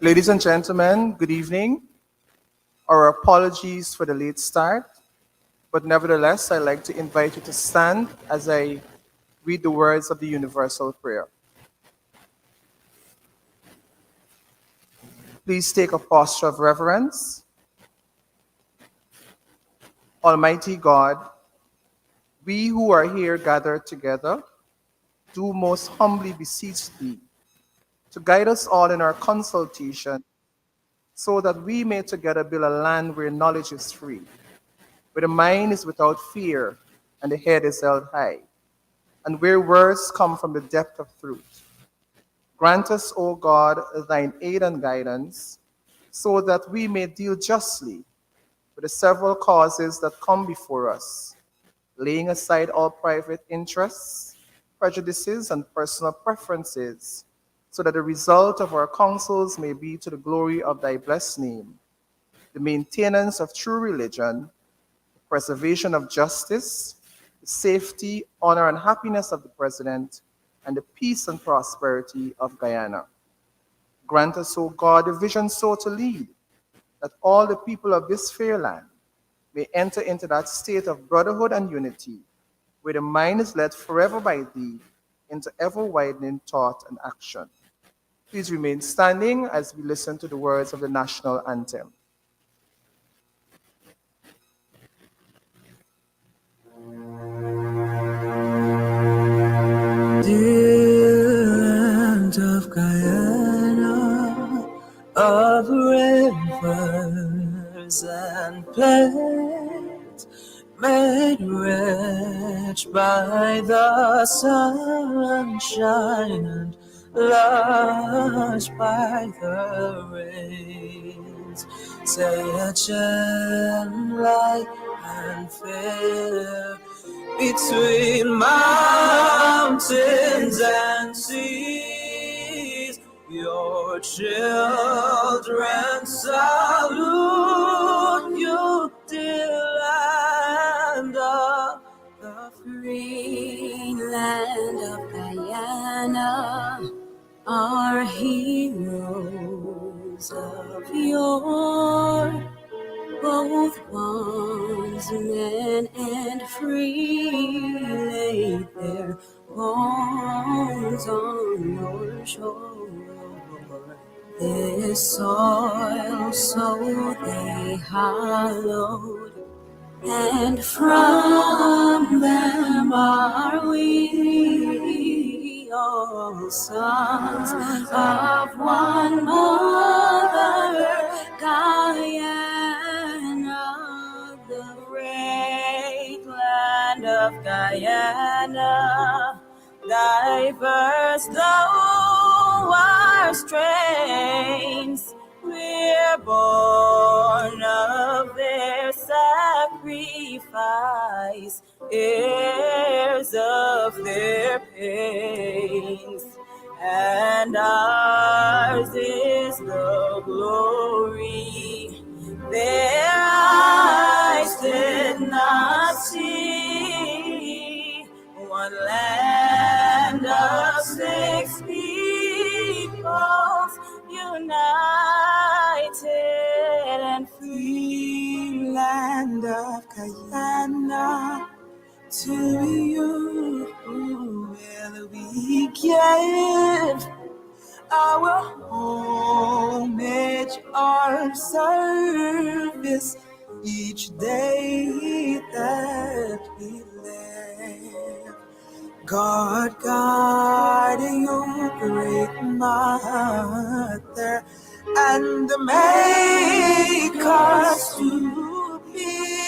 Ladies and gentlemen, good evening. Our apologies for the late start, but nevertheless, I'd like to invite you to stand as I read the words of the Universal Prayer. Please take a posture of reverence. Almighty God, we who are here gathered together do most humbly beseech Thee to guide us all in our consultation so that we may together build a land where knowledge is free, where the mind is without fear and the head is held high, and where words come from the depth of truth. Grant us, O God, thine aid and guidance, so that we may deal justly with the several causes that come before us, laying aside all private interests, prejudices, and personal preferences, so that the result of our counsels may be to the glory of thy blessed name, the maintenance of true religion, the preservation of justice, the safety, honor, and happiness of the President, and the peace and prosperity of Guyana. Grant us, O God, a vision so to lead that all the people of this fair land may enter into that state of brotherhood and unity, where the mind is led forever by Thee into ever-widening thought and action. Please remain standing as we listen to the words of the national anthem. Land of Guyana, of rivers and plains, made rich by the sunshine and lush by the rains. Say a gem light and fair between mountains and seas, your children salute you, dear land of the free land of Guyana, our heroes of yore, both bondsmen and free, laid their bones on your shore. This soil so they hallowed, and from them are we, all sons of one mother, Guyana, the great land of Guyana, diverse though our strains, we're born of their sacrifice, heirs of their pains, and ours is the glory their eyes did not see. One land of 6 peoples, united and free. Land of Guyana, to you will we give our homage, our service, each day that we live. God guide you, great mother, and make us to be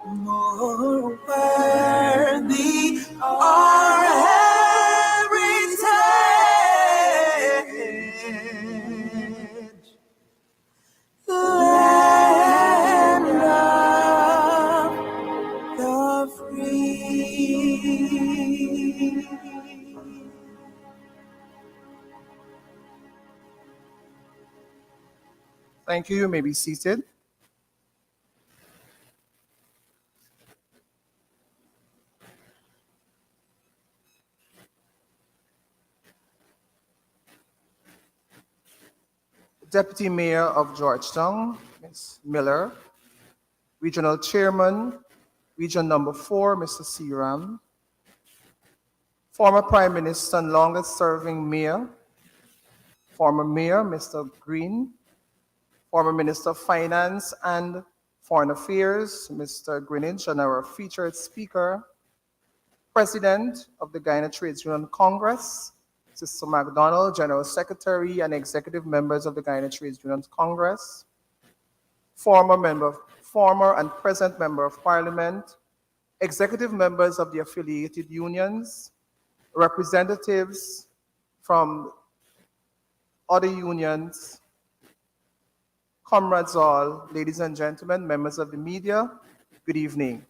more worthy our heritage. Land of the free. Thank you. You may be seated. Deputy Mayor of Georgetown, Ms. Miller, Regional Chairman, Region Number 4, Mr. Searam, former Prime Minister and longest serving Mayor, former Mayor, Mr. Green, former Minister of Finance and Foreign Affairs, Mr. Greenidge, and our featured speaker, President of the Guyana Trades Union Congress, Sister MacDonald, General Secretary and executive members of the Guyana Trades Union Congress, former and present member of Parliament, executive members of the affiliated unions, representatives from other unions, comrades all, ladies and gentlemen, members of the media, good evening,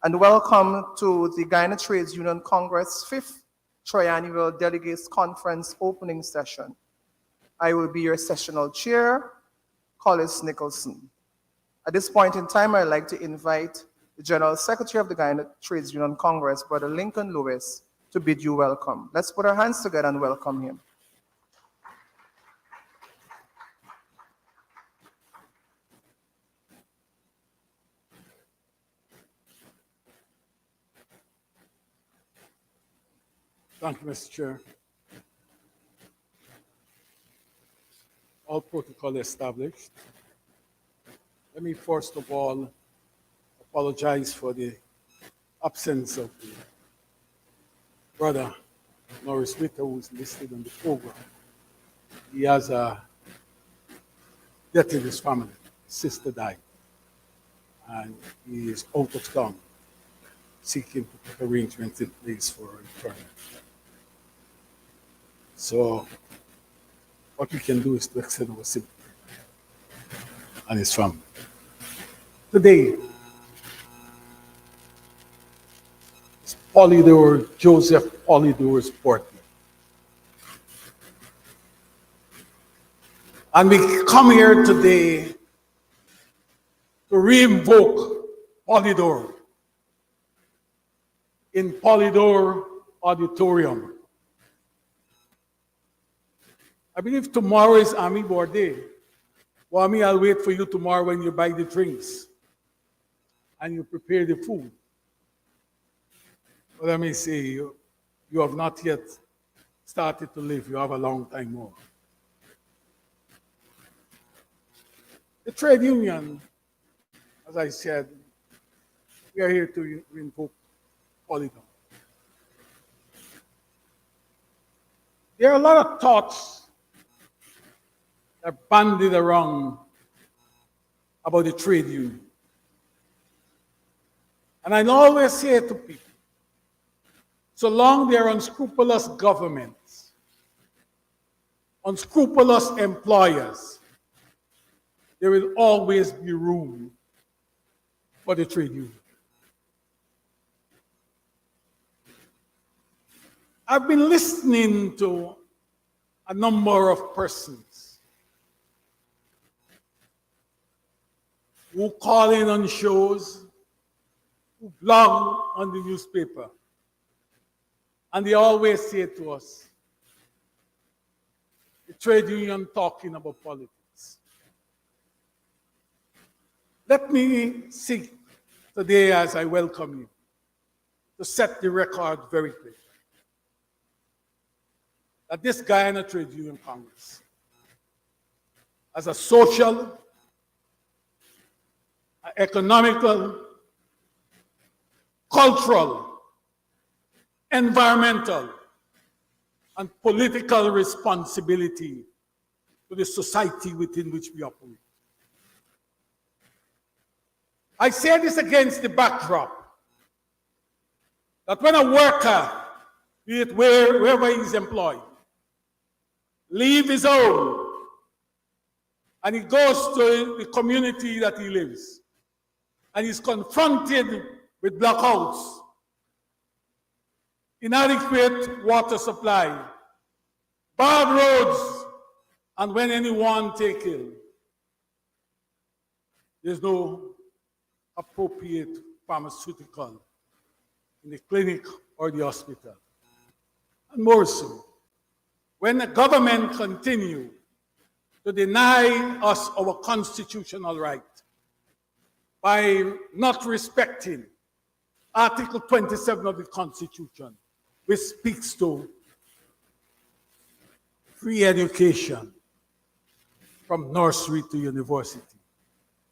and welcome to the Guyana Trades Union Congress 5th Triennial Delegates Conference opening session. I will be your sessional chair, Collis Nicholson. At this point in time, I'd like to invite the General Secretary of the Guyana Trades Union Congress, Brother Lincoln Lewis, to bid you welcome. Let's put our hands together and welcome him. Thank you, Mr. Chair. All protocol established. Let me first of all apologize for the absence of the brother Norris Witter, who is listed on the program. He has a death in his family. His sister died, and he is out of town, seeking to put arrangements in place for a return. So what we can do is to extend our sympathy and his family. Today is Joseph Polydor's birthday. And we come here today to re-invoke Polydor in Polydor Auditorium. I believe tomorrow is Army Board Day. Well, I'll wait for you tomorrow when you buy the drinks and you prepare the food. But let me say, you have not yet started to live. You have a long time more. The trade union, as I said, we are here to invoke Polydor. There are a lot of thoughts that are bandied around about the trade union. And I always say to people, so long there are unscrupulous governments, unscrupulous employers, there will always be room for the trade union. I've been listening to a number of persons who call in on shows, who blog on the newspaper, and they always say to us, the trade union talking about politics. Let me seek today, as I welcome you, to set the record very clear that this Guyana Trade Union Congress, as a social, economical, cultural, environmental, and political responsibility to the society within which we operate. I say this against the backdrop that when a worker, be it wherever he is employed, leave his home and he goes to the community that he lives and he's confronted with blackouts, inadequate water supply, bad roads, and when anyone take ill, there's no appropriate pharmaceutical in the clinic or the hospital. And more so, when the government continue to deny us our constitutional right by not respecting Article 27 of the Constitution, which speaks to free education from nursery to university.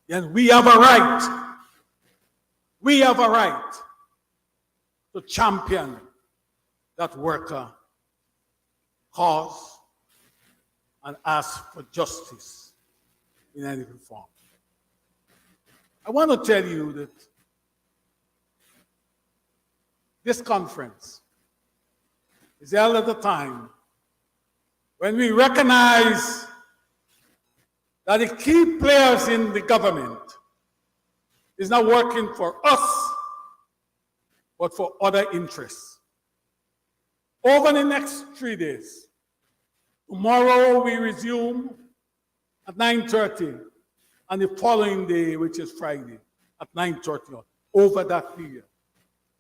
And we have a right to champion that worker cause and ask for justice in any form. I want to tell you that this conference is held at a time when we recognize that the key players in the government is not working for us, but for other interests. Over the next 3 days, tomorrow we resume at 9:30, and the following day, which is Friday, at 9:30. Over that period,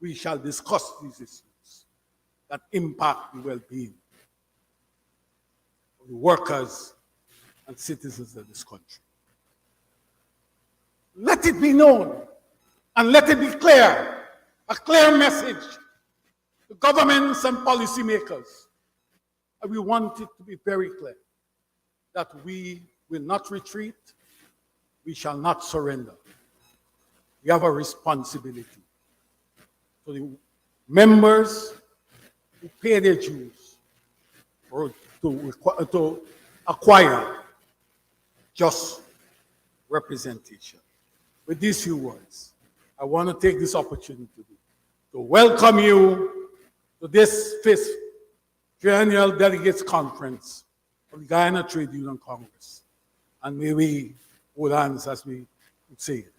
we shall discuss these issues that impact the well-being of the workers and citizens of this country. Let it be known and let it be clear, a clear message to governments and policymakers. And we want it to be very clear that we will not retreat, we shall not surrender. We have a responsibility to the members who pay their dues or to acquire just representation. With these few words, I want to take this opportunity to welcome you to this 5th Triennial Delegates Conference of the Guyana Trade Union Congress. And may we hold hands as we would say it.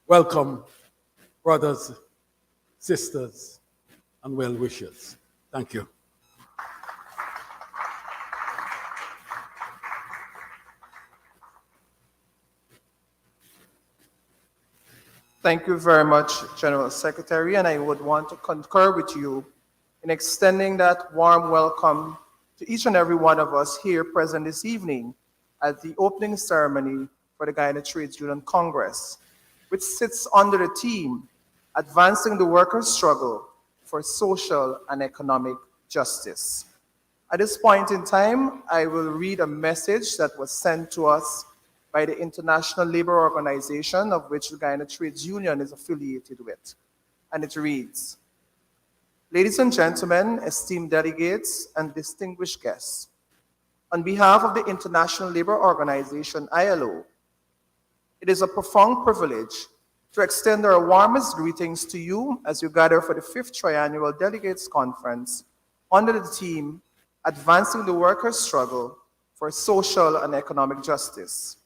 Welcome, brothers, sisters, and well-wishers. Thank you. Thank you very much, General Secretary, and I would want to concur with you in extending that warm welcome to each and every one of us here present this evening at the opening ceremony for the Guyana Trades Union Congress, which sits under the theme, Advancing the Workers' Struggle for Social and Economic Justice. At this point in time, I will read a message that was sent to us by the International Labour Organization, of which the Guyana Trades Union is affiliated with. And it reads, Ladies and gentlemen, esteemed delegates and distinguished guests, on behalf of the International Labour Organization, ILO, it is a profound privilege to extend our warmest greetings to you as you gather for the 5th Triannual Delegates Conference under the theme, Advancing the Workers' Struggle for Social and Economic Justice,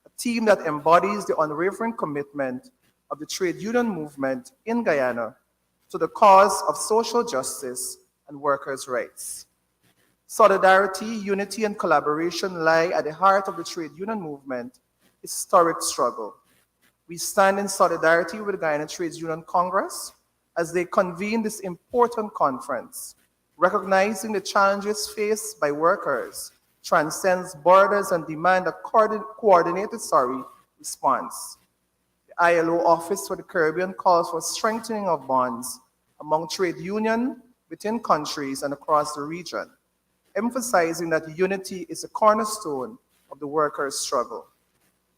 a theme that embodies the unwavering commitment of the trade union movement in Guyana to the cause of social justice and workers' rights. Solidarity, unity, and collaboration lie at the heart of the trade union movement historic struggle. We stand in solidarity with the Guyana Trades Union Congress as they convene this important conference, recognizing the challenges faced by workers transcends borders and demand a coordinated response. The ILO Office for the Caribbean calls for strengthening of bonds among trade unions within countries and across the region, emphasizing that unity is a cornerstone of the workers' struggle.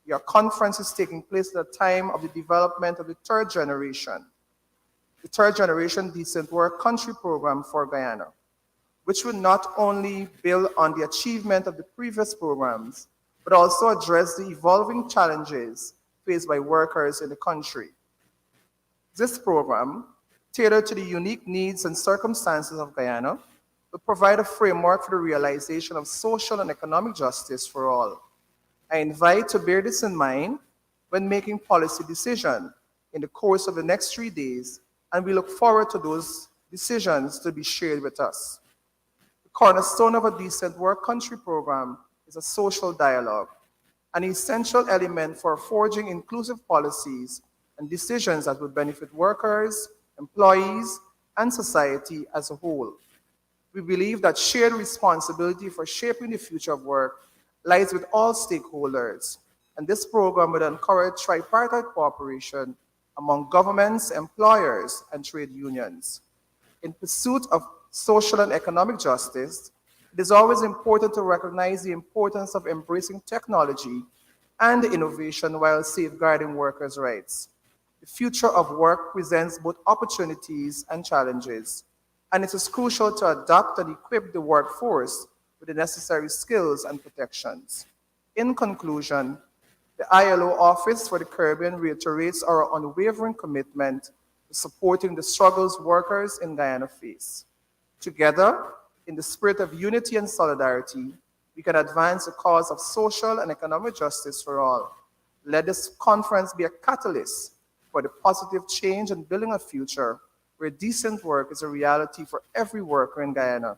Your conference is taking place at a time of the development of the third generation Decent Work Country Program for Guyana, which will not only build on the achievement of the previous programs, but also address the evolving challenges faced by workers in the country. This program, tailored to the unique needs and circumstances of Guyana, will provide a framework for the realization of social and economic justice for all. I invite to bear this in mind when making policy decisions in the course of the next 3 days, and we look forward to those decisions to be shared with us. The cornerstone of a Decent Work Country program is a social dialogue, an essential element for forging inclusive policies and decisions that will benefit workers, employees, and society as a whole. We believe that shared responsibility for shaping the future of work lies with all stakeholders, and this program would encourage tripartite cooperation among governments, employers, and trade unions. In pursuit of social and economic justice, it is always important to recognize the importance of embracing technology and innovation while safeguarding workers' rights. The future of work presents both opportunities and challenges, and it is crucial to adapt and equip the workforce with the necessary skills and protections. In conclusion, the ILO Office for the Caribbean reiterates our unwavering commitment to supporting the struggles workers in Guyana face. Together, in the spirit of unity and solidarity, we can advance the cause of social and economic justice for all. Let this conference be a catalyst for the positive change and building a future where decent work is a reality for every worker in Guyana.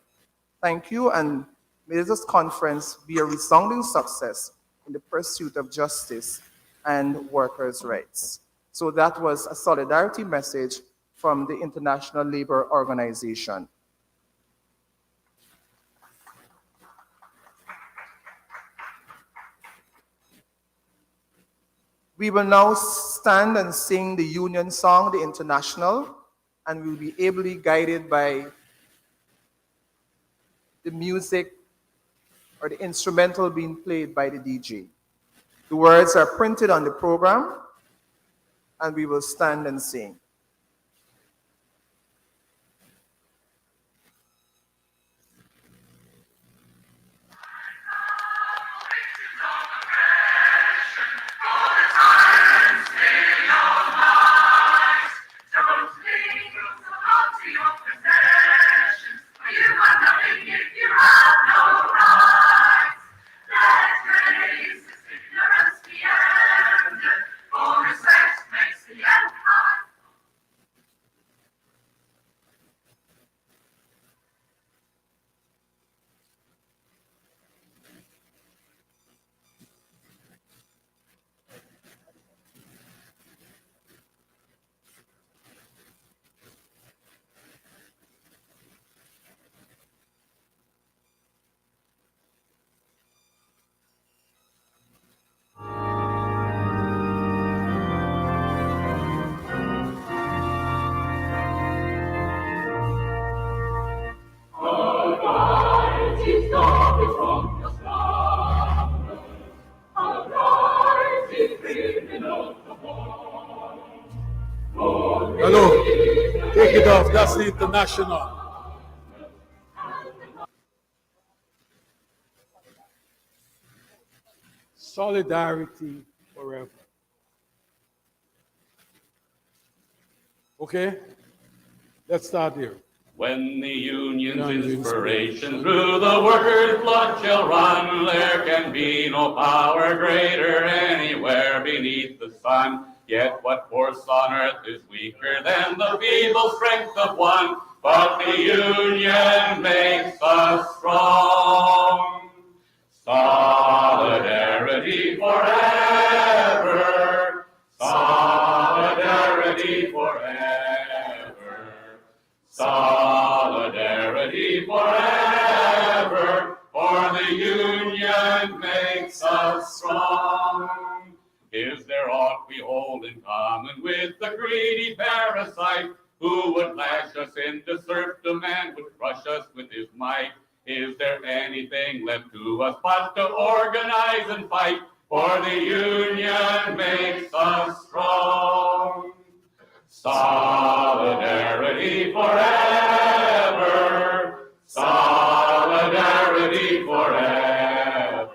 Thank you, and may this conference be a resounding success in the pursuit of justice and workers' rights. So that was a solidarity message from the International Labour Organization. We will now stand and sing the union song, the International, and we will be ably guided by the music or the instrumental being played by the DJ. The words are printed on the program, and we will stand and sing. Hello, take it off. That's the International. Solidarity forever. Okay, let's start here. When the union's inspiration through the workers' blood shall run, there can be no power greater anywhere beneath the sun. Yet what force on earth is weaker than the feeble strength of one? But the union makes us strong. Solidarity forever. Solidarity forever. Solidarity forever, for the union makes us strong. Is there aught we hold in common with the greedy parasite who would lash us into serfdom and would crush us with his might? Is there anything left to us but to organize and fight? For the union makes us strong. Solidarity forever. Solidarity forever.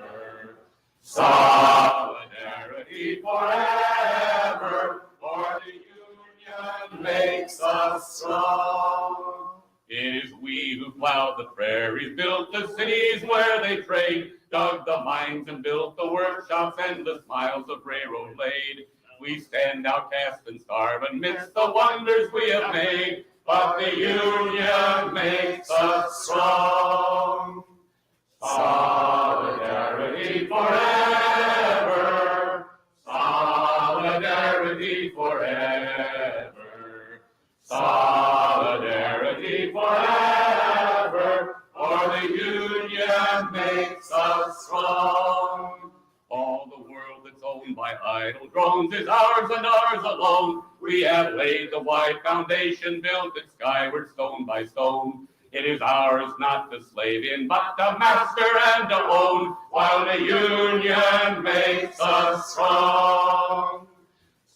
Solidarity forever. For the union makes us strong. It is we who plowed the prairies, built the cities where they trade, dug the mines and built the workshops, endless miles of railroad laid. We stand outcast and starve amidst the wonders we have made, but the union makes us strong. Solidarity forever. Solidarity forever. Solidarity forever. For the union makes us strong. idle drones is ours and ours alone. We have laid the wide foundation, built it skyward stone by stone. It is ours not to slave in, but to master and to own, while the union makes us strong.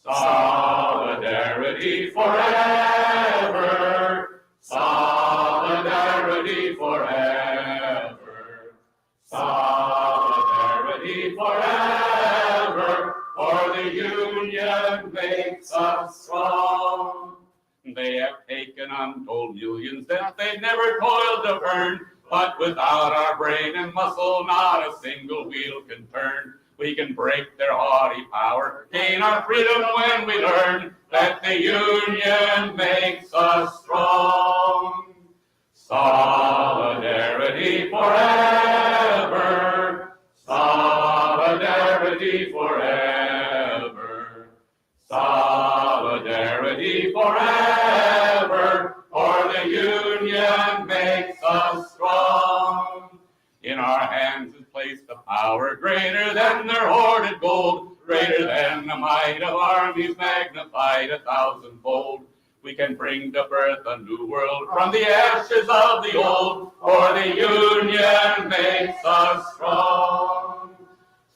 Solidarity forever, solidarity forever, solidarity forever, for the union makes us strong. They have taken untold millions that they never toiled to earn, but without our brain and muscle, not a single wheel can turn. We can break their haughty power, gain our freedom when we learn that the union makes us strong. Solidarity forever, solidarity forever, solidarity forever, for the union makes us strong. In our hands is placed a power greater than their hoarded gold, greater than the might of armies magnified 1,000-fold. We can bring to birth a new world from the ashes of the old, for the union makes us strong.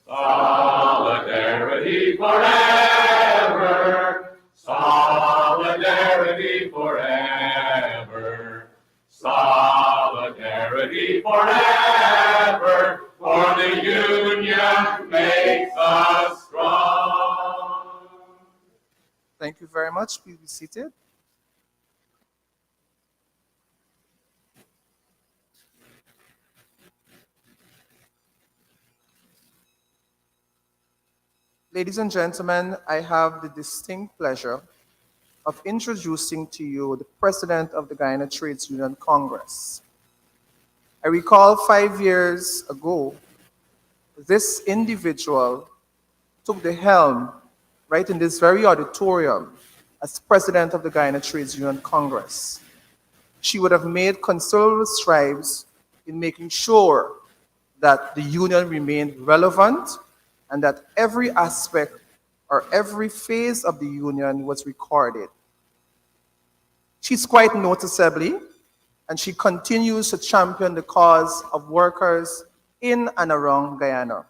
Solidarity forever, solidarity forever, solidarity forever, for the union makes us strong. Thank you very much. Please be seated. Ladies and gentlemen, I have the distinct pleasure of introducing to you the President of the Guyana Trades Union Congress. I recall 5 years ago, this individual took the helm right in this very auditorium as President of the Guyana Trades Union Congress. She would have made considerable strides in making sure that the union remained relevant and that every aspect or every phase of the union was recorded. She's quite noticeably, and she continues to champion the cause of workers in and around Guyana.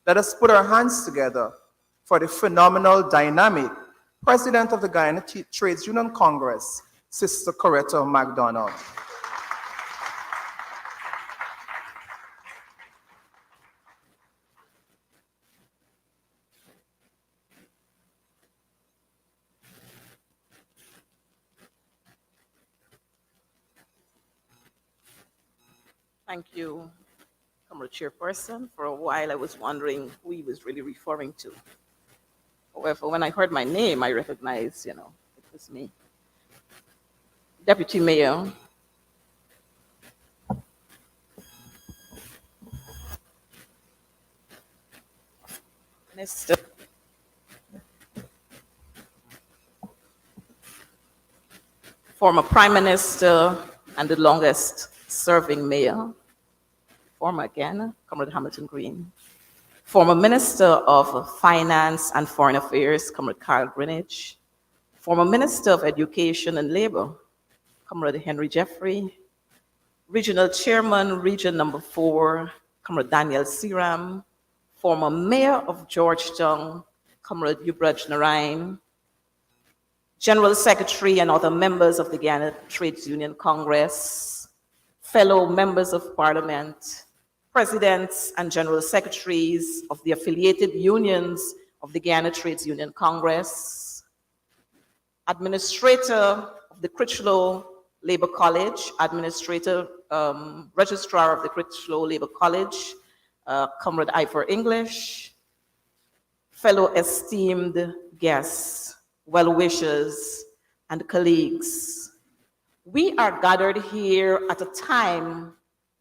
Let us put our hands together for the phenomenal, dynamic President of the Guyana Trades Union Congress, Sister Coretta MacDonald. Thank you, Comrade Chairperson. For a while, I was wondering who he was really referring to. However, when I heard my name, I recognized, it was me. Deputy Mayor, Minister, former Prime Minister and the longest serving mayor, former again, Comrade Hamilton Green, former Minister of Finance and Foreign Affairs, Comrade Carl Greenwich, former Minister of Education and Labor, Comrade Henry Jeffrey, Regional Chairman, Region Number 4, Comrade Daniel Siram, former Mayor of Georgetown, Comrade Yubraj Narain, General Secretary and other members of the Guyana Trades Union Congress, fellow members of Parliament, presidents and general secretaries of the affiliated unions of the Guyana Trades Union Congress, administrator of the Critchlow Labor College, registrar of the Critchlow Labor College, Comrade Ivor English, fellow esteemed guests, well-wishers, and colleagues. We are gathered here at a time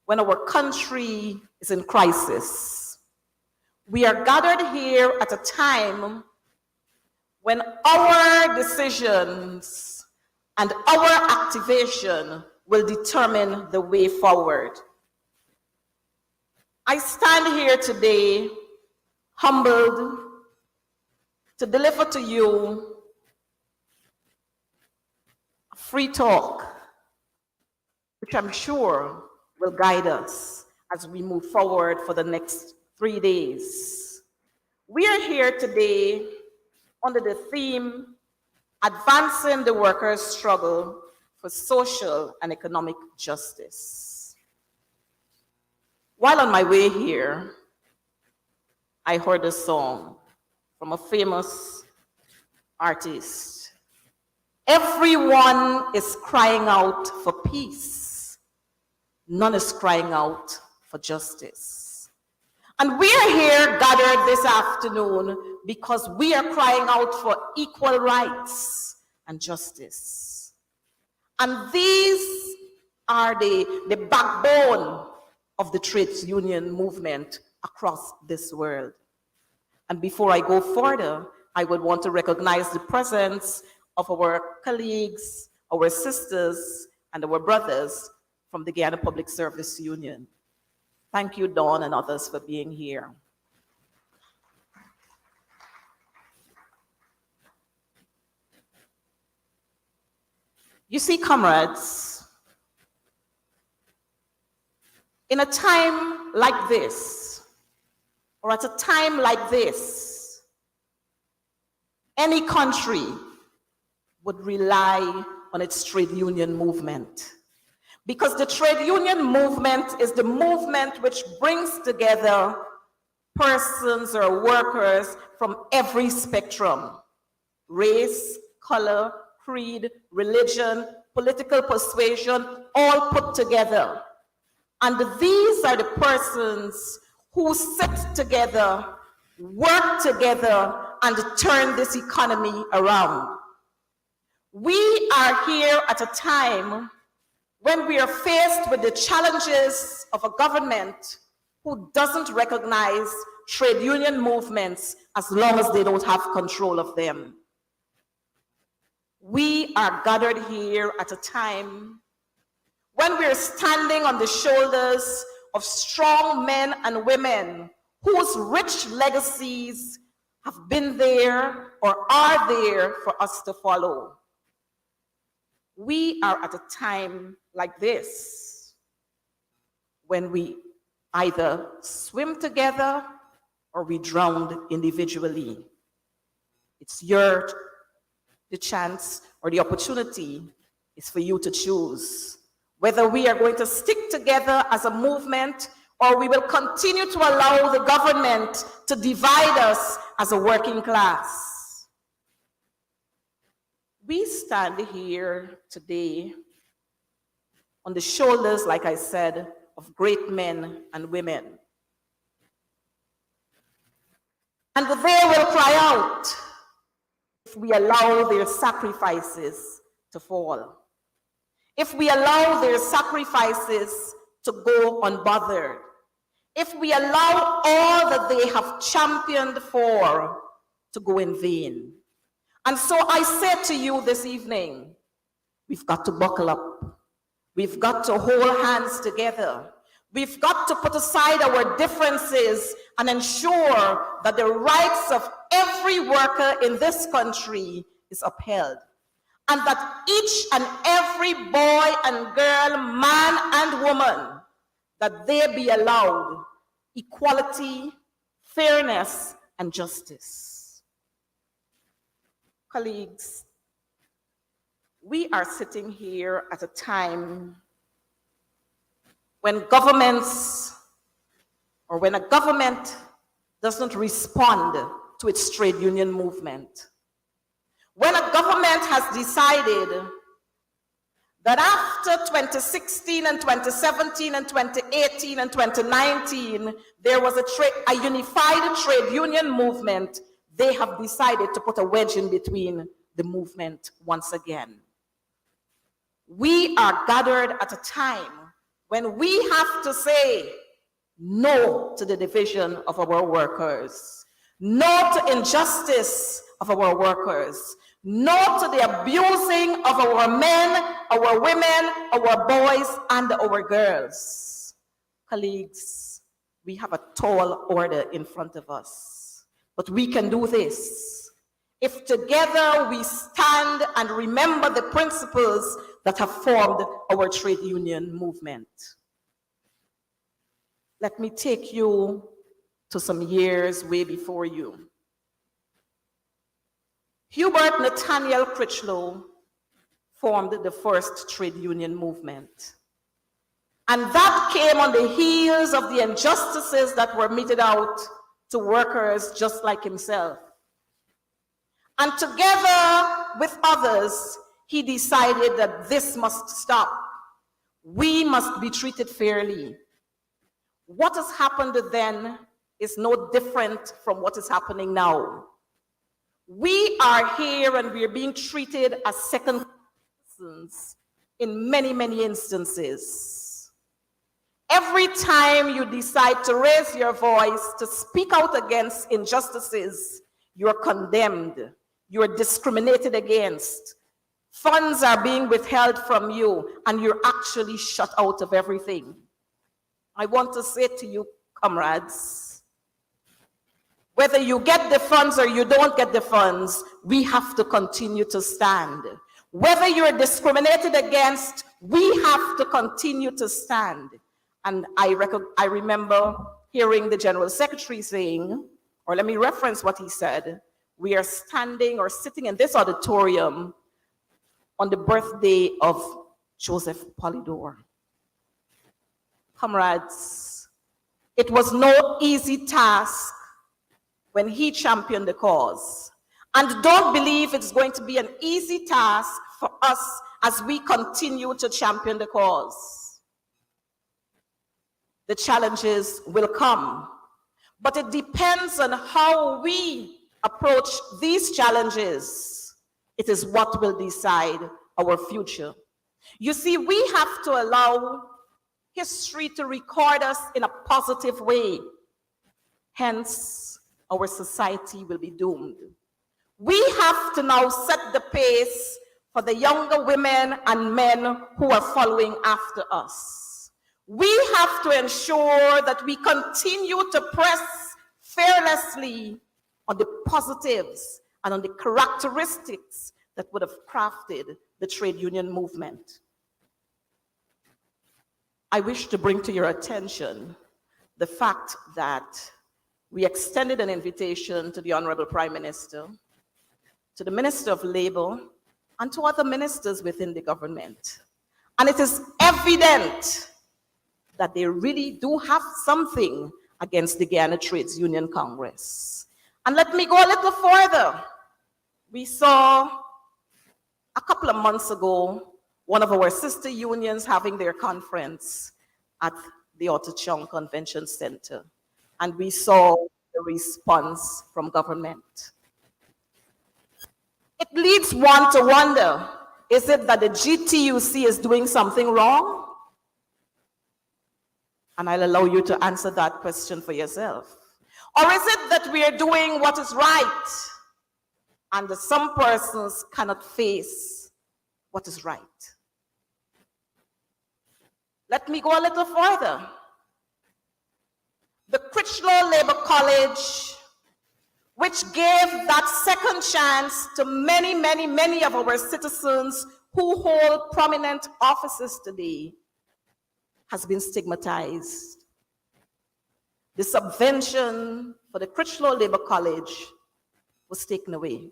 when our country is in crisis. We are gathered here at a time when our decisions and our activation will determine the way forward. I stand here today humbled to deliver to you a free talk, which I'm sure will guide us as we move forward for the next 3 days. We are here today under the theme, Advancing the Workers' Struggle for Social and Economic Justice. While on my way here, I heard a song from a famous artist. Everyone is crying out for peace. None is crying out for justice. And we are here gathered this afternoon because we are crying out for equal rights and justice. And these are the backbone of the trade union movement across this world. And before I go further, I would want to recognize the presence of our colleagues, our sisters, and our brothers from the Guyana Public Service Union. Thank you, Dawn and others, for being here. You see, comrades, in a time like this, or at a time like this, any country would rely on its trade union movement. Because the trade union movement is the movement which brings together persons or workers from every spectrum, race, color, creed, religion, political persuasion, all put together. And these are the persons who sit together, work together, and turn this economy around. We are here at a time when we are faced with the challenges of a government who doesn't recognize trade union movements as long as they don't have control of them. We are gathered here at a time when we're standing on the shoulders of strong men and women whose rich legacies have been there or are there for us to follow. We are at a time like this when we either swim together or we drown individually. It's the chance or the opportunity is for you to choose whether we are going to stick together as a movement or we will continue to allow the government to divide us as a working class. We stand here today on the shoulders, like I said, of great men and women. And they will cry out if we allow their sacrifices to fall. If we allow their sacrifices to go unbothered. If we allow all that they have championed for to go in vain. And so I said to you this evening, we've got to buckle up. We've got to hold hands together. We've got to put aside our differences and ensure that the rights of every worker in this country is upheld. And that each and every boy and girl, man and woman, that they be allowed equality, fairness, and justice. Colleagues, we are sitting here at a time when governments, or when a government doesn't respond to its trade union movement. When a government has decided that after 2016 and 2017 and 2018 and 2019, there was a unified trade union movement, they have decided to put a wedge in between the movement once again. We are gathered at a time when we have to say no to the division of our workers, no to injustice of our workers, no to the abusing of our men, our women, our boys, and our girls. Colleagues, we have a tall order in front of us, but we can do this. if together we stand and remember the principles that have formed our trade union movement. Let me take you to some years way before you. Hubert Nathaniel Critchlow formed the first trade union movement. And that came on the heels of the injustices that were meted out to workers just like himself. And together with others, he decided that this must stop. We must be treated fairly. What has happened then is no different from what is happening now. We are here and we are being treated as second citizens in many, many instances. Every time you decide to raise your voice, to speak out against injustices, you're condemned, you're discriminated against. Funds are being withheld from you, and you're actually shut out of everything. I want to say to you, comrades, whether you get the funds or you don't get the funds, we have to continue to stand. Whether you're discriminated against, we have to continue to stand. And I remember hearing the General Secretary saying, or let me reference what he said, we are standing or sitting in this auditorium on the birthday of Joseph Polydor. Comrades, it was no easy task when he championed the cause. And don't believe it's going to be an easy task for us as we continue to champion the cause. The challenges will come, but it depends on how we approach these challenges. It is what will decide our future. You see, we have to allow history to record us in a positive way. Hence, our society will be doomed. We have to now set the pace for the younger women and men who are following after us. We have to ensure that we continue to press fearlessly on the positives and on the characteristics that would have crafted the trade union movement. I wish to bring to your attention the fact that we extended an invitation to the Honorable Prime Minister, to the Minister of Labor, and to other ministers within the government. And it is evident that they really do have something against the Guyana Trades Union Congress. And let me go a little further. We saw a couple of months ago, one of our sister unions having their conference at the Gtuc Convention Center. And we saw the response from government. It leads one to wonder, is it that the GTUC is doing something wrong? And I'll allow you to answer that question for yourself. Or is it that we are doing what is right and that some persons cannot face what is right? Let me go a little further. The Critchlow Labour College, which gave that second chance to many, many, many of our citizens who hold prominent offices today, has been stigmatized. The subvention for the Critchlow Labour College was taken away.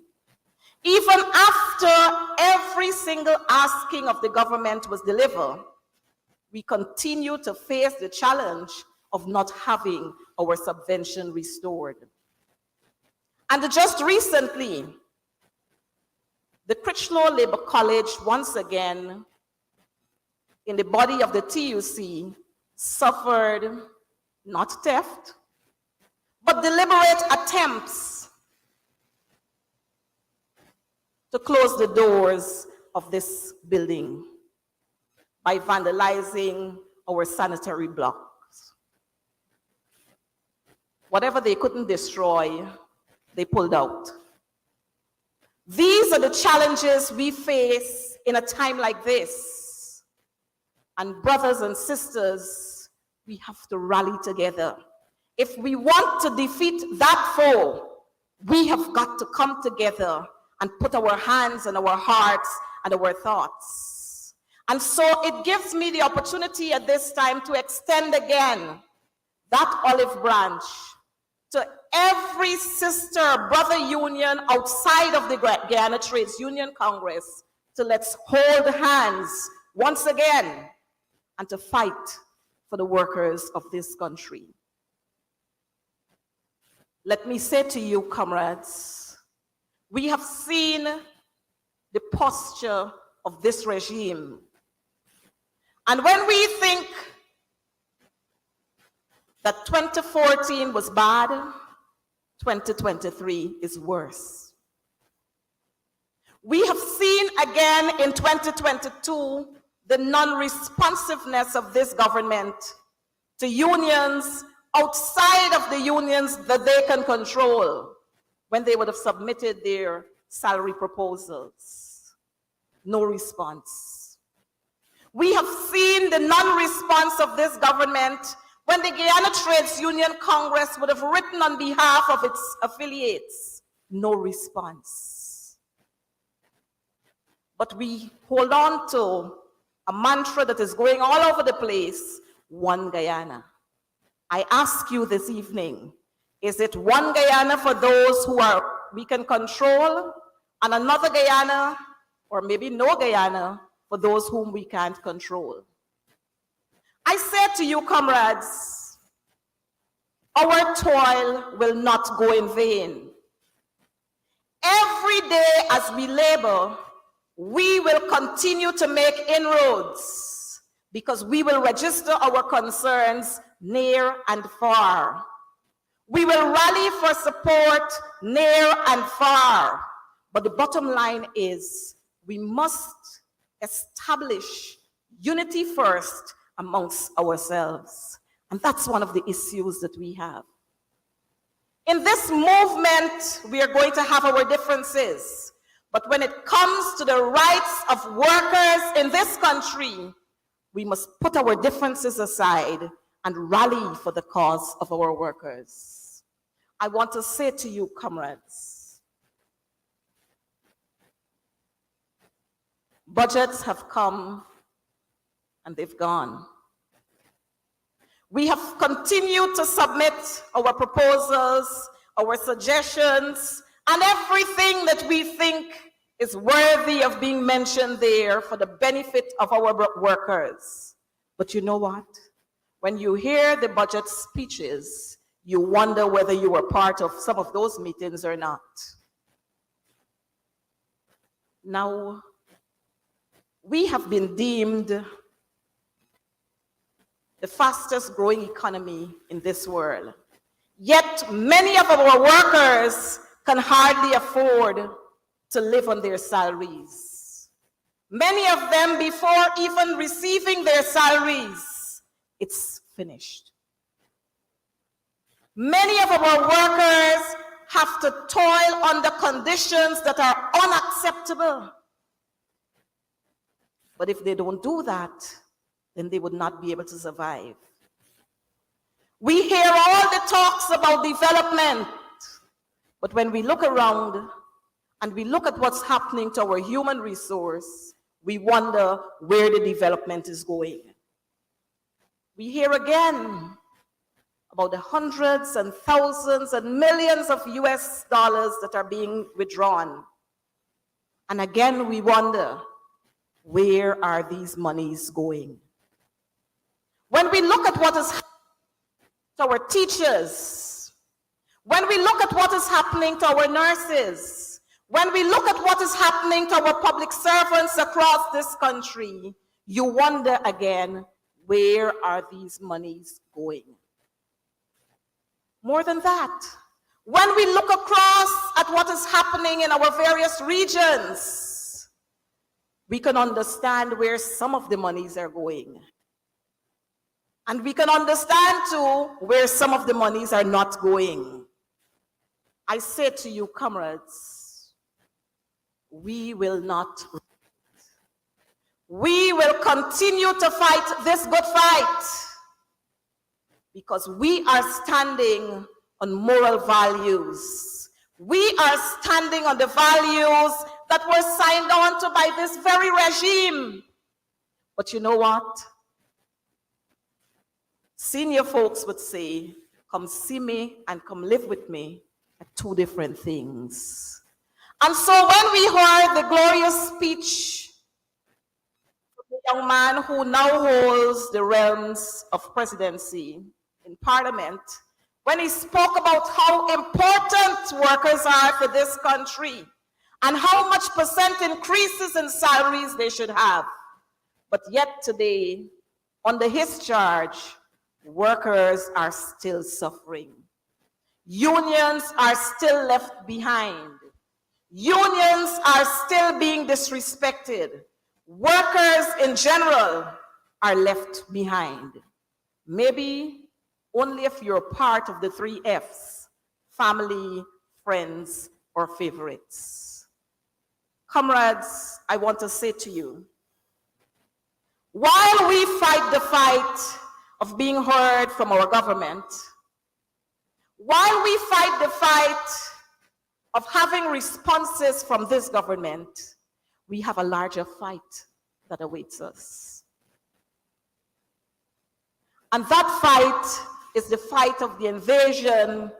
Even after every single asking of the government was delivered, we continue to face the challenge of not having our subvention restored. And just recently, the Critchlow Labour College once again in the body of the TUC suffered not theft, but deliberate attempts to close the doors of this building by vandalizing our sanitary blocks. Whatever they couldn't destroy, they pulled out. These are the challenges we face in a time like this. And brothers and sisters, we have to rally together. If we want to defeat that foe, We have got to come together and put our hands and our hearts and our thoughts. And so it gives me the opportunity at this time to extend again that olive branch to every sister, brother union outside of the Guyana Trades Union Congress, to let's hold hands once again and to fight for the workers of this country. Let me say to you, comrades, we have seen the posture of this regime. And when we think that 2014 was bad, 2023 is worse. We have seen again in 2022 the non-responsiveness of this government to unions outside of the unions that they can control when they would have submitted their salary proposals. No response. We have seen the non-response of this government when the Guyana Trades Union Congress would have written on behalf of its affiliates. No response. But we hold on to a mantra that is going all over the place, one Guyana. I ask you this evening, is it one Guyana for those who we can control, and another Guyana, or maybe no Guyana, for those whom we can't control? I said to you, comrades, our toil will not go in vain. Every day as we labor, we will continue to make inroads because we will register our concerns near and far. We will rally for support near and far. But the bottom line is we must establish unity first amongst ourselves. And that's one of the issues that we have. In this movement, we are going to have our differences. But when it comes to the rights of workers in this country, we must put our differences aside and rally for the cause of our workers. I want to say to you, comrades, budgets have come and they've gone. We have continued to submit our proposals, our suggestions, and everything that we think is worthy of being mentioned there for the benefit of our workers. But you know what? When you hear the budget speeches, you wonder whether you were part of some of those meetings or not. Now, we have been deemed the fastest growing economy in this world. Yet many of our workers can hardly afford to live on their salaries. Many of them, before even receiving their salaries, it's finished. Many of our workers have to toil under conditions that are unacceptable. But if they don't do that, then they would not be able to survive. We hear all the talks about development, but when we look around and we look at what's happening to our human resource, we wonder where the development is going. We hear again about the hundreds and thousands and millions of US dollars that are being withdrawn. And again, we wonder, where are these monies going? When we look at what is happening to our teachers, when we look at what is happening to our nurses, when we look at what is happening to our public servants across this country, you wonder again, where are these monies going? More than that, when we look across at what is happening in our various regions, we can understand where some of the monies are going. And we can understand too where some of the monies are not going. I say to you, comrades, we will not. We will continue to fight this good fight because we are standing on moral values. We are standing on the values that were signed on to by this very regime. But you know what? Senior folks would say, come see me and come live with me are two different things. And so when we heard the glorious speech of the young man who now holds the realms of presidency in Parliament, when he spoke about how important workers are for this country and how much percent increases in salaries they should have. But yet today, under his charge, workers are still suffering. Unions are still left behind. Unions are still being disrespected. Workers in general are left behind. Maybe only if you're part of the 3 Fs: family, friends, or favorites. Comrades, I want to say to you, while we fight the fight of being heard from our government, while we fight the fight of having responses from this government, we have a larger fight that awaits us. And that fight is the fight of the invasion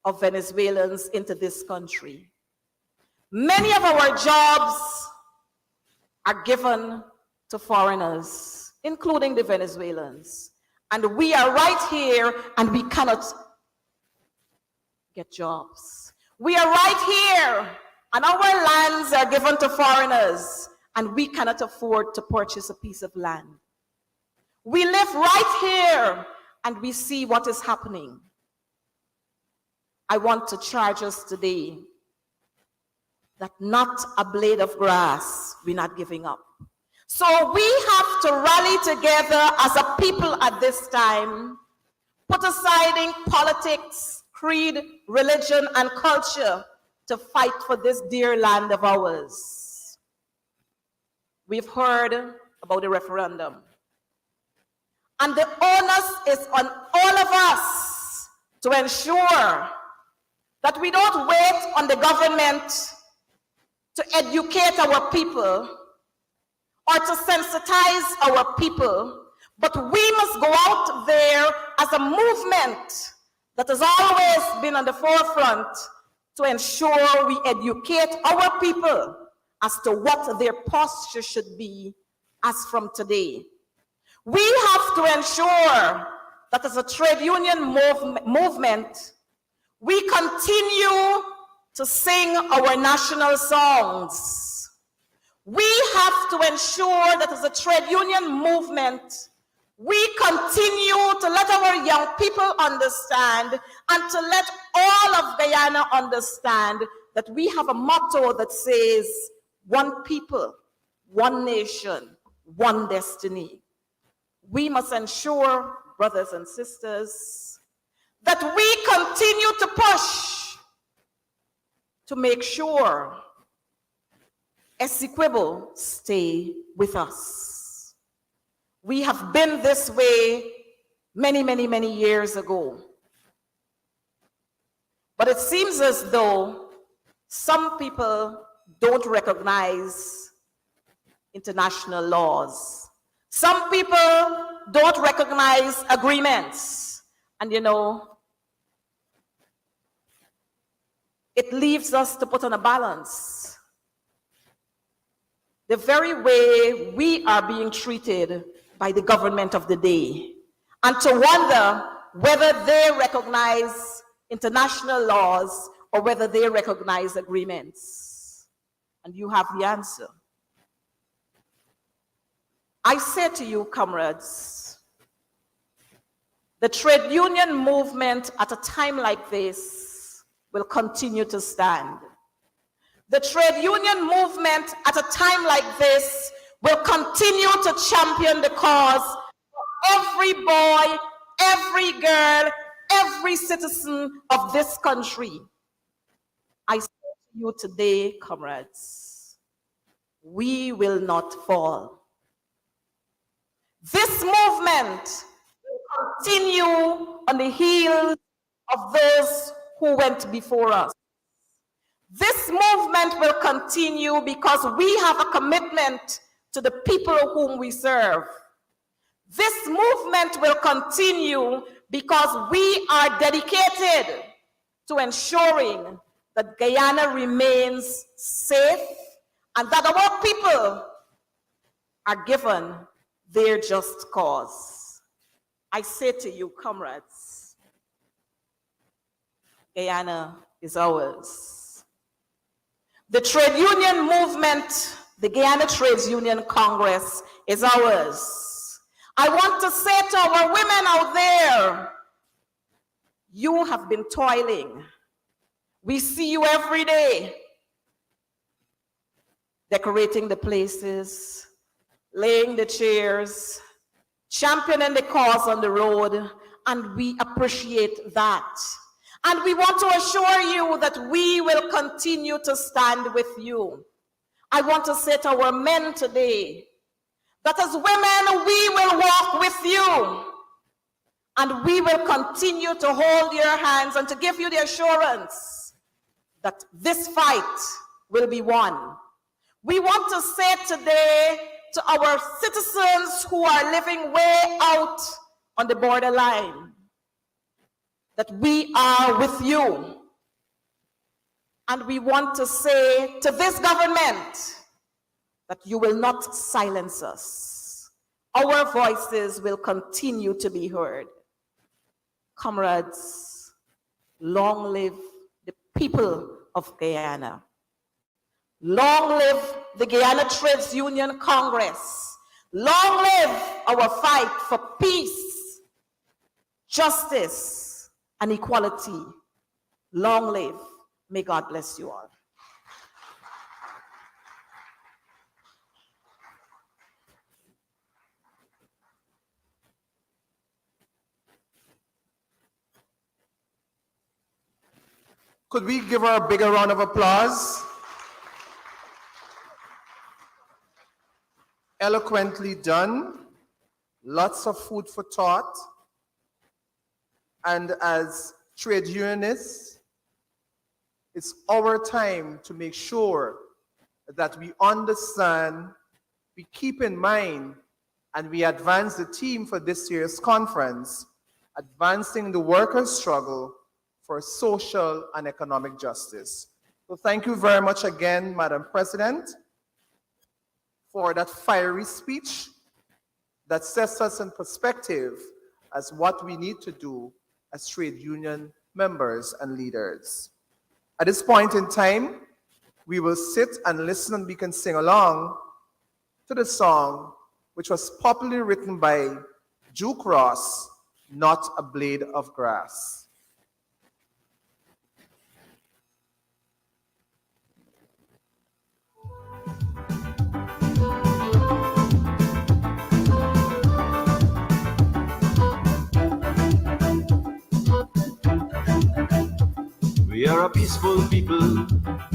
of Venezuelans into this country. Many of our jobs are given to foreigners, including the Venezuelans. And we are right here and we cannot get jobs. We are right here and our lands are given to foreigners and we cannot afford to purchase a piece of land. We live right here and we see what is happening. I want to charge us today that not a blade of grass we're not giving up. So we have to rally together as a people at this time, put aside politics, creed, religion, and culture to fight for this dear land of ours. We've heard about the referendum. And the onus is on all of us to ensure that we don't wait on the government to educate our people or to sensitize our people, but we must go out there as a movement that has always been on the forefront to ensure we educate our people as to what their posture should be as from today. We have to ensure that as a trade union movement, we continue to sing our national songs. We have to ensure that as a trade union movement, we continue to let our young people understand and to let all of Guyana understand that we have a motto that says, one people, one nation, one destiny. We must ensure, brothers and sisters, that we continue to push to make sure Essequibo stay with us. We have been this way many, many, many years ago. But it seems as though some people don't recognize international laws. Some people don't recognize agreements. And you know, it leaves us to put on a balance. The very way we are being treated by the government of the day, and to wonder whether they recognize international laws or whether they recognize agreements. And you have the answer. I say to you, comrades, the trade union movement at a time like this will continue to stand. The trade union movement at a time like this will continue to champion the cause for every boy, every girl, every citizen of this country. I say to you today, comrades, we will not fall. This movement will continue on the heels of those who went before us. This movement will continue because we have a commitment to the people whom we serve. This movement will continue because we are dedicated to ensuring that Guyana remains safe and that our people are given their just cause. I say to you, comrades, Guyana is ours. The trade union movement, the Guyana Trades Union Congress, is ours. I want to say to our women out there, you have been toiling. We see you every day, decorating the places, laying the chairs, championing the cause on the road, and we appreciate that. And we want to assure you that we will continue to stand with you. I want to say to our men today that as women, we will walk with you. And we will continue to hold your hands and to give you the assurance that this fight will be won. We want to say today to our citizens who are living way out on the borderline that we are with you. And we want to say to this government that you will not silence us. Our voices will continue to be heard. Comrades, long live the people of Guyana. Long live the Guyana Trades Union Congress. Long live our fight for peace, justice, and equality. Long live. May God bless you all. Could we give her a bigger round of applause? Eloquently done, lots of food for thought. And as trade unionists, it's our time to make sure that we understand, we keep in mind, and we advance the theme for this year's conference, advancing the workers' struggle for social and economic justice. So thank you very much again, Madam President, for that fiery speech that sets us in perspective as what we need to do as trade union members and leaders. At this point in time, we will sit and listen and we can sing along to the song which was popularly written by Gtuc, Not a Blade of Grass. We are a peaceful people,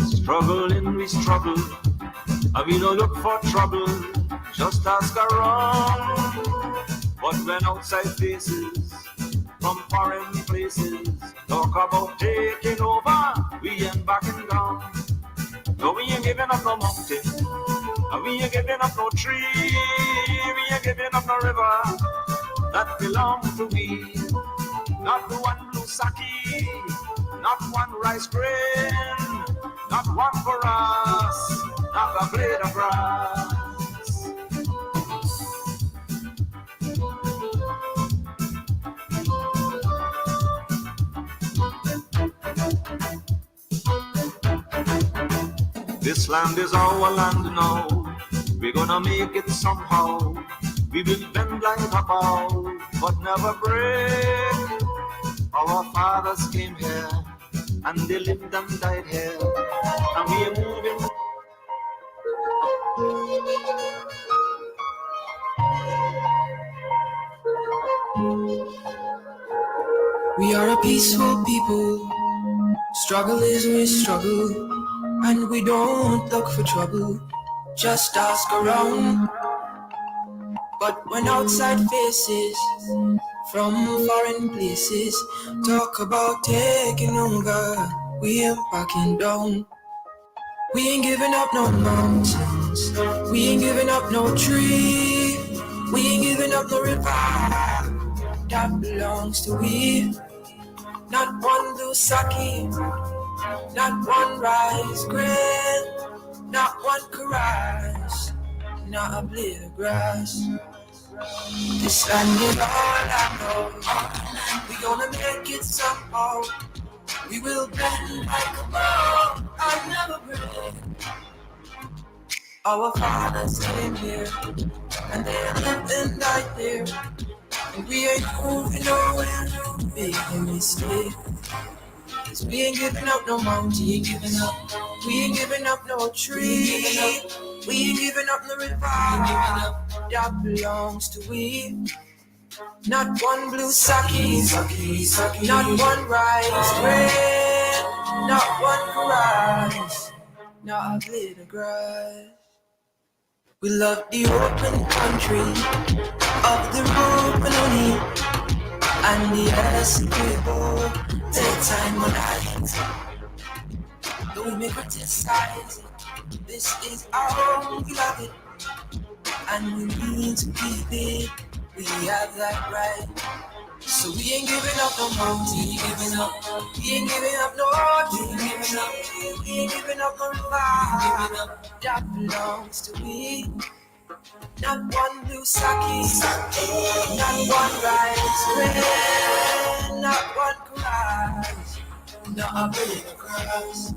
struggling we struggle, and we don't look for trouble, just ask around. But when outside faces, from foreign places, talk about taking over, we ain't backing down. No, we ain't giving up no mountain, and we ain't giving up no tree, we ain't giving up no river, that belongs to we, not the one blue sake, not one rice grain, not one for us, not a blade of grass. This land is our land now, we're gonna make it somehow. We will bend like a bow, but never break. Our fathers came here, and they lived and died here, and we are moving. We are a peaceful people, struggle is we struggle, and we don't look for trouble, just ask around. But when outside faces, from foreign places, talk about taking over, we ain't backing down. We ain't giving up no mountains. We ain't giving up no tree. We ain't giving up no river that belongs to we. Not one blue sake, not one rice grain, not one karage, not a blade of grass. This land is all I know. We gonna make it somehow. We will bend like a bow. I'll never break. Our fathers came here, and they lived and died there. And we ain't moving nowhere, making mistakes. 'Cause we ain't giving up no mountain, we ain't giving up. We ain't giving up no tree. We ain't giving up no river that belongs to we. Not one blue sake, not one rice bread, not one rice, not a blade of grass. We love the open country of the open honey and the Esquimaux. Take time on it, though we may criticize it. This is our home, we love it, and we need to keep it. We have that right. So we ain't giving up no mountain, we ain't giving up. We ain't giving up no tree, we ain't giving up. We ain't giving up no river that belongs to we. Not one blue sake, not one rice grain, not one grass, not a blade of grass.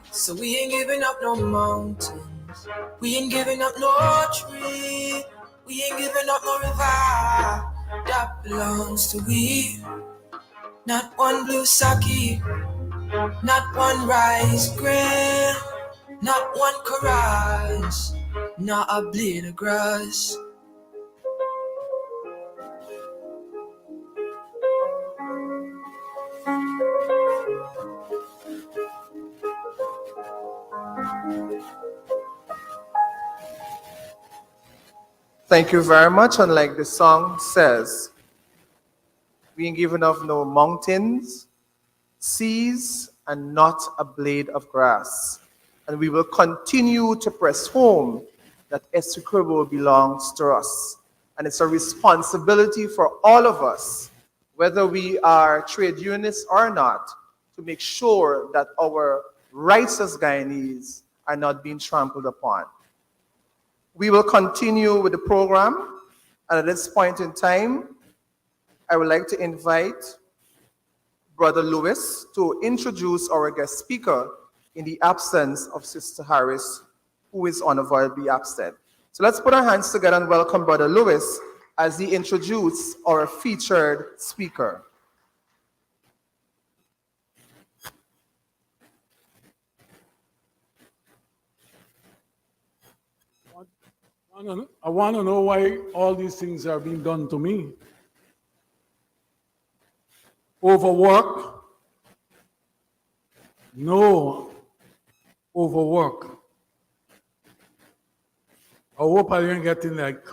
So we ain't giving up no mountains, we ain't giving up no tree, we ain't giving up no river that belongs to we. Not one blue sake, not one rice grain, not one karage, not a blade of grass. Thank you very much. And like the song says, we ain't giving up no mountains, seas, and not a blade of grass. And we will continue to press home that Essequibo belongs to us. And it's a responsibility for all of us, whether we are trade unionists or not, to make sure that our rights as Guyanese are not being trampled upon. We will continue with the program, and at this point in time, I would like to invite Brother Lewis to introduce our guest speaker in the absence of Sister Harris, who is unavoidably absent. So let's put our hands together and welcome Brother Lewis as he introduces our featured speaker. I want to know why all these things are being done to me. Overwork? No, overwork. I hope I didn't get in like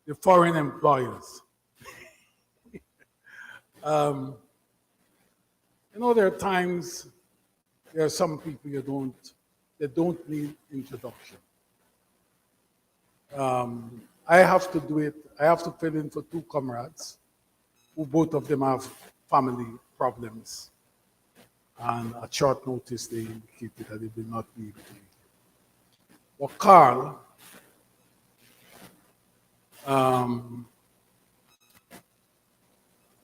the foreign employers. You know, there are times, there are some people that don't need introduction. I have to do it. I have to fill in for two comrades who both of them have family problems. And at short notice, they indicated that they will not be able to make it. Well, Carl,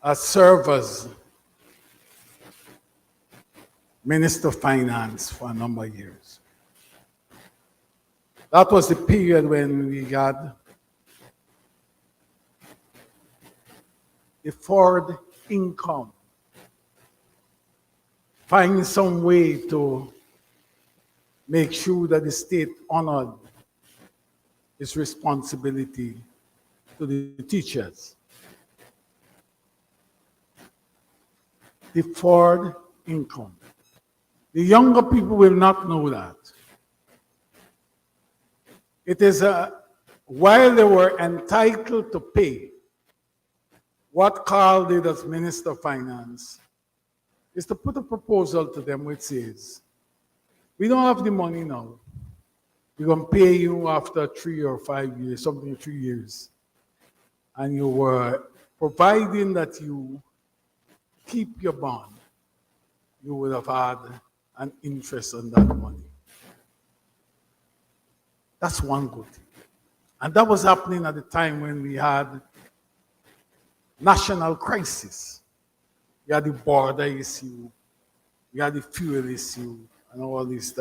has served as Minister of Finance for a number of years. That was the period when we had deferred income. Find some way to make sure that the state honored its responsibility to the teachers. Deferred income. The younger people will not know that. It is while they were entitled to pay, what Carl did as Minister of Finance is to put a proposal to them which says, We don't have the money now. We're going to pay you after 3 or 5 years, something 3 years. And you were providing that you keep your bond, you would have had an interest on that money. That's one good thing. And that was happening at the time when we had national crisis. We had the border issue, we had the fuel issue, and all this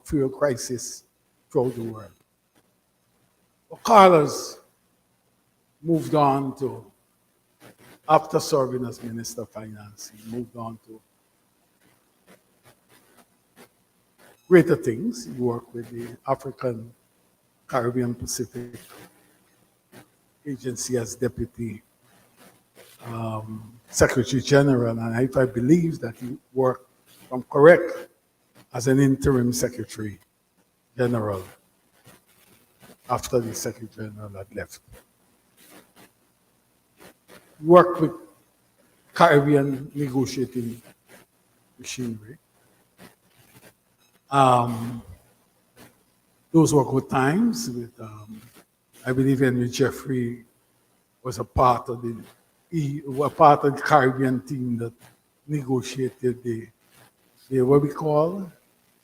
fuel crisis throughout the world. But Carlos moved on to, after serving as Minister of Finance, he moved on to greater things. He worked with the African Caribbean Pacific Agency as Deputy Secretary General, and if I believe that he worked, if I'm correct, as an interim Secretary General after the Secretary General had left. He worked with Caribbean negotiating machinery. Those were good times. With, I believe Henry Jeffrey was a part of the Caribbean team that negotiated the what we call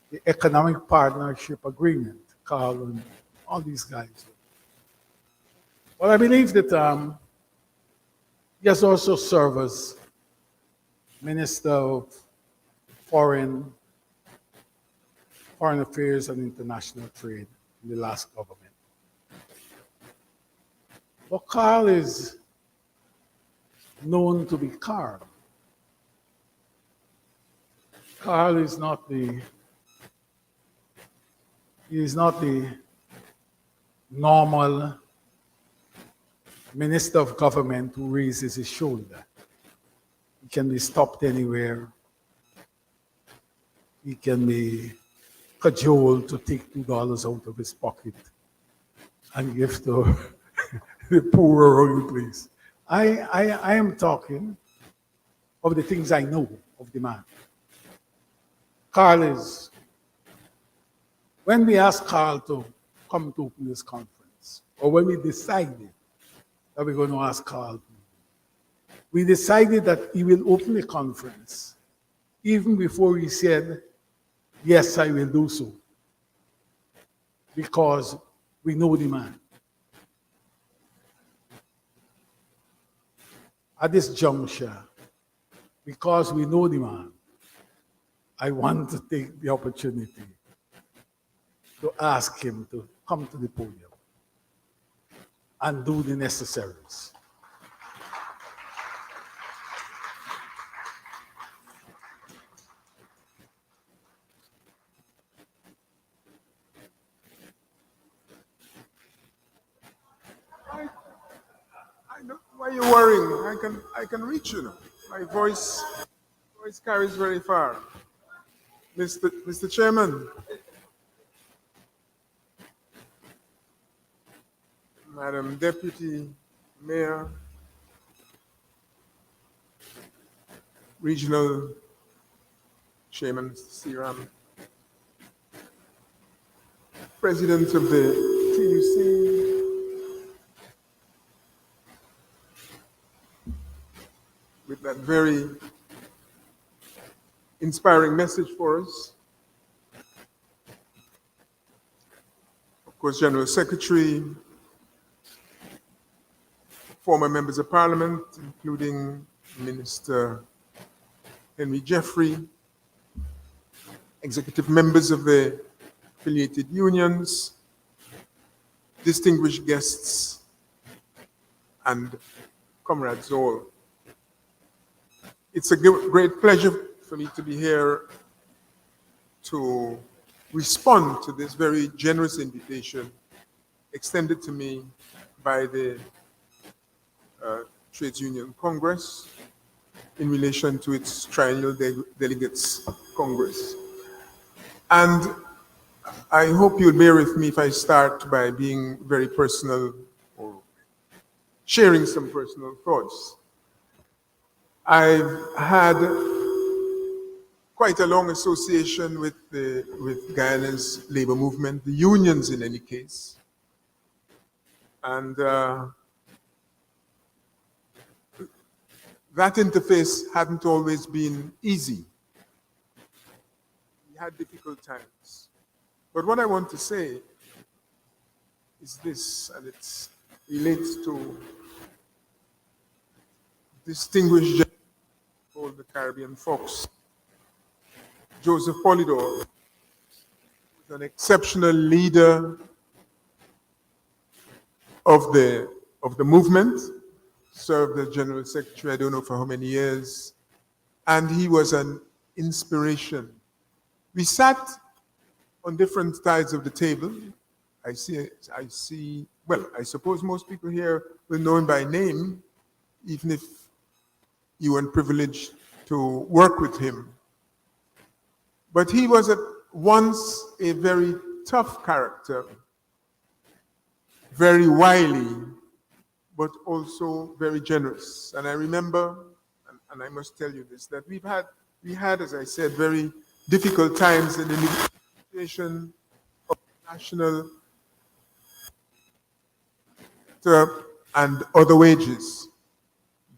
the Economic Partnership Agreement. Carl and all these guys. But I believe that he has also served as Minister of Foreign Affairs and International Trade in the last government. But Carl is known to be Carl. Carl is not the normal minister of government who raises his shoulder. He can be stopped anywhere. He can be cajoled to take $2 out of his pocket and give to the poor around the place. I am talking of the things I know of the man. Carl is, when we asked Carl to come to open this conference, or when we decided that we're going to ask Carl, we decided that he will open the conference even before he said, yes, I will do so, because we know the man. At this juncture, because we know the man, I want to take the opportunity to ask him to come to the podium and do the necessaries. Why are you worrying? I can reach you now. My voice carries very far. Mr. Chairman, Madam Deputy Mayor, Regional Chairman Seram, President of the TUC, with that very inspiring message for us. Of course, General Secretary, former members of Parliament, including Minister Henry Jeffrey, executive members of the affiliated unions, distinguished guests, and comrades all. It's a great pleasure for me to be here to respond to this very generous invitation extended to me by the Trades Union Congress in relation to its Triennial Delegates Congress. And I hope you'll bear with me if I start by being very personal or sharing some personal thoughts. I've had quite a long association with Guyana's labor movement, the unions in any case. And that interface hadn't always been easy. We had difficult times. But what I want to say is this, and it relates to distinguished gentleman called the Caribbean Fox, Joseph Polydor, an exceptional leader of the movement, served as General Secretary, I don't know for how many years, and he was an inspiration. We sat on different sides of the table. I see, well, I suppose most people here will know him by name, even if you weren't privileged to work with him. But he was at once a very tough character, very wily, but also very generous. And I remember, and I must tell you this, that we had, as I said, very difficult times in the negotiation of national and other wages.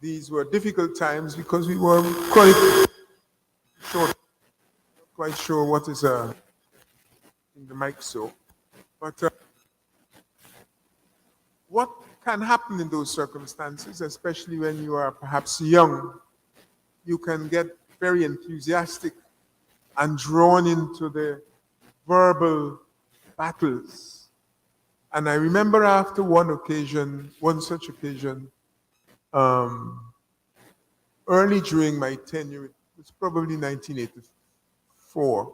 These were difficult times because we were chronically short. Not quite sure what is in the mic, so. But what can happen in those circumstances, especially when you are perhaps young, you can get very enthusiastic and drawn into the verbal battles. And I remember after one such occasion, early during my tenure, it was probably 1984,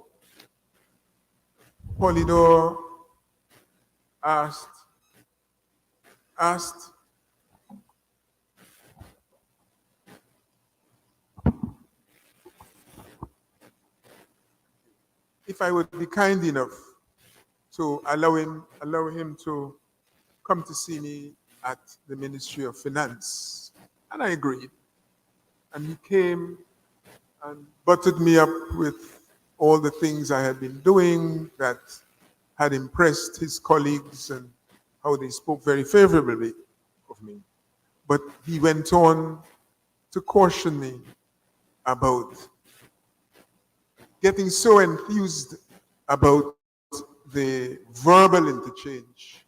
Polydor asked if I would be kind enough to allow him to come to see me at the Ministry of Finance. And I agreed. And he came and buttered me up with all the things I had been doing that had impressed his colleagues and how they spoke very favorably of me. But he went on to caution me about getting so enthused about the verbal interchange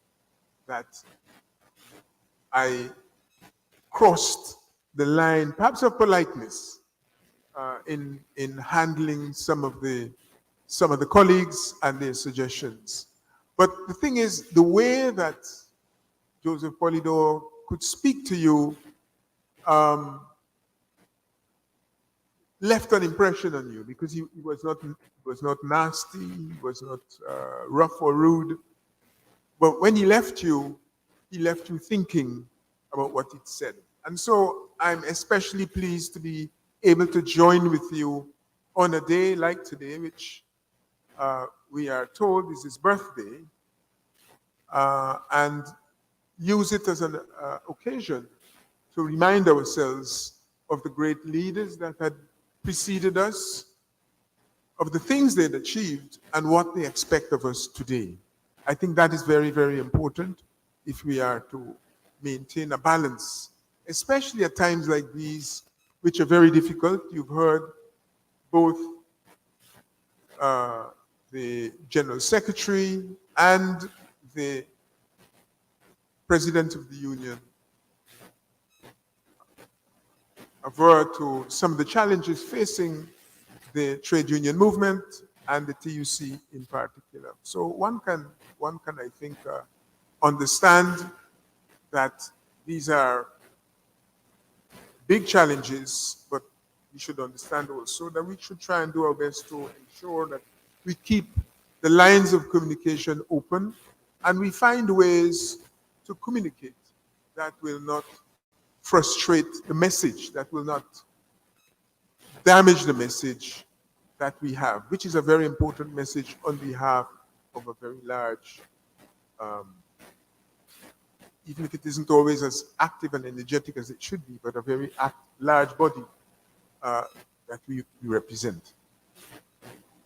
that I crossed the line, perhaps of politeness, in handling some of the colleagues and their suggestions. But the thing is, the way that Joseph Polydor could speak to you left an impression on you, because he was not nasty, he was not rough or rude. But when he left you thinking about what he'd said. And so I'm especially pleased to be able to join with you on a day like today, which we are told is his birthday, and use it as an occasion to remind ourselves of the great leaders that had preceded us, of the things they'd achieved, and what they expect of us today. I think that is very, very important if we are to maintain a balance, especially at times like these, which are very difficult. You've heard both the General Secretary and the President of the Union aver to some of the challenges facing the trade union movement and the TUC in particular. So one can I think, understand that these are big challenges, but we should understand also that we should try and do our best to ensure that we keep the lines of communication open and we find ways to communicate that will not frustrate the message, that will not damage the message that we have, which is a very important message on behalf of a very large, even if it isn't always as active and energetic as it should be, but a very large body that we represent.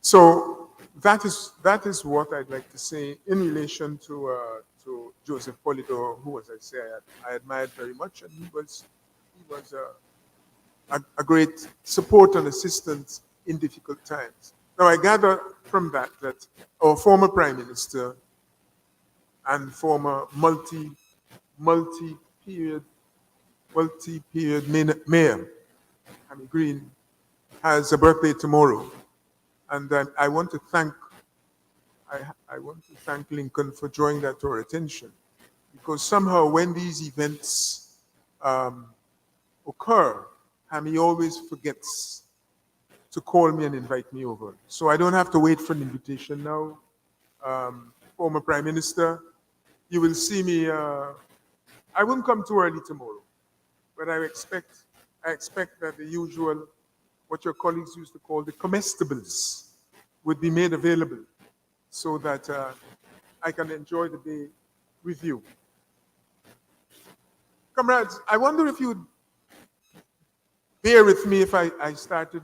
So that is what I'd like to say in relation to Joseph Polidor, who, as I say, I admired very much, and he was a great support and assistance in difficult times. Now, I gather from that that our former Prime Minister and former multi-period mayor, Hammy Green, has a birthday tomorrow, and I want to thank Lincoln for drawing that to our attention, because somehow when these events occur, Hammy always forgets to call me and invite me over. So I don't have to wait for an invitation now. Former Prime Minister, you will see me. I won't come too early tomorrow, but I expect that the usual, what your colleagues used to call the comestibles, would be made available so that I can enjoy the day with you. Comrades, I wonder if you'd bear with me if I started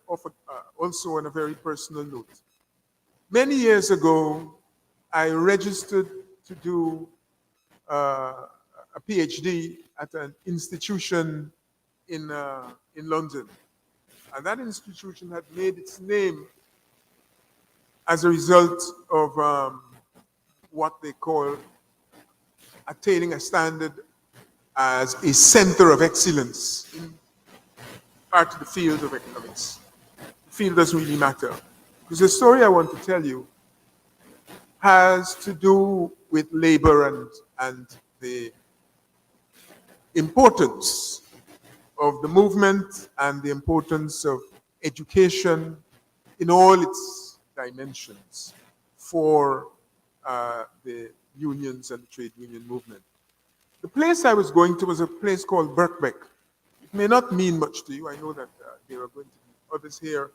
off also on a very personal note. Many years ago, I registered to do a PhD at an institution in London. And that institution had made its name as a result of what they call attaining a standard as a center of excellence in part of the field of economics. The field doesn't really matter. Because the story I want to tell you has to do with labor and the importance of the movement and the importance of education in all its dimensions for the unions and the trade union movement. The place I was going to was a place called Birkbeck. It may not mean much to you. I know that there are going to be others here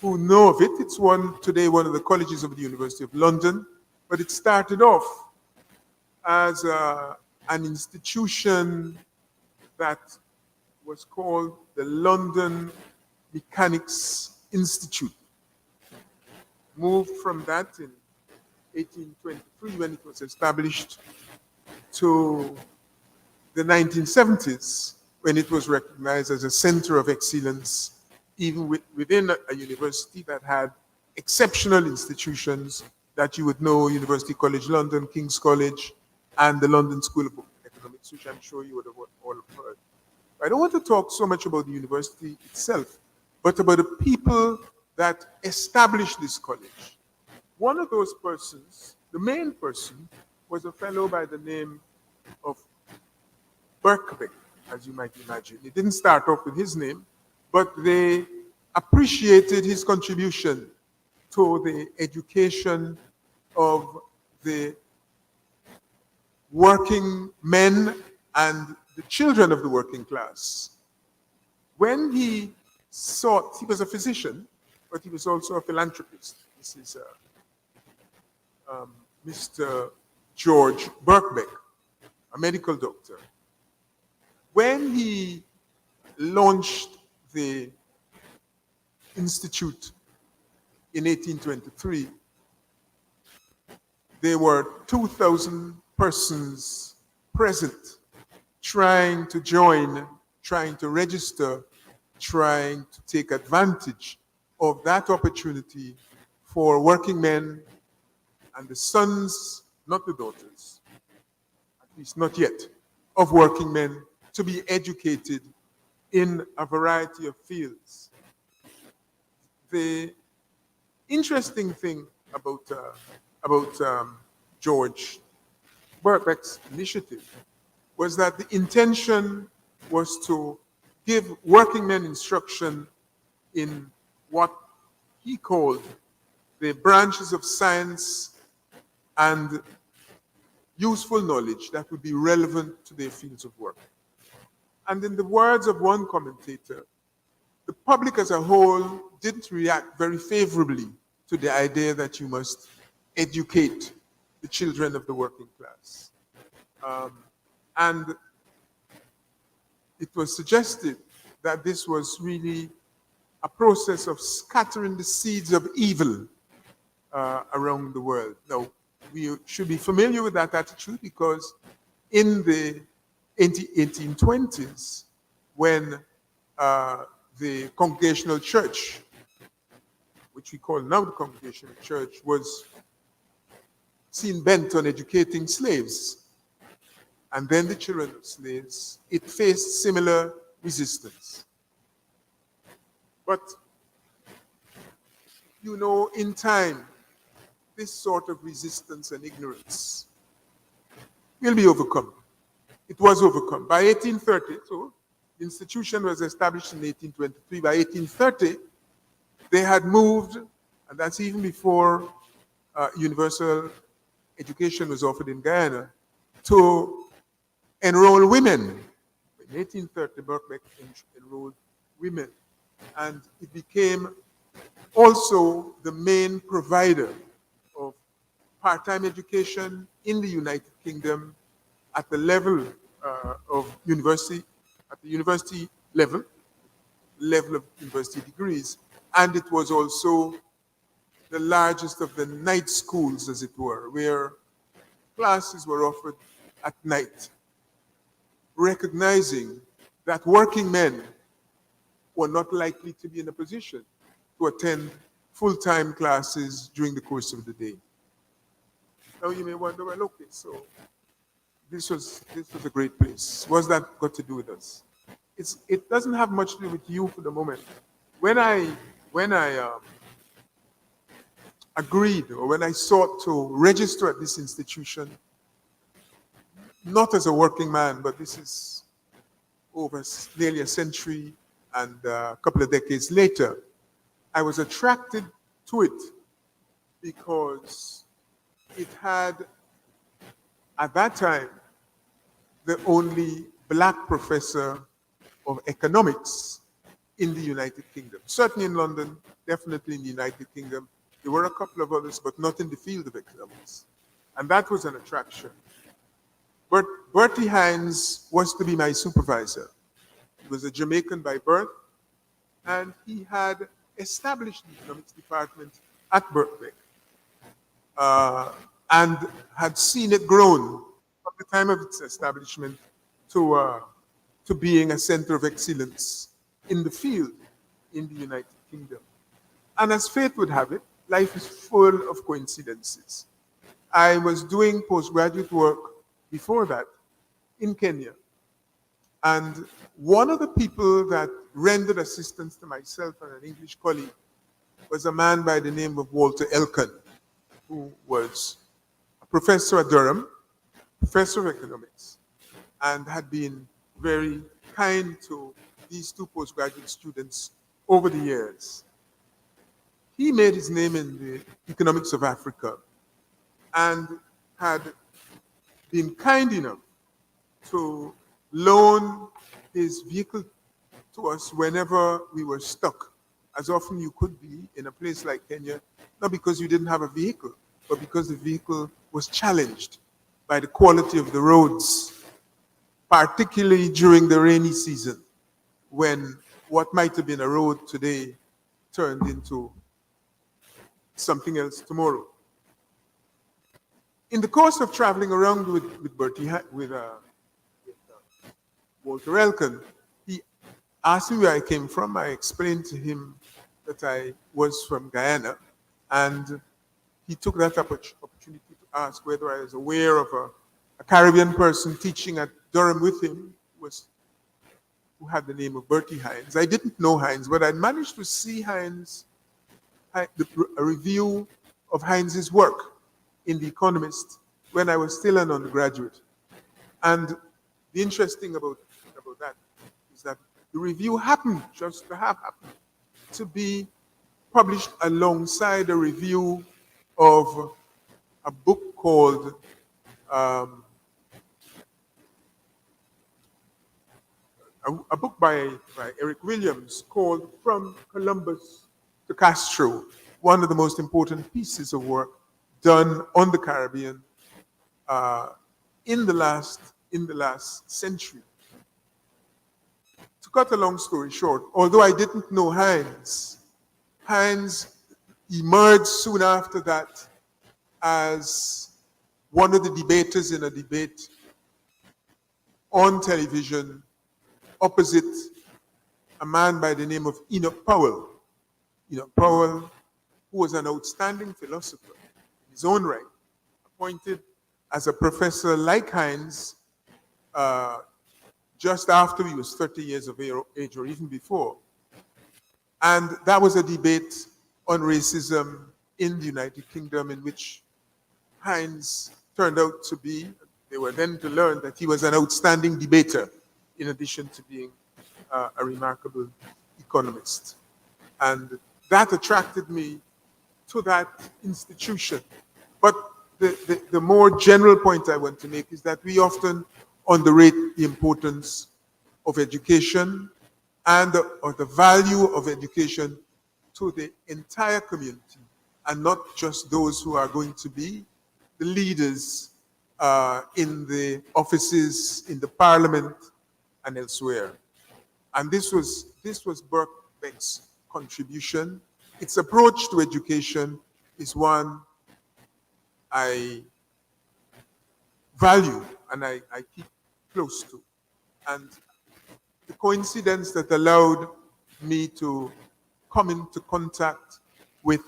who know of it. It's today one of the colleges of the University of London, but it started off as an institution that was called the London Mechanics Institute. Moved from that in 1823 when it was established to the 1970s when it was recognized as a center of excellence, even within a university that had exceptional institutions that you would know: University College London, King's College, and the London School of Economics, which I'm sure you would have all heard. I don't want to talk so much about the university itself, but about the people that established this college. One of those persons, the main person, was a fellow by the name of Birkbeck, as you might imagine. It didn't start off with his name, but they appreciated his contribution to the education of the working men and the children of the working class. When he was a physician, but he was also a philanthropist. This is Mr. George Birkbeck, a medical doctor. When he launched the institute in 1823, there were 2,000 persons present trying to join, trying to register, trying to take advantage of that opportunity for working men and the sons, not the daughters, at least not yet, of working men to be educated in a variety of fields. The interesting thing about George Birkbeck's initiative was that the intention was to give working men instruction in what he called the branches of science and useful knowledge that would be relevant to their fields of work. And in the words of one commentator, the public as a whole didn't react very favorably to the idea that you must educate the children of the working class. And it was suggested that this was really a process of scattering the seeds of evil around the world. Now, we should be familiar with that attitude because in the 1820s, when the Congregational Church, which we call now the Congregational Church, was seen bent on educating slaves, and then the children of slaves, it faced similar resistance. But, you know, in time, this sort of resistance and ignorance will be overcome. It was overcome. By 1830, so the institution was established in 1823. By 1830, they had moved, and that's even before universal education was offered in Guyana, to enroll women. In 1830, Birkbeck enrolled women, and it became also the main provider of part-time education in the United Kingdom at the level of university, at the university level of university degrees, and it was also the largest of the night schools, as it were, where classes were offered at night, recognizing that working men were not likely to be in a position to attend full-time classes during the course of the day. Now you may wonder, well, okay, so this was a great place. What's that got to do with us? It doesn't have much to do with you for the moment. When I agreed, or when I sought to register at this institution, not as a working man, but this is over nearly a century and a couple of decades later, I was attracted to it because it had, at that time, the only black professor of economics in the United Kingdom. Certainly in London, definitely in the United Kingdom. There were a couple of others, but not in the field of economics. And that was an attraction. But Bertie Hines was to be my supervisor. He was a Jamaican by birth, and he had established the economics department at Birkbeck and had seen it grown from the time of its establishment to being a center of excellence in the field in the United Kingdom. And as fate would have it, life is full of coincidences. I was doing postgraduate work before that in Kenya. And one of the people that rendered assistance to myself and an English colleague was a man by the name of Walter Elkin, who was a professor at Durham, professor of economics, and had been very kind to these two postgraduate students over the years. He made his name in the economics of Africa and had been kind enough to loan his vehicle to us whenever we were stuck, as often you could be in a place like Kenya, not because you didn't have a vehicle, but because the vehicle was challenged by the quality of the roads, particularly during the rainy season, when what might have been a road today turned into something else tomorrow. In the course of traveling around with Walter Elkin, he asked me where I came from. I explained to him that I was from Guyana, and he took that opportunity to ask whether I was aware of a Caribbean person teaching at Durham with him who had the name of Bertie Hines. I didn't know Hines, but I managed to see a review of Hines's work in The Economist when I was still an undergraduate. And the interesting about that is that the review happened just to have happened to be published alongside a review of a book called a book by Eric Williams called From Columbus to Castro, one of the most important pieces of work done on the Caribbean in the last century. To cut a long story short, although I didn't know Heinz, Heinz emerged soon after that as one of the debaters in a debate on television opposite a man by the name of Enoch Powell. Enoch Powell, who was an outstanding philosopher in his own right, appointed as a professor like Heinz just after he was 30 years of age or even before. And that was a debate on racism in the United Kingdom in which Heinz turned out to be, they were then to learn that he was an outstanding debater in addition to being a remarkable economist. And that attracted me to that institution. But the more general point I want to make is that we often underrate the importance of education and or the value of education to the entire community, and not just those who are going to be the leaders in the offices, in the parliament, and elsewhere. And this was Birkbeck's contribution. Its approach to education is one I value and I keep close to. And the coincidence that allowed me to come into contact with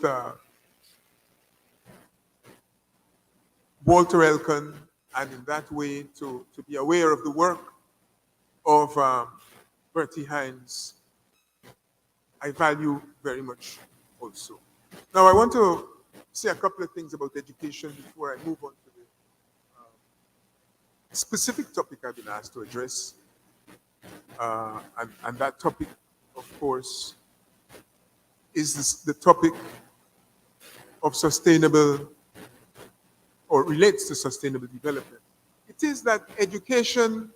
Walter Elkin, and in that way to be aware of the work of Bertie Heinz, I value very much also. Now I want to say a couple of things about education before I move on to the specific topic I've been asked to address. And that topic, of course, is the topic of sustainable, or relates to sustainable development. It is that education,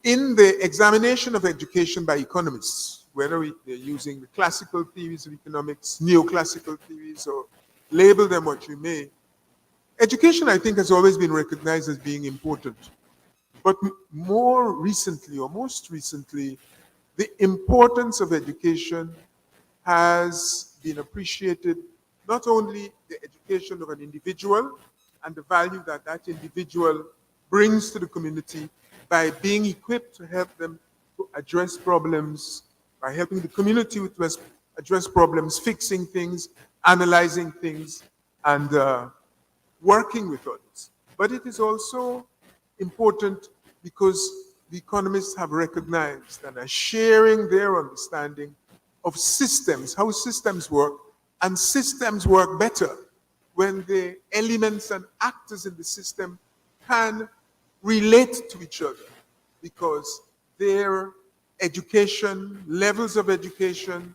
in the examination of education by economists, whether they're using the classical theories of economics, neoclassical theories, or label them what you may, education, I think, has always been recognized as being important. But more recently, or most recently, the importance of education has been appreciated, not only the education of an individual and the value that that individual brings to the community by being equipped to help them to address problems, by helping the community to address problems, fixing things, analyzing things, and working with others. But it is also important because the economists have recognized and are sharing their understanding of systems, how systems work, and systems work better when the elements and actors in the system can relate to each other, because their education, levels of education,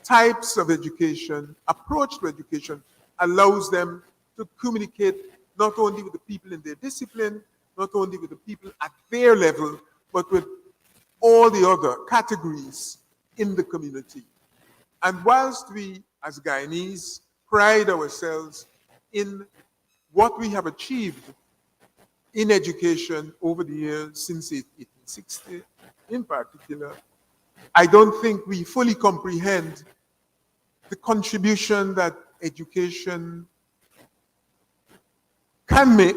types of education, approach to education allows them to communicate not only with the people in their discipline, not only with the people at their level, but with all the other categories in the community. And whilst we, as Guyanese, pride ourselves in what we have achieved in education over the years since 1860, in particular, I don't think we fully comprehend the contribution that education can make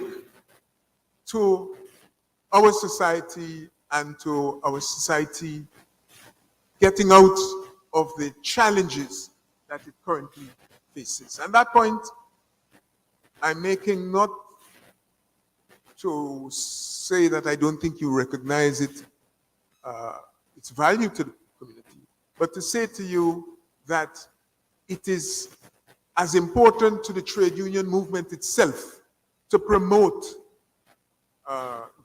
to our society and to our society getting out of the challenges that it currently faces. And that point I'm making not to say that I don't think you recognize it, its value to the community, but to say to you that it is as important to the trade union movement itself to promote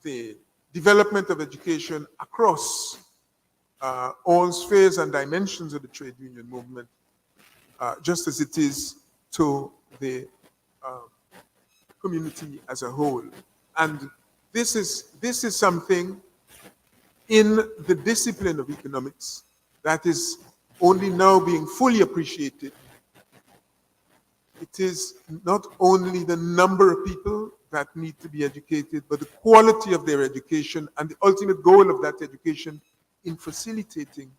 the development of education across all spheres and dimensions of the trade union movement, just as it is to the community as a whole. And this is something in the discipline of economics that is only now being fully appreciated it is not only the number of people that need to be educated, but the quality of their education and the ultimate goal of that education in facilitating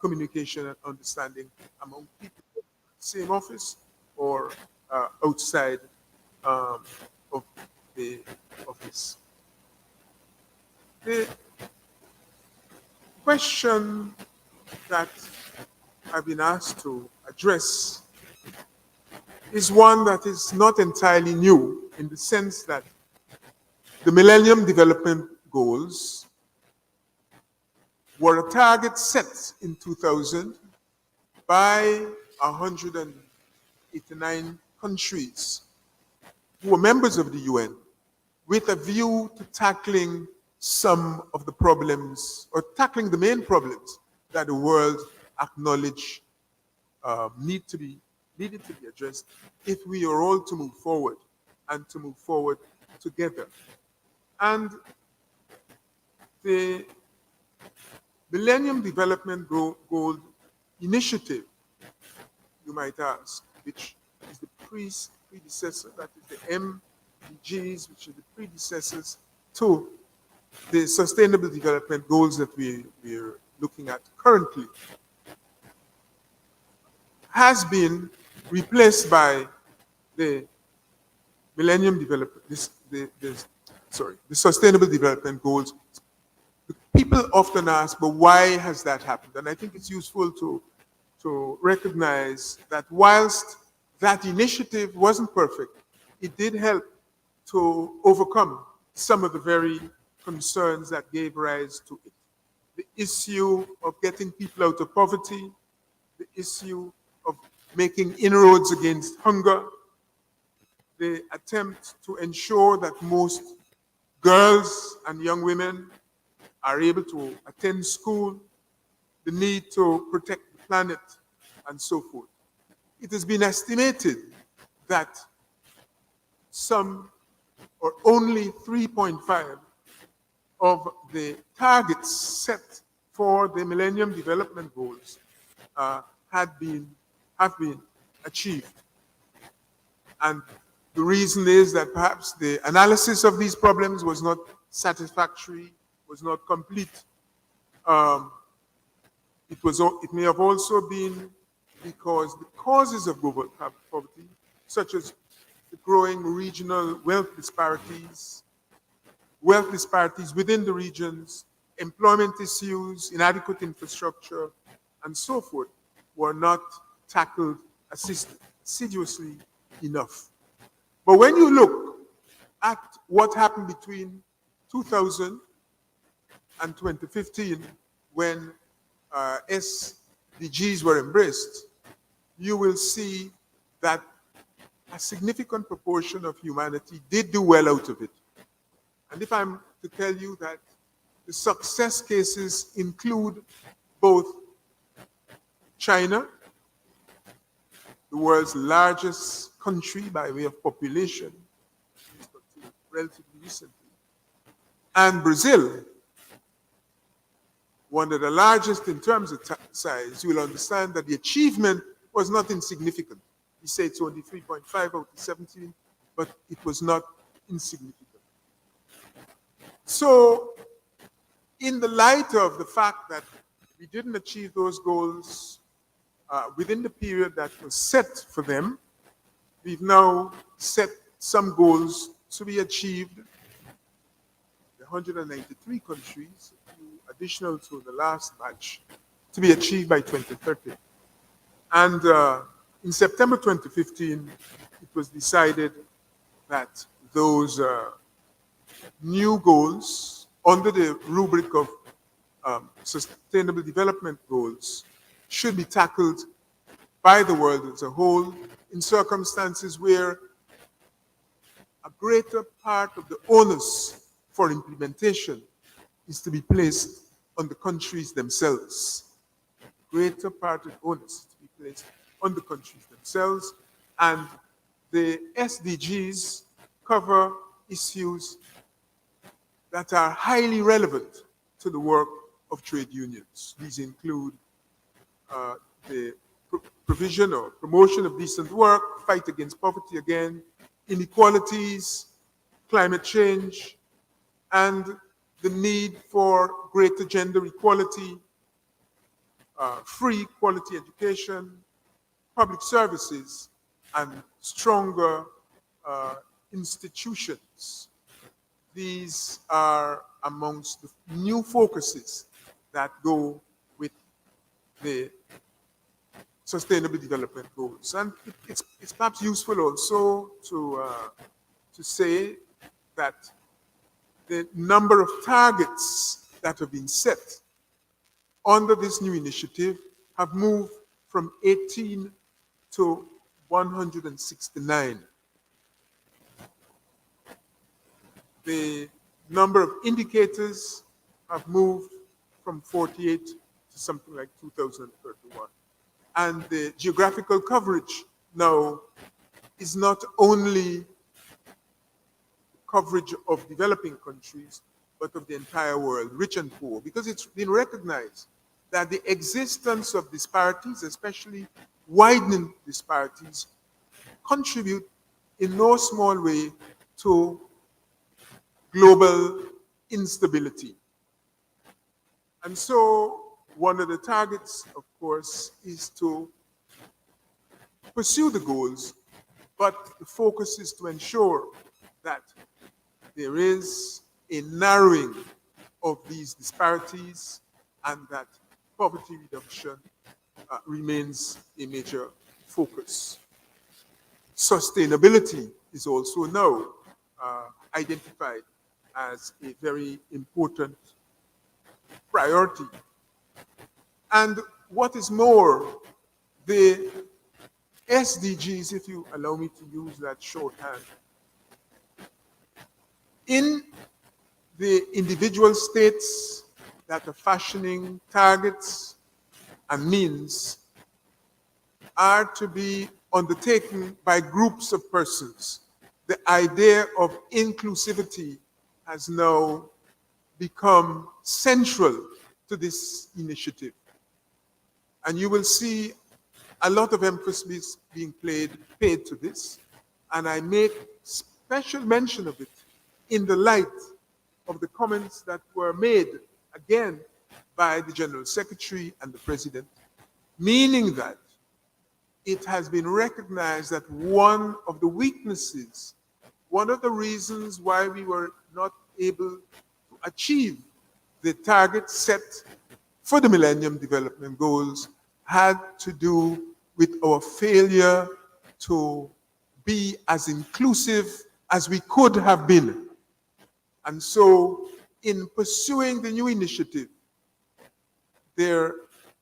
communication and understanding among people in the same office or outside of the office. The question that I've been asked to address is one that is not entirely new in the sense that the Millennium Development Goals were a target set in 2000 by 189 countries who were members of the UN with a view to tackling some of the problems, or tackling the main problems that the world acknowledged needed to be addressed if we are all to move forward and to move forward together. And the Millennium Development Goal Initiative, you might ask, which is the predecessor, that is the MDGs, which are the predecessors to the Sustainable Development Goals that we're looking at currently, has been replaced by the Millennium Development, the Sustainable Development Goals. People often ask, but why has that happened? And I think it's useful to recognize that whilst that initiative wasn't perfect, it did help to overcome some of the very concerns that gave rise to it. The issue of getting people out of poverty, the issue of making inroads against hunger, the attempt to ensure that most girls and young women are able to attend school, the need to protect the planet, and so forth. It has been estimated that some or only 3.5 of the targets set for the Millennium Development Goals have been achieved. And the reason is that perhaps the analysis of these problems was not satisfactory, was not complete. It may have also been because the causes of global poverty, such as the growing regional wealth disparities within the regions, employment issues, inadequate infrastructure, and so forth, were not tackled assiduously enough. But when you look at what happened between 2000 and 2015, when SDGs were embraced, you will see that a significant proportion of humanity did do well out of it. And if I'm to tell you that the success cases include both China, the world's largest country by way of population, relatively recently, and Brazil, one of the largest in terms of size, you will understand that the achievement was not insignificant. We say it's only 3.5 out of 17, but it was not insignificant. So, in the light of the fact that we didn't achieve those goals within the period that was set for them, we've now set some goals to be achieved. The 193 countries, additional to the last batch, to be achieved by 2030. And in September 2015, it was decided that those new goals under the rubric of Sustainable Development Goals should be tackled by the world as a whole in circumstances where a greater part of the onus for implementation is to be placed on the countries themselves. Greater part of the onus is to be placed on the countries themselves, and the SDGs cover issues that are highly relevant to the work of trade unions. These include the provision or promotion of decent work, fight against poverty again, inequalities, climate change, and the need for greater gender equality, free quality education, public services, and stronger institutions. These are amongst the new focuses that go with the Sustainable Development Goals. And it's perhaps useful also to say that the number of targets that have been set under this new initiative have moved from 18 to 169. The number of indicators have moved from 48 to something like 2031. And the geographical coverage now is not only coverage of developing countries, but of the entire world, rich and poor, because it's been recognized that the existence of disparities, especially widening disparities, contribute in no small way to global instability. And so one of the targets, of course, is to pursue the goals, but the focus is to ensure that there is a narrowing of these disparities and that poverty reduction remains a major focus. Sustainability is also now identified as a very important priority. And what is more, the SDGs, if you allow me to use that shorthand, in the individual states that are fashioning targets and means are to be undertaken by groups of persons. The idea of inclusivity has now become central to this initiative. And you will see a lot of emphasis being paid to this. And I make special mention of it in the light of the comments that were made, again, by the General Secretary and the President, meaning that it has been recognized that one of the weaknesses, one of the reasons why we were not able to achieve the targets set for the Millennium Development Goals had to do with our failure to be as inclusive as we could have been. And so, in pursuing the new initiative, there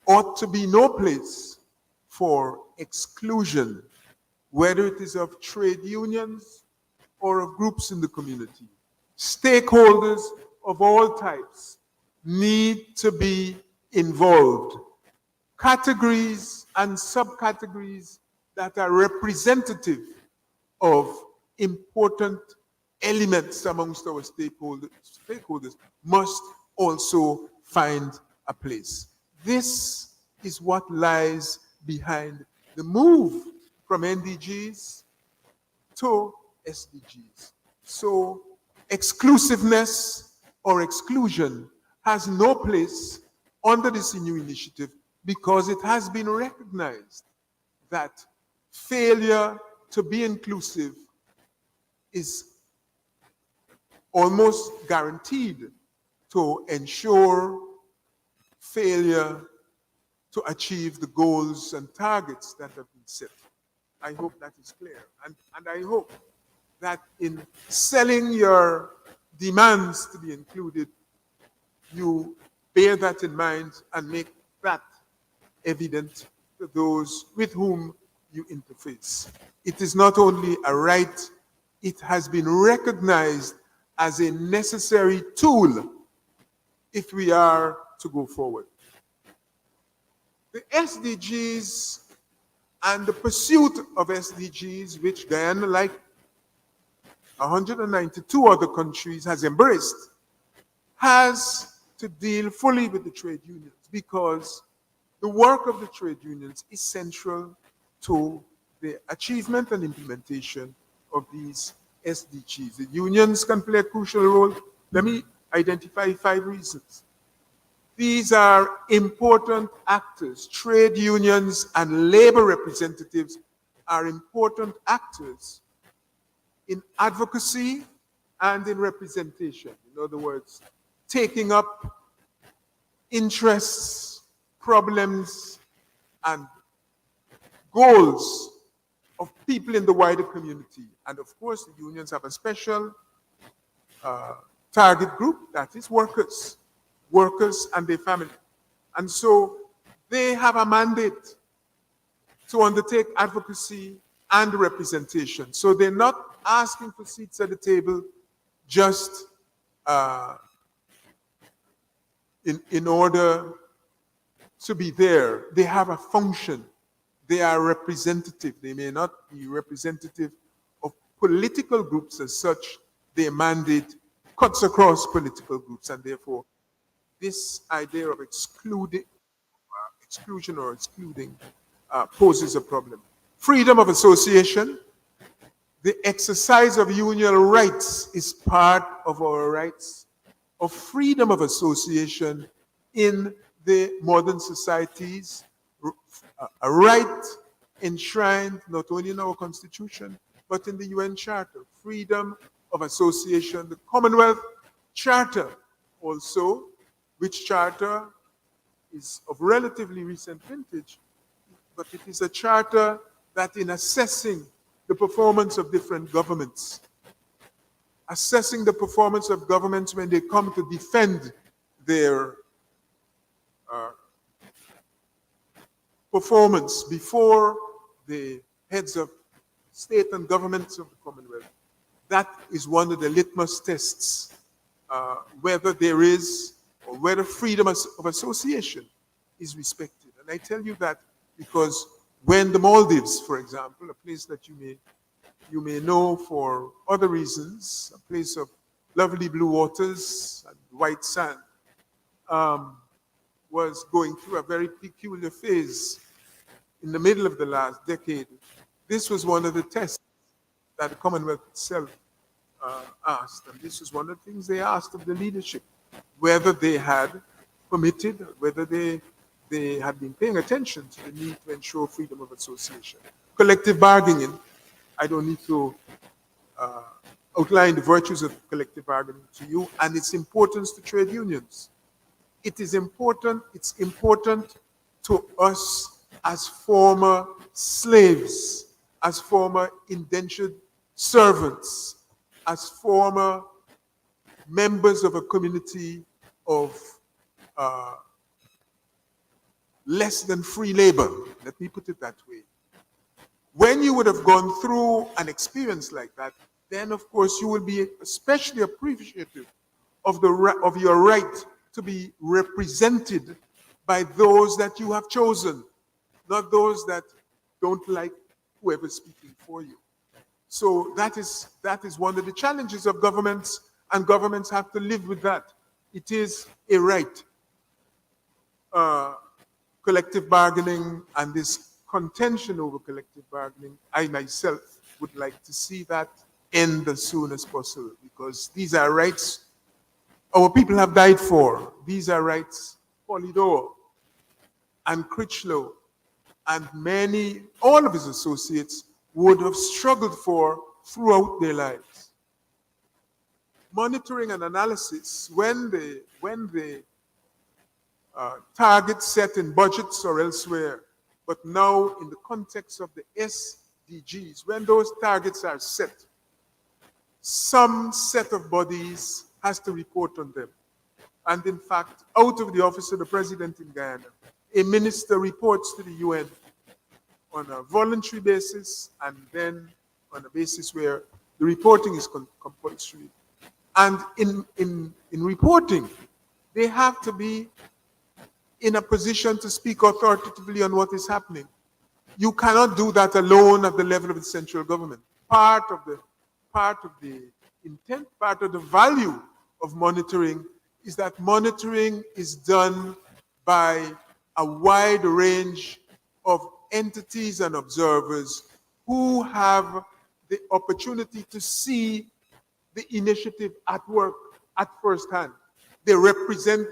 ought to be no place for exclusion, whether it is of trade unions or of groups in the community. Stakeholders of all types need to be involved. Categories and subcategories that are representative of important elements amongst our stakeholders must also find a place. This is what lies behind the move from NDGs to SDGs. So exclusiveness or exclusion has no place under this new initiative because it has been recognized that failure to be inclusive is almost guaranteed to ensure failure to achieve the goals and targets that have been set. I hope that is clear. And I hope that in selling your demands to be included, you bear that in mind and make that evident to those with whom you interface. It is not only a right, it has been recognized as a necessary tool if we are to go forward. The SDGs and the pursuit of SDGs, which Guyana, like 192 other countries, has embraced, has to deal fully with the trade unions because The work of the trade unions is central to the achievement and implementation of these SDGs. The unions can play a crucial role. Let me identify 5 reasons. These are important actors. Trade unions and labor representatives are important actors in advocacy and in representation. In other words, taking up interests, problems, and goals of people in the wider community. And of course, the unions have a special target group, that is workers and their family. And so they have a mandate to undertake advocacy and representation. So they're not asking for seats at the table just in order to be there. They have a function. They are representative. They may not be representative of political groups as such. Their mandate cuts across political groups, and therefore this idea of exclusion or excluding poses a problem. Freedom of association. The exercise of union rights is part of our rights of freedom of association in the modern societies, a right enshrined not only in our Constitution, but in the UN Charter. Freedom of association. The Commonwealth Charter also, which charter is of relatively recent vintage, but it is a charter that in assessing the performance of different governments, assessing the performance of governments when they come to defend their performance before the heads of state and governments of the Commonwealth. That is one of the litmus tests, whether there is or whether freedom of association is respected. And I tell you that because when the Maldives, for example, a place that you may know for other reasons, a place of lovely blue waters and white sand, was going through a very peculiar phase in the middle of the last decade. This was one of the tests that the Commonwealth itself asked, and this was one of the things they asked of the leadership, whether they had permitted, whether they had been paying attention to the need to ensure freedom of association. Collective bargaining, I don't need to outline the virtues of collective bargaining to you and its importance to trade unions. It's important to us as former slaves, as former indentured servants, as former members of a community of less than free labor, let me put it that way. When you would have gone through an experience like that, then of course you will be especially appreciative of your right to be represented by those that you have chosen, not those that don't like whoever's speaking for you. So that is one of the challenges of governments, and governments have to live with that. It is a right. Collective bargaining and this contention over collective bargaining, I myself would like to see that end as soon as possible, because these are rights our people have died for. These are rights Polydor and Critchlow and all of his associates would have struggled for throughout their lives. Monitoring and analysis, when the targets set in budgets or elsewhere, but now in the context of the SDGs, when those targets are set, some set of bodies has to report on them. And in fact, out of the office of the president in Guyana, a minister reports to the UN on a voluntary basis and then on a basis where the reporting is compulsory. And in reporting, they have to be in a position to speak authoritatively on what is happening. You cannot do that alone at the level of the central government. Part of the intent, part of the value of monitoring is that monitoring is done by a wide range of entities and observers who have the opportunity to see the initiative at work at first hand. They represent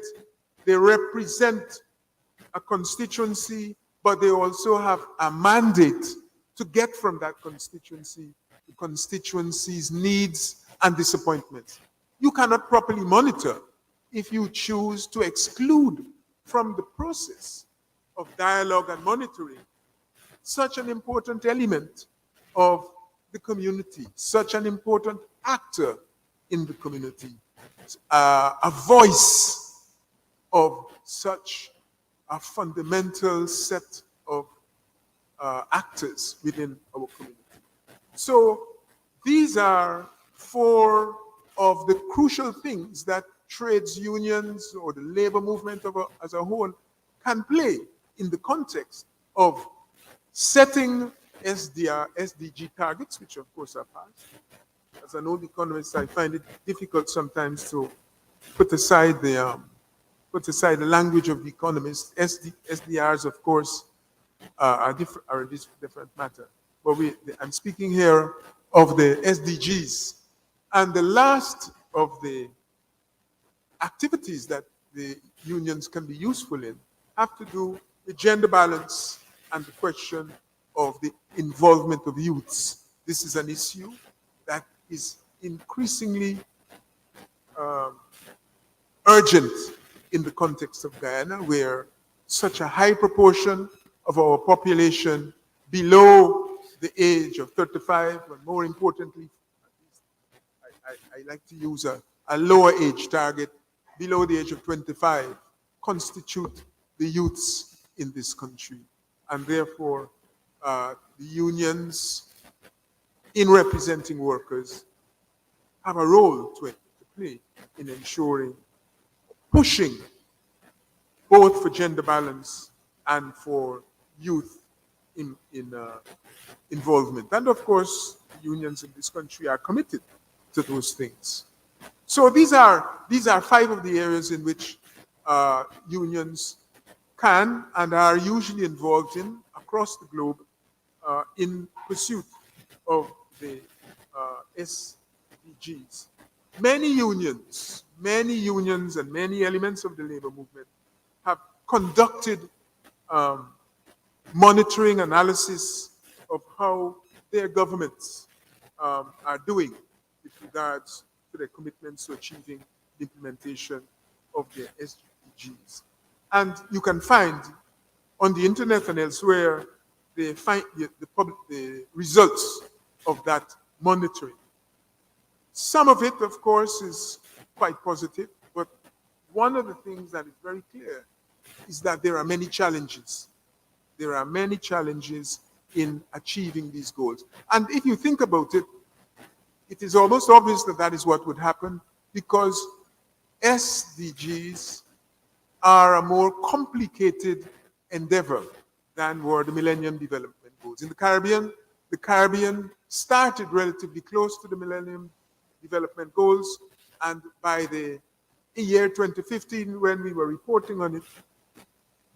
a constituency, but they also have a mandate to get from that constituency the constituency's needs and disappointments. You cannot properly monitor if you choose to exclude from the process of dialogue and monitoring such an important element of the community, such an important actor in the community, a voice of such a fundamental set of actors within our community. So these are four of the crucial things that trades unions or the labor movement as a whole can play in the context of setting SDG targets, which of course are passed. As an old economist, I find it difficult sometimes to put aside the language of the economists. SDRs, of course, are a different matter. But I'm speaking here of the SDGs. And the last of the activities that the unions can be useful in have to do with gender balance and the question of the involvement of youths. This is an issue that is increasingly urgent in the context of Guyana, where such a high proportion of our population below the age of 35, and more importantly, I like to use a lower age target, below the age of 25, constitute the youths in this country. And therefore, the unions, in representing workers, have a role to play in ensuring, pushing both for gender balance and for youth involvement. And of course, unions in this country are committed to those things. So these are five of the areas in which unions can and are usually involved in across the globe in pursuit of the SDGs. Many unions and many elements of the labor movement have conducted monitoring analysis of how their governments are doing with regards to their commitments to achieving the implementation of their SDGs. And you can find on the internet and elsewhere the results of that monitoring. Some of it, of course, is quite positive, but one of the things that is very clear is that there are many challenges. There are many challenges in achieving these goals. And if you think about it, it is almost obvious that that is what would happen, because SDGs are a more complicated endeavor than were the Millennium Development Goals. In the Caribbean started relatively close to the Millennium Development Goals, and by the year 2015, when we were reporting on it,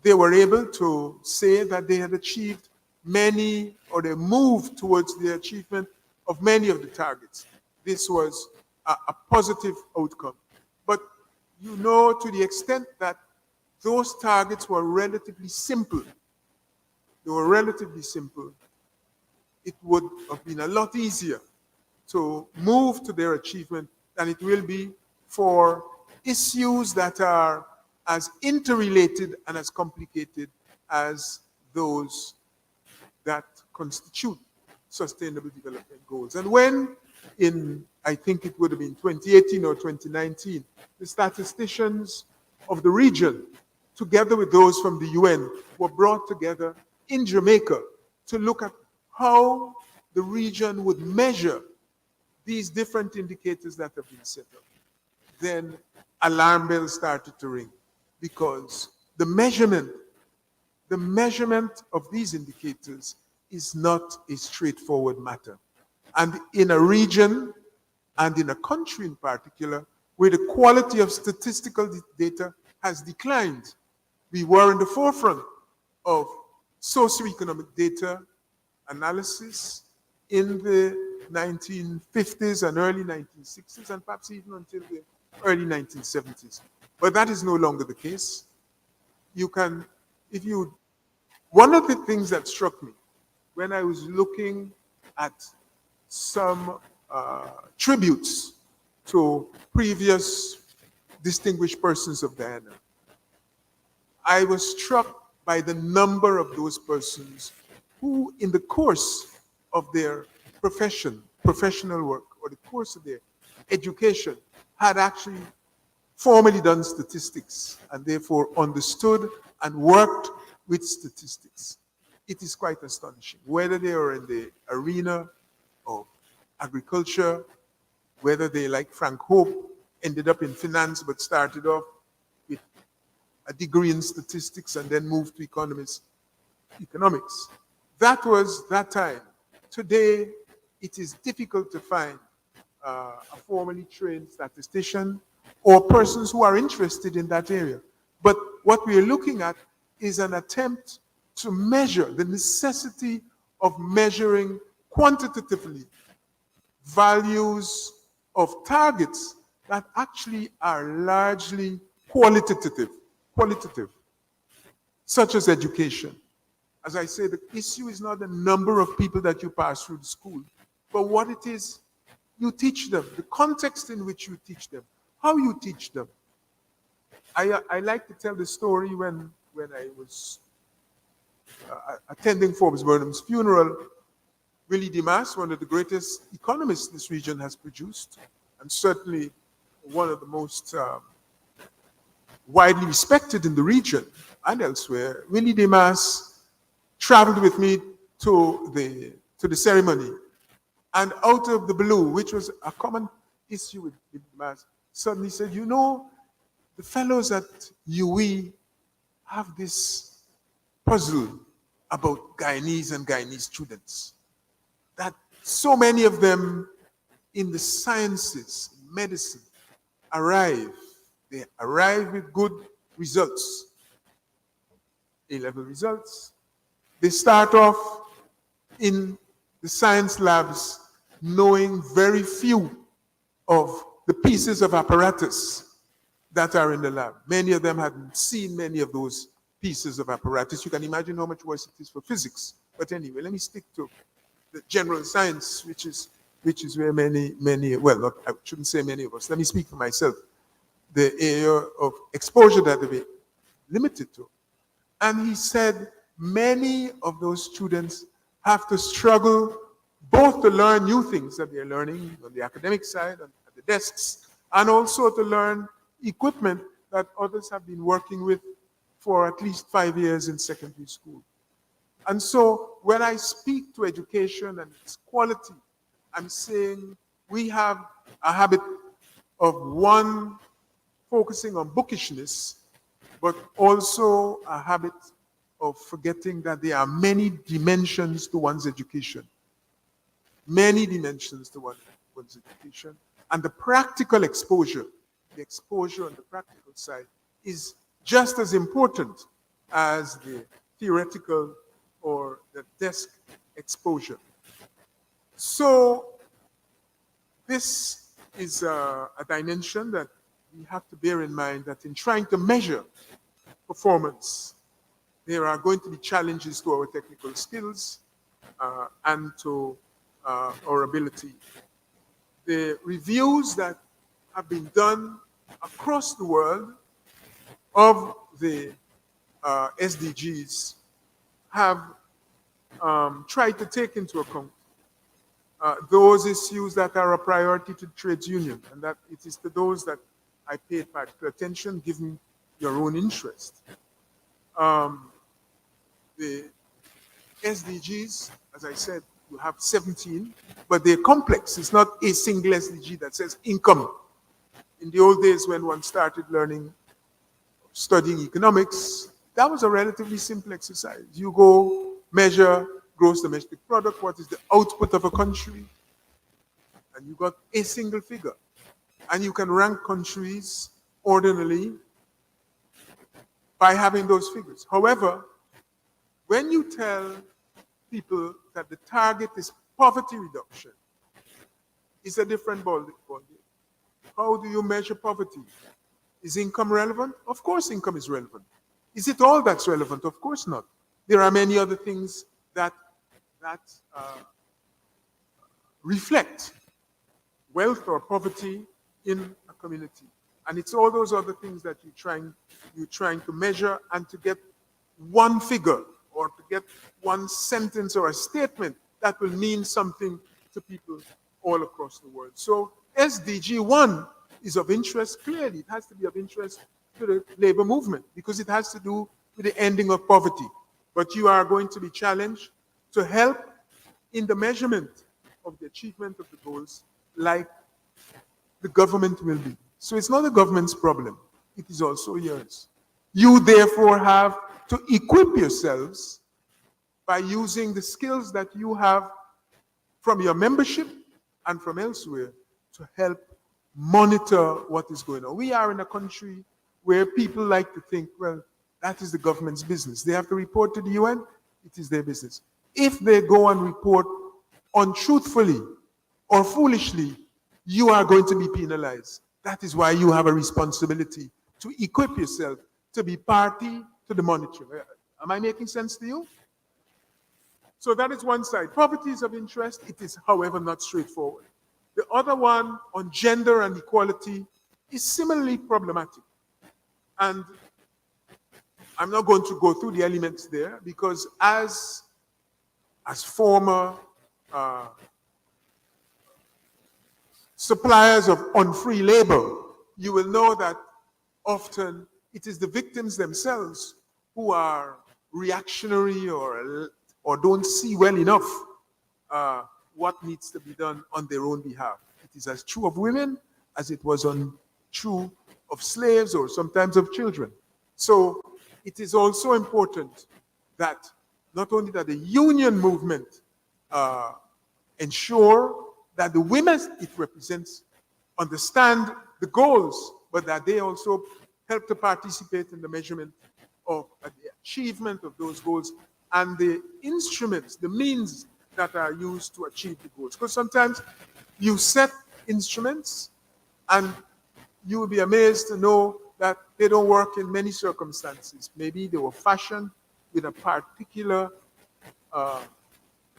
they were able to say that they had achieved many, or they moved towards the achievement of many of the targets. This was a positive outcome. But you know, to the extent that those targets were relatively simple, it would have been a lot easier to move to their achievement than it will be for issues that are as interrelated and as complicated as those that constitute Sustainable Development Goals. And when I think it would have been 2018 or 2019, the statisticians of the region, together with those from the UN, were brought together in Jamaica to look at how the region would measure these different indicators that have been set up. Then alarm bells started to ring, because the measurement of these indicators is not a straightforward matter. And in a region, and in a country in particular, where the quality of statistical data has declined, We were in the forefront of socioeconomic data analysis in the 1950s and early 1960s, and perhaps even until the early 1970s. But that is no longer the case. One of the things that struck me when I was looking at some tributes to previous distinguished persons of Guyana, I was struck by the number of those persons who, in the course of their professional work, or the course of their education, had actually formally done statistics and therefore understood and worked with statistics. It is quite astonishing, whether they are in the arena of agriculture, whether they, like Frank Hope, ended up in finance but started off with a degree in statistics and then moved to economics. That was that time. Today, it is difficult to find a formally trained statistician or persons who are interested in that area. But what we are looking at is an attempt to measure the necessity of measuring quantitatively values of targets that actually are largely qualitative, such as education. As I say, the issue is not the number of people that you pass through the school, but what it is you teach them, the context in which you teach them, how you teach them. I like to tell the story when I was attending Forbes Burnham's funeral. Willie Dimas, one of the greatest economists this region has produced, and certainly one of the most widely respected in the region and elsewhere, Willie Dimas traveled with me to the ceremony. And out of the blue, which was a common issue with Dimas, suddenly said, you know, the fellows at UE have this puzzle about Guyanese and Guyanese students, that so many of them in the sciences, medicine, they arrive with good results, A-level results. They start off in the science labs knowing very few of the pieces of apparatus that are in the lab. Many of them hadn't seen many of those pieces of apparatus. You can imagine how much worse it is for physics. But anyway, let me stick to the general science, which is where many, well, not, I shouldn't say many of us, let me speak for myself, the area of exposure that they were limited to. And he said many of those students have to struggle both to learn new things that they're learning on the academic side and at the desks, and also to learn equipment that others have been working with for at least 5 years in secondary school. And so when I speak to education and its quality, I'm saying we have a habit of, one, focusing on bookishness, but also a habit of forgetting that there are many dimensions to one's education. Many dimensions to one's education. And the practical exposure, the exposure on the practical side, is just as important as the theoretical or the desk exposure. So this is a dimension that we have to bear in mind, that in trying to measure performance, there are going to be challenges to our technical skills and to our ability. The reviews that have been done across the world of the SDGs have tried to take into account those issues that are a priority to trades union, and that it is to those that I paid particular attention, given your own interest. The SDGs, as I said, you have 17, but they're complex. It's not a single SDG that says income. In the old days when one started studying economics, that was a relatively simple exercise. You go measure gross domestic product, what is the output of a country, and you got a single figure. And you can rank countries ordinarily by having those figures. However, when you tell people that the target is poverty reduction, it's a different ballgame. How do you measure poverty? Is income relevant? Of course income is relevant. Is it all that's relevant? Of course not. There are many other things that reflect wealth or poverty in a community. And it's all those other things that you're trying to measure, and to get one figure or to get one sentence or a statement that will mean something to people all across the world. So SDG 1 is of interest, clearly. It has to be of interest to the labor movement because it has to do with the ending of poverty. But you are going to be challenged to help in the measurement of the achievement of the goals, like the government will be. So it's not the government's problem, it is also yours. You therefore have to equip yourselves by using the skills that you have from your membership and from elsewhere to help monitor what is going on. We are in a country where people like to think, well, that is the government's business. They have to report to the UN, it is their business. If they go and report untruthfully or foolishly, you are going to be penalized. That is why you have a responsibility to equip yourself to be party to the monitoring. Am I making sense to you? So that is one side. Poverty is of interest. It is, however, not straightforward. The other one on gender and equality is similarly problematic. And I'm not going to go through the elements there because as former suppliers of unfree labor, you will know that often it is the victims themselves who are reactionary or don't see well enough what needs to be done on their own behalf. It is as true of women as it was true of slaves or sometimes of children. So it is also important that not only that the union movement ensure that the women it represents understand the goals, but that they also help to participate in the measurement of the achievement of those goals and the instruments, the means that are used to achieve the goals. Because sometimes you set instruments and you will be amazed to know that they don't work in many circumstances. Maybe they were fashioned with a particular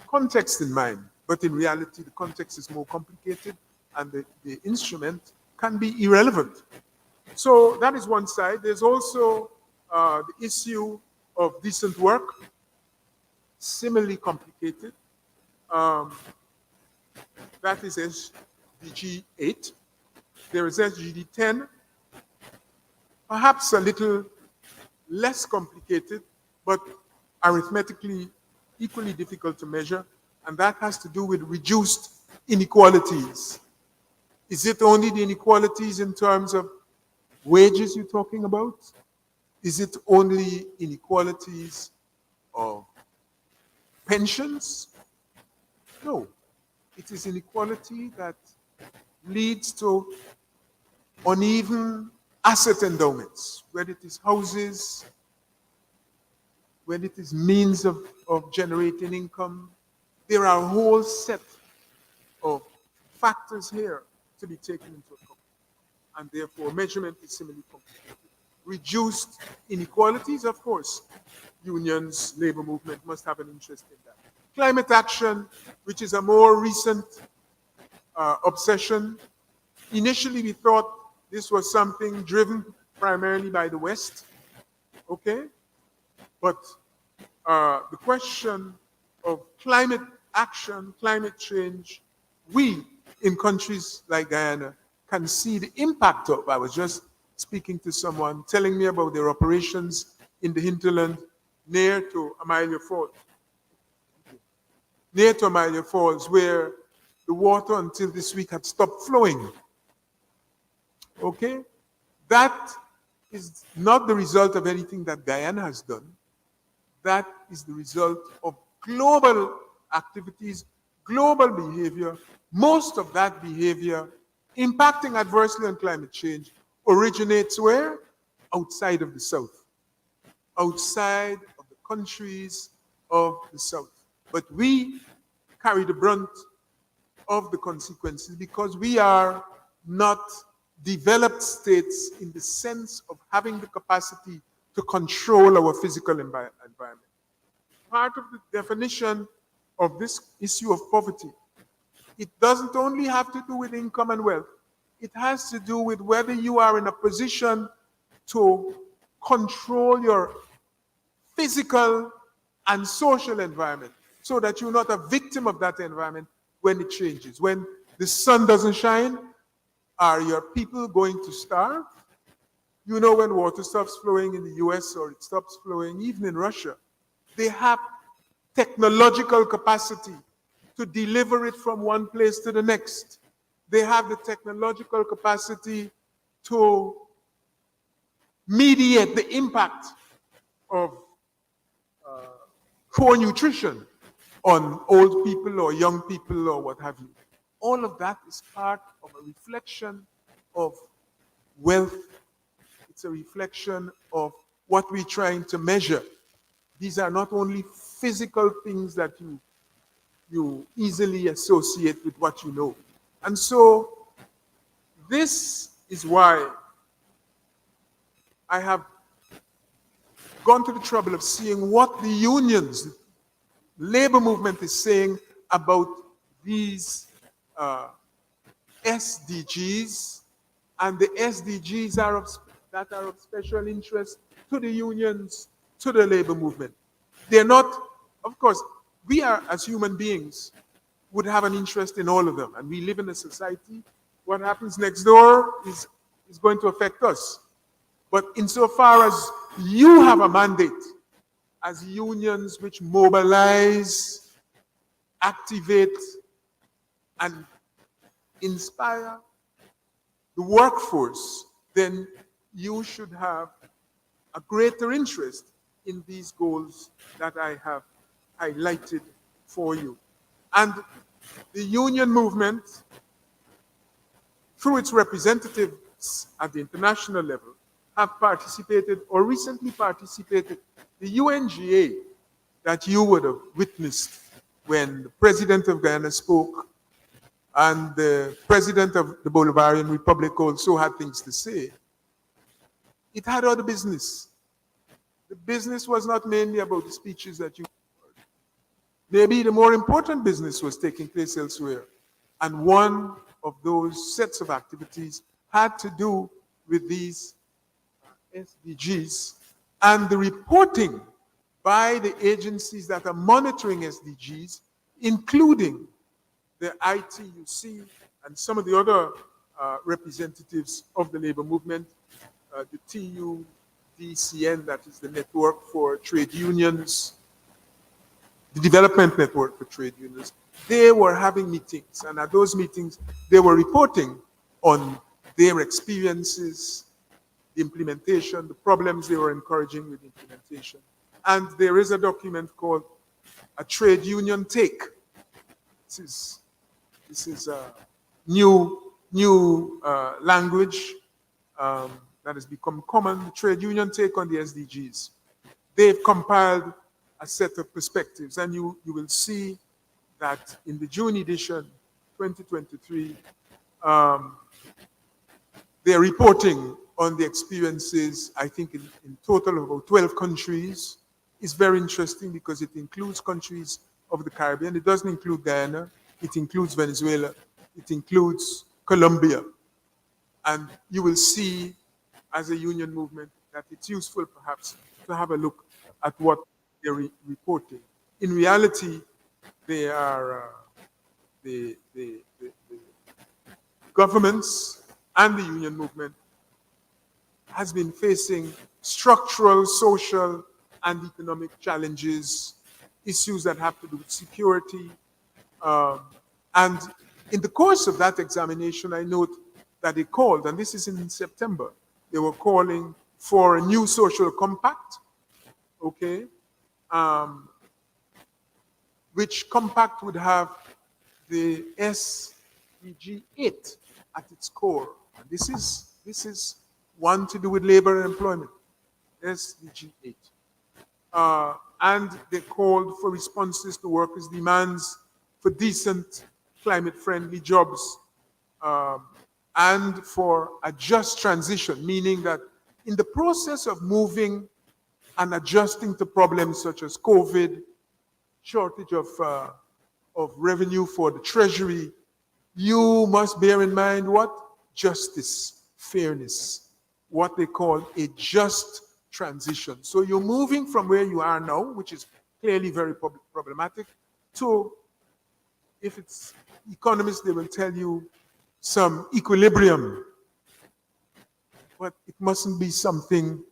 context in mind, but in reality the context is more complicated and the instrument can be irrelevant. So that is one side. There's also the issue of decent work, similarly complicated. That is SDG 8. There is SDG 10, perhaps a little less complicated, but arithmetically equally difficult to measure, and that has to do with reduced inequalities. Is it only the inequalities in terms of wages you're talking about? Is it only inequalities of pensions? No. It is inequality that leads to uneven asset endowments, whether it is houses, whether it is means of generating income. There are a whole set of factors here to be taken into account, and therefore measurement is similarly complicated. Reduced inequalities, of course, unions, labor movement must have an interest in that. Climate action, which is a more recent obsession. Initially, we thought this was something driven primarily by the West, okay? But the question of climate action, climate change, we in countries like Guyana can see the impact of. I was just speaking to someone telling me about their operations in the hinterland near to Amalia Falls, where the water until this week had stopped flowing. Okay? That is not the result of anything that Guyana has done. That is the result of global activities, global behavior. Most of that behavior impacting adversely on climate change originates where? Outside of the South. outside of the countries of the South. But we carry the brunt of the consequences because we are not developed states in the sense of having the capacity to control our physical environment. Part of the definition of this issue of poverty, it doesn't only have to do with income and wealth. It has to do with whether you are in a position to control your physical and social environment so that you're not a victim of that environment when it changes. When the sun doesn't shine, are your people going to starve? You know, when water stops flowing in the US or it stops flowing, even in Russia, they have technological capacity to deliver it from one place to the next. They have the technological capacity to mediate the impact of poor nutrition on old people or young people or what have you. All of that is part of a reflection of wealth. It's a reflection of what we're trying to measure. These are not only physical things that you easily associate with what you know. And so this is why I have gone to the trouble of seeing what the unions, labor movement is saying about these SDGs, and the SDGs that are of special interest to the unions, to the labor movement. They're not, of course, we are, as human beings, would have an interest in all of them, and we live in a society. What happens next door is going to affect us. But insofar as you have a mandate as unions which mobilize, activate, and inspire the workforce, then you should have a greater interest in these goals that I have highlighted for you. And the union movement, through its representatives at the international level, have participated or recently participated. The UNGA that you would have witnessed when the president of Ghana spoke and the president of the Bolivarian Republic also had things to say, it had other business. The business was not mainly about the speeches that you heard. Maybe the more important business was taking place elsewhere. And one of those sets of activities had to do with these SDGs and the reporting by the agencies that are monitoring SDGs, including the ITUC and some of the other representatives of the labor movement, the TUDCN, that is the network for trade unions, the development network for trade unions. They were having meetings, and at those meetings, they were reporting on their experiences, the implementation, the problems they were encouraging with implementation. And there is a document called A Trade Union Take. This is a new language that has become common, the Trade Union Take on the SDGs. They've compiled a set of perspectives, and you will see that in the June edition, 2023, they're reporting on the experiences, I think in total of about 12 countries. It's very interesting because it includes countries of the Caribbean. It doesn't include Guyana. It includes Venezuela. It includes Colombia. And you will see, as a union movement, that it's useful perhaps to have a look at what they're reporting. In reality, they are the governments and the union movement has been facing structural, social, and economic challenges, issues that have to do with security. And in the course of that examination, I note that they called, and this is in September, they were calling for a new social compact, okay? Which compact would have the SDG 8 at its core. And this is one to do with labor and employment, SDG 8. and they called for responses to workers' demands for decent, climate-friendly jobs, um, and for a just transition, meaning that in the process of moving and adjusting to problems such as COVID, shortage of revenue for the treasury, you must bear in mind what? Justice, fairness, what they call a just transition. So you're moving from where you are now, which is clearly very problematic, to, if it's economists, they will tell you some equilibrium. But it mustn't be something,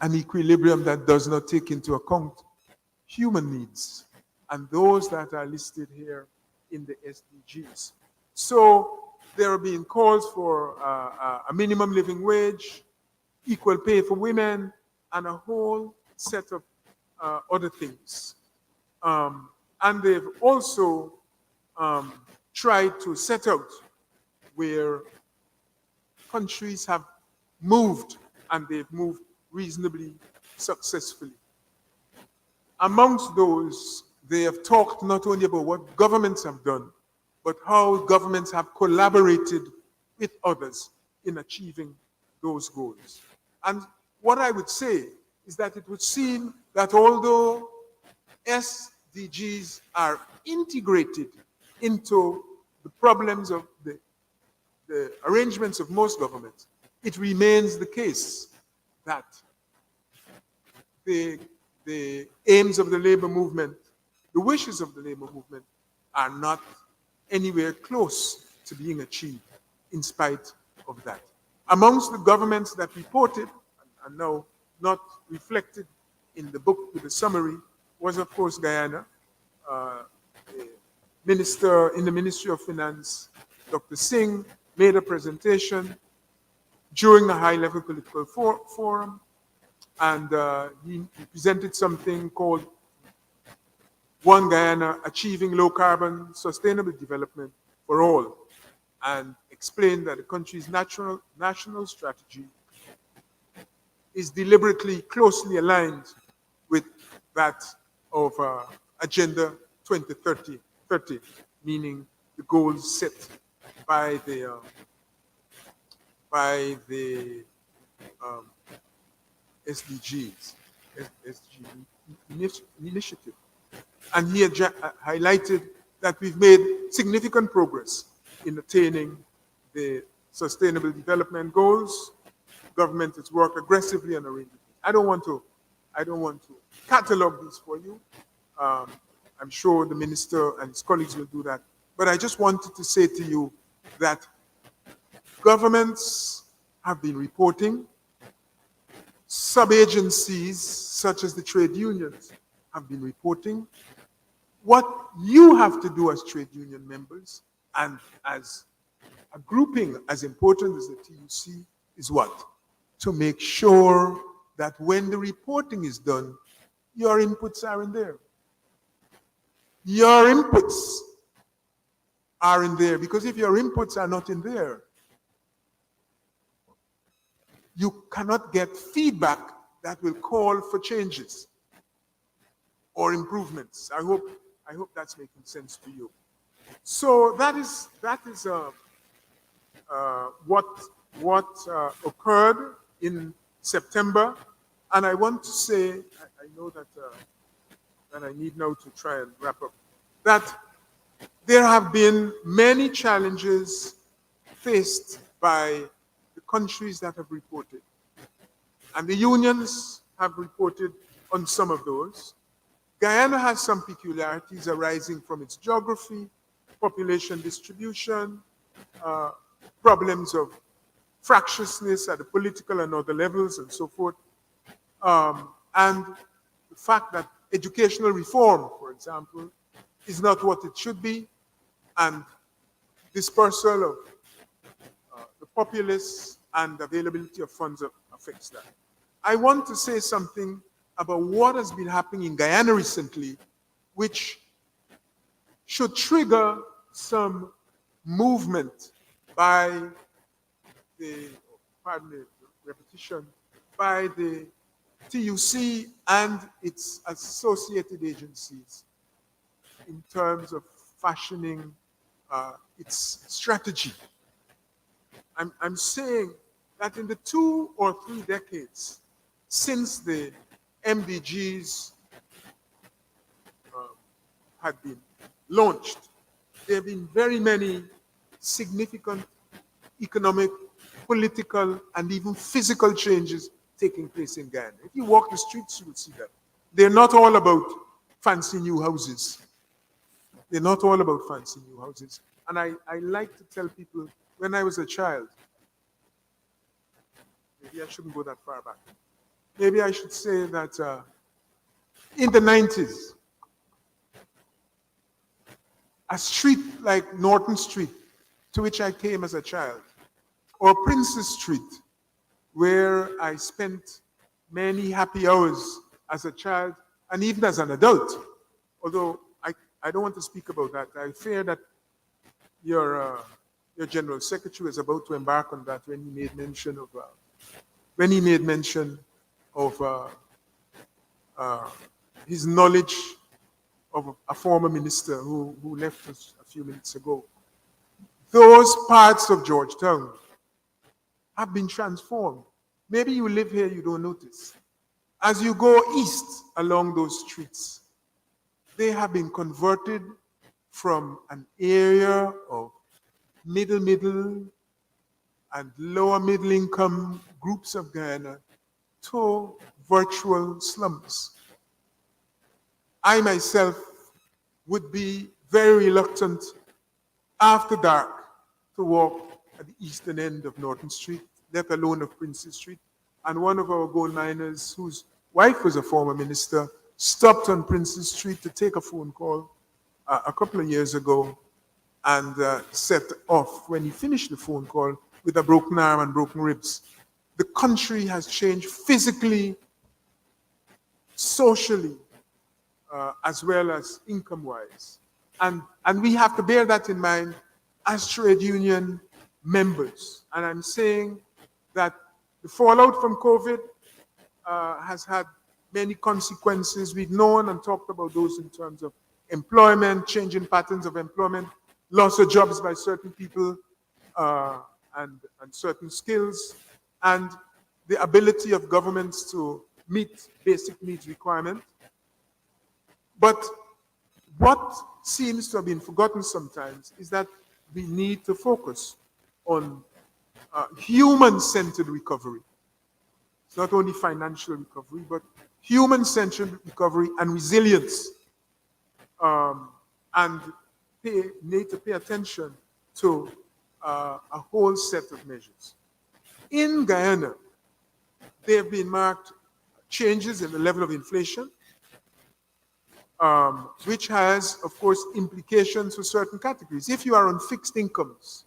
an equilibrium that does not take into account human needs and those that are listed here in the SDGs. So there are being calls for a minimum living wage, equal pay for women, and a whole set of other things. And they've also tried to set out where countries have moved, and they've moved reasonably successfully. Amongst those, they have talked not only about what governments have done, but how governments have collaborated with others in achieving those goals. And what I would say is that it would seem that although SDGs are integrated into the problems of the arrangements of most governments, it remains the case that the aims of the labor movement, the wishes of the labor movement, are not anywhere close to being achieved in spite of that. Amongst the governments that reported, and now not reflected in the book with the summary, was of course Guyana. The minister in the Ministry of Finance, Dr. Singh, made a presentation during a high-level political forum, and he presented something called One Guyana, Achieving Low-Carbon Sustainable Development for All, and explained that the country's national strategy is deliberately closely aligned with that of Agenda 2030, meaning the goals set by the SDGs, SDG initiative. And he highlighted that we've made significant progress in attaining the Sustainable Development Goals. Government has worked aggressively on arranging. I don't want to catalog these for you. I'm sure the minister and his colleagues will do that. But I just wanted to say to you that governments have been reporting. Sub-agencies, such as the trade unions, have been reporting. What you have to do as trade union members and as a grouping as important as the TUC is what? To make sure that when the reporting is done, your inputs are in there. Your inputs are in there, because if your inputs are not in there, you cannot get feedback that will call for changes or improvements. I hope that's making sense to you. So that is what occurred in September, and I want to say, I know that I need now to try and wrap up, that there have been many challenges faced by the countries that have reported, and the unions have reported on some of those. Guyana has some peculiarities arising from its geography, population distribution, problems of fractiousness at the political and other levels and so forth, and the fact that educational reform, for example, is not what it should be, and dispersal of the populace and availability of funds affects that. I want to say something about what has been happening in Guyana recently, which should trigger some movement by the, pardon the repetition, by the TUC and its associated agencies in terms of fashioning its strategy. I'm saying that in the 2 or 3 decades since the MDGs had been launched, there have been very many significant economic, political, and even physical changes taking place in Ghana. If you walk the streets, you will see that. They're not all about fancy new houses. They're not all about fancy new houses. And I like to tell people, when I was a child, maybe I shouldn't go that far back. Maybe I should say that in the 90s, a street like Norton Street, to which I came as a child, or Princess Street, where I spent many happy hours as a child and even as an adult. Although I don't want to speak about that. I fear that your General Secretary is about to embark on that when he made mention of his knowledge of a former minister who left us a few minutes ago. Those parts of Georgetown have been transformed. Maybe you live here, you don't notice. As you go east along those streets, they have been converted from an area of middle, and lower middle income groups of Ghana to virtual slums. I myself would be very reluctant after dark to walk at the eastern end of Norton Street, let alone of Princess Street. And one of our gold miners, whose wife was a former minister, stopped on Princess Street to take a phone call a couple of years ago and set off, when he finished the phone call, with a broken arm and broken ribs. The country has changed physically, socially, as well as income-wise. And we have to bear that in mind as trade union members. And I'm saying that the fallout from COVID has had many consequences. We've known and talked about those in terms of employment, changing patterns of employment, loss of jobs by certain people, and certain skills, and the ability of governments to meet basic needs requirements. But what seems to have been forgotten sometimes is that we need to focus on human-centered recovery. It's not only financial recovery, but human-centered recovery and resilience. And need to pay attention to a whole set of measures. In Guyana, there have been marked changes in the level of inflation, which has, of course, implications for certain categories. If you are on fixed incomes,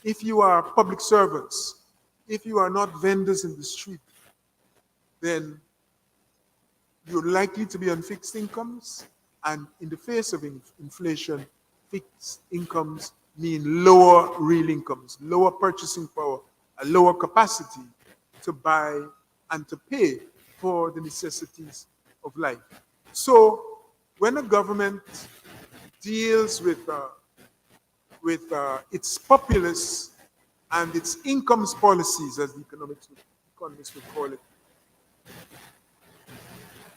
if you are public servants, if you are not vendors in the street, then you're likely to be on fixed incomes, and in the face of inflation, fixed incomes mean lower real incomes, lower purchasing power, a lower capacity to buy and to pay for the necessities of life. So when a government deals with its populace and its incomes policies, as the economists would call it,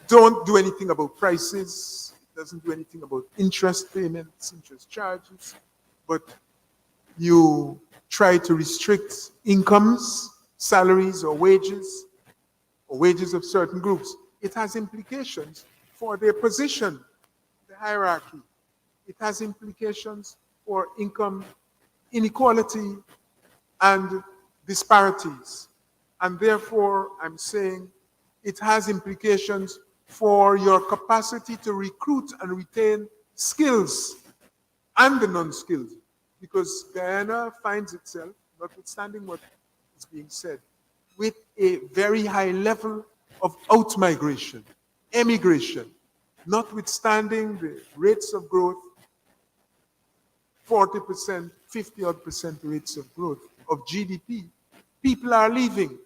don't do anything about prices, doesn't do anything about interest payments, interest charges, but you try to restrict incomes, salaries, or wages of certain groups. It has implications for their position, the hierarchy. It has implications for income inequality and disparities. And therefore, I'm saying it has implications for your capacity to recruit and retain skills and the non-skilled, because Guyana finds itself, notwithstanding what is being said, with a very high level of out-migration, emigration, notwithstanding the rates of growth, 40%, 50-odd% rates of growth of GDP. People are leaving.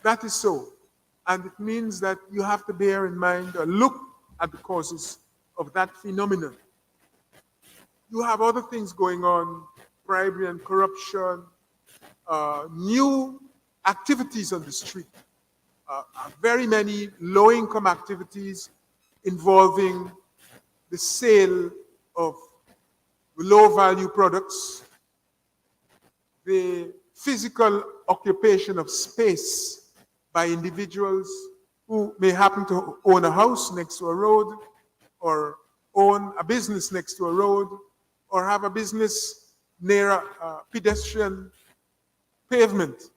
That is so. And it means that you have to bear in mind or look at the causes of that phenomenon. You have other things going on, bribery and corruption, new activities on the street, very many low-income activities involving the sale of low-value products, the physical occupation of space by individuals who may happen to own a house next to a road, or own a business next to a road, or have a business near a pedestrian pavement.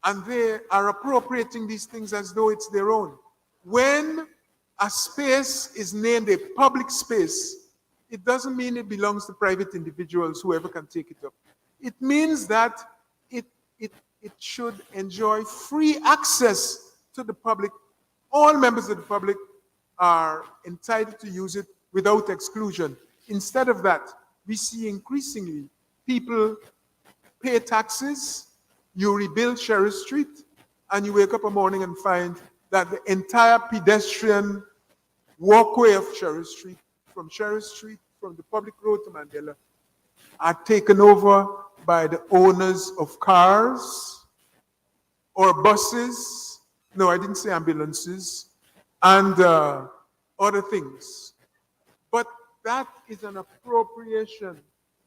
And they are appropriating these things as though it's their own. When a space is named a public space, it doesn't mean it belongs to private individuals, whoever can take it up. It means that it should enjoy free access to the public. All members of the public are entitled to use it without exclusion. Instead of that, we see increasingly people pay taxes, you rebuild Sherry Street, and you wake up a morning and find that the entire pedestrian walkway of Sherry Street, from the public road to Mandela, are taken over by the owners of cars or buses. No, I didn't say ambulances, and other things. But that is an appropriation.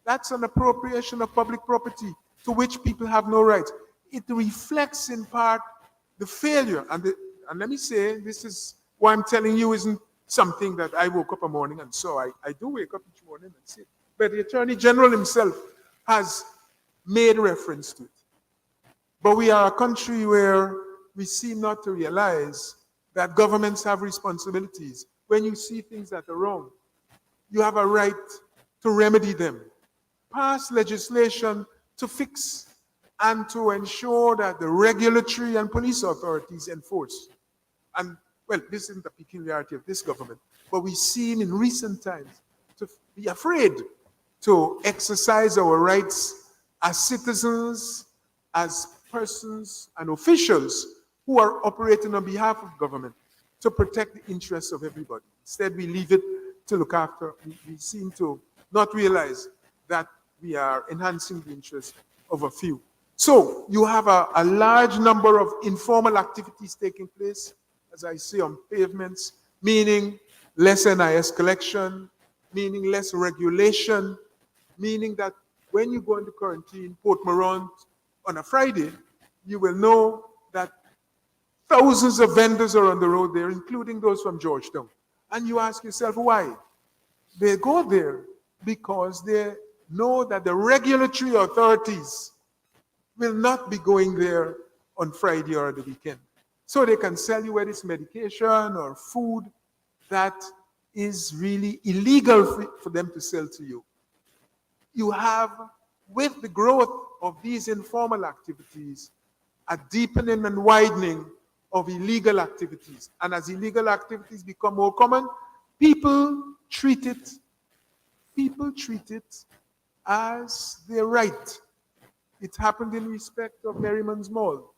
That's an appropriation of public property to which people have no right. It reflects in part the failure. And let me say, this is what I'm telling you isn't something that I woke up a morning and saw. I do wake up each morning and see it. But the Attorney General himself has made reference to it. But we are a country where we seem not to realize that governments have responsibilities. When you see things that are wrong, you have a right to remedy them. Pass legislation to fix and to ensure that the regulatory and police authorities enforce. And, well, this isn't a peculiarity of this government, but we've seen in recent times to be afraid to exercise our rights as citizens, as persons and officials who are operating on behalf of government to protect the interests of everybody. Instead, we leave it to look after. We seem to not realize that we are enhancing the interests of a few. So you have a large number of informal activities taking place, as I say, on pavements, meaning less NIS collection, meaning less regulation, meaning that when you go into quarantine, Port Morant, on a Friday, you will know that thousands of vendors are on the road there, including those from Georgetown. And you ask yourself why? They go there because they know that the regulatory authorities will not be going there on Friday or the weekend. So they can sell you whether it's medication or food that is really illegal for them to sell to you. You have, with the growth of these informal activities, a deepening and widening of illegal activities. And as illegal activities become more common, people treat it as their right. It happened in respect of Merriman's Mall.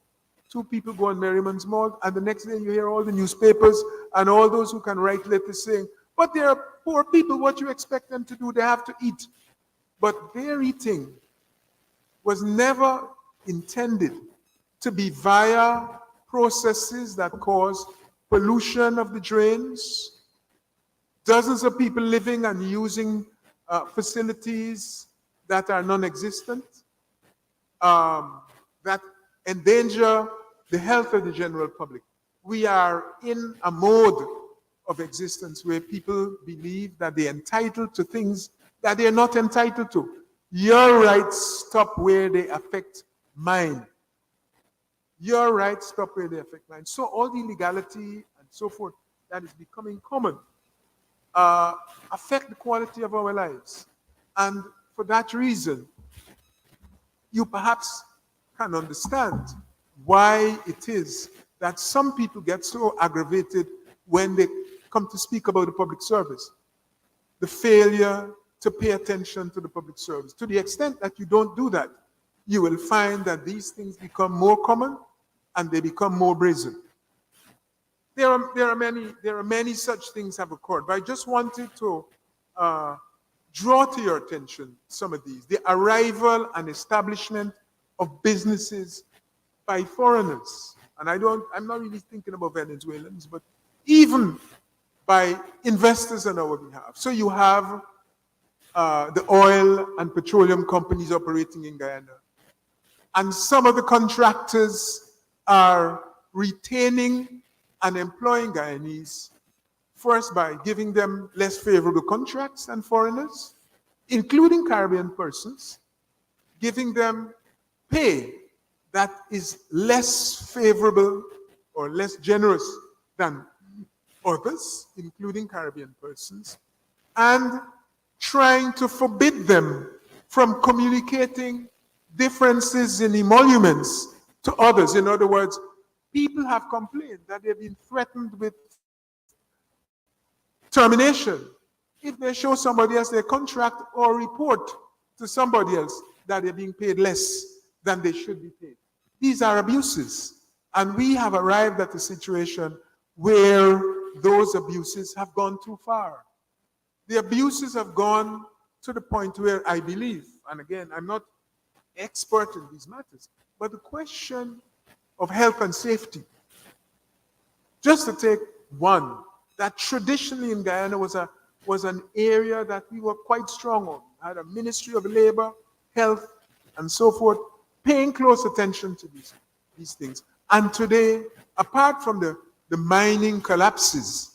2 people go on Merriman's Mall, and the next day you hear all the newspapers and all those who can write letters saying, but they are poor people, what you expect them to do? They have to eat. But their eating was never intended to be via processes that cause pollution of the drains, dozens of people living and using facilities that are non-existent, that endanger the health of the general public. We are in a mode of existence where people believe that they're entitled to things that they're not entitled to. Your rights stop where they affect mine. Your rights stop where they affect mine. So all the illegality and so forth that is becoming common affect the quality of our lives. And for that reason, you perhaps can understand why it is that some people get so aggravated when they come to speak about the public service. The failure to pay attention to the public service. To the extent that you don't do that, you will find that these things become more common and they become more brazen. There are many such things have occurred, but I just wanted to draw to your attention some of these. The arrival and establishment of businesses by foreigners. And I'm not really thinking about Venezuelans, but even by investors on our behalf. So you have the oil and petroleum companies operating in Guyana. And some of the contractors are retaining and employing Guyanese, first by giving them less favorable contracts than foreigners, including Caribbean persons, giving them pay that is less favorable or less generous than others, including Caribbean persons, and trying to forbid them from communicating differences in emoluments to others. In other words, people have complained that they've been threatened with termination if they show somebody else their contract or report to somebody else that they're being paid less than they should be paid. These are abuses, and we have arrived at a situation where those abuses have gone too far. The abuses have gone to the point where I believe, and again, I'm not expert in these matters, but the question of health and safety, just to take one, that traditionally in Guyana was an area that we were quite strong on. I had a Ministry of Labor, Health, and so forth, paying close attention to these things. And today, apart from the mining collapses,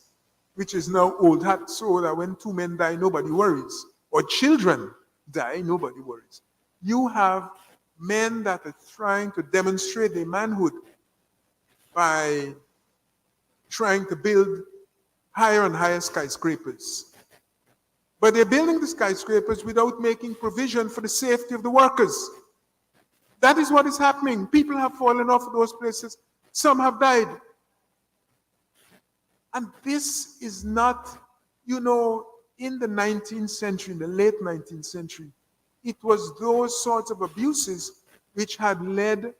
which is now old hat, so that when two men die, nobody worries, or children die, nobody worries. You have men that are trying to demonstrate their manhood by trying to build higher and higher skyscrapers. But they're building the skyscrapers without making provision for the safety of the workers. That is what is happening. People have fallen off of those places. Some have died. And this is not, in the 19th century, in the late 19th century, it was those sorts of abuses which had led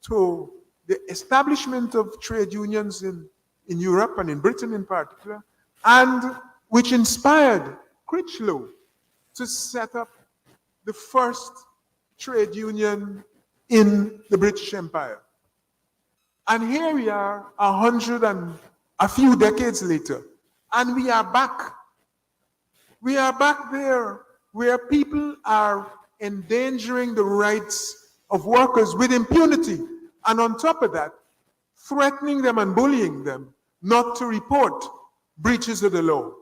to the establishment of trade unions in Europe and in Britain in particular, and which inspired Critchlow to set up the first trade union in the British Empire. And here we are, 100 and a few decades later, and we are back. We are back there where people are endangering the rights of workers with impunity, and on top of that, threatening them and bullying them not to report breaches of the law.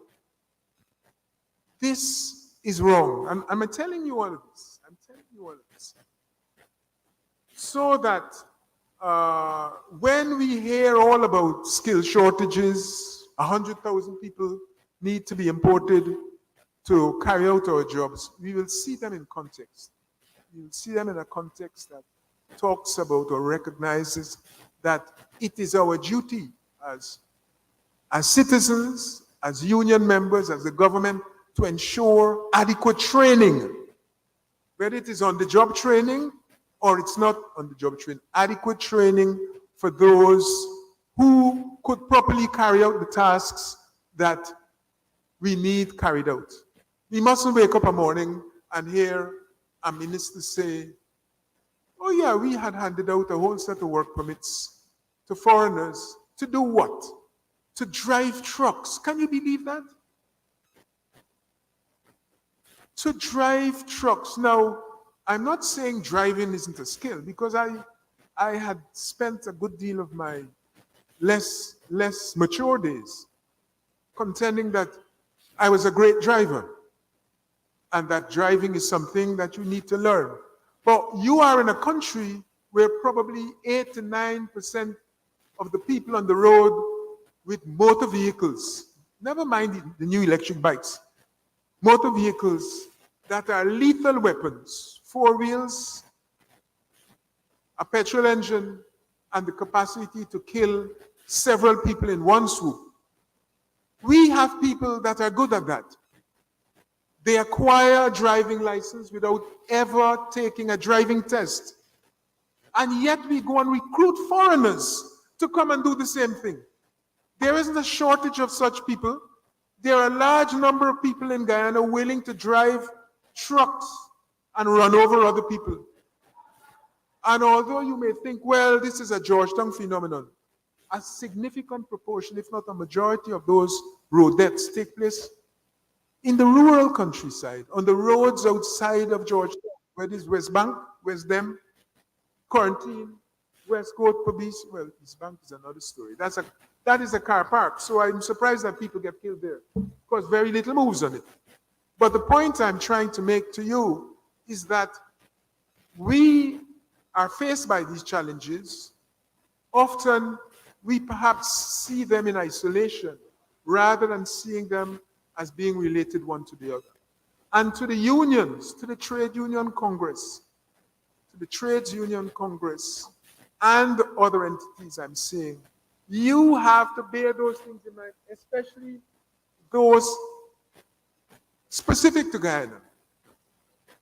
This is wrong. And I'm telling you all of this. I'm telling you all of this. So that when we hear all about skill shortages, 100,000 people need to be imported to carry out our jobs, we will see them in context. We will see them in a context that talks about or recognizes that it is our duty as citizens, as union members, as the government, to ensure adequate training, whether it is on-the-job training or it's not on-the-job training, adequate training for those who could properly carry out the tasks that we need carried out. We mustn't wake up a morning and hear a minister say, oh yeah, we had handed out a whole set of work permits to foreigners to do what? To drive trucks. Can you believe that? To drive trucks. Now, I'm not saying driving isn't a skill, because I had spent a good deal of my less mature days contending that I was a great driver and that driving is something that you need to learn. But you are in a country where probably 8 to 9% of the people on the road with motor vehicles, never mind the new electric bikes, motor vehicles that are lethal weapons, 4 wheels, a petrol engine, and the capacity to kill several people in one swoop. We have people that are good at that. They acquire a driving license without ever taking a driving test. And yet we go and recruit foreigners to come and do the same thing. There isn't a shortage of such people. There are a large number of people in Guyana willing to drive trucks and run over other people. And although you may think, well, this is a Georgetown phenomenon, a significant proportion, if not a majority of those road deaths take place in the rural countryside, on the roads outside of Georgetown, where it is West Bank, West Dem, Quarantine, West Coast, Police. Well, East Bank is another story. That is a car park. So I'm surprised that people get killed there because very little moves on it. But the point I'm trying to make to you is that we are faced by these challenges. Often we perhaps see them in isolation rather than seeing them as being related one to the other. And to the unions, to the Trade Union Congress, to the Trades Union Congress, and other entities I'm seeing, you have to bear those things in mind, especially those specific to Guyana,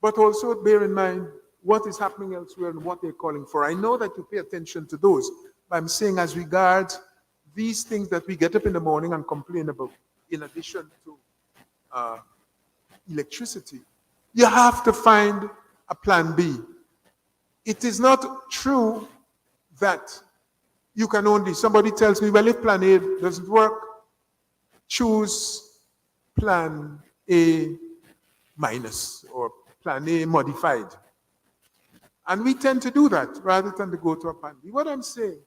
but also bear in mind what is happening elsewhere and what they're calling for. I know that you pay attention to those, but I'm saying as regards these things that we get up in the morning and complain about, in addition to electricity, you have to find a plan B. It is not true that you can only, somebody tells me, well, if plan A doesn't work, choose plan A minus or plan A modified. And we tend to do that rather than to go to a plan B. What I'm saying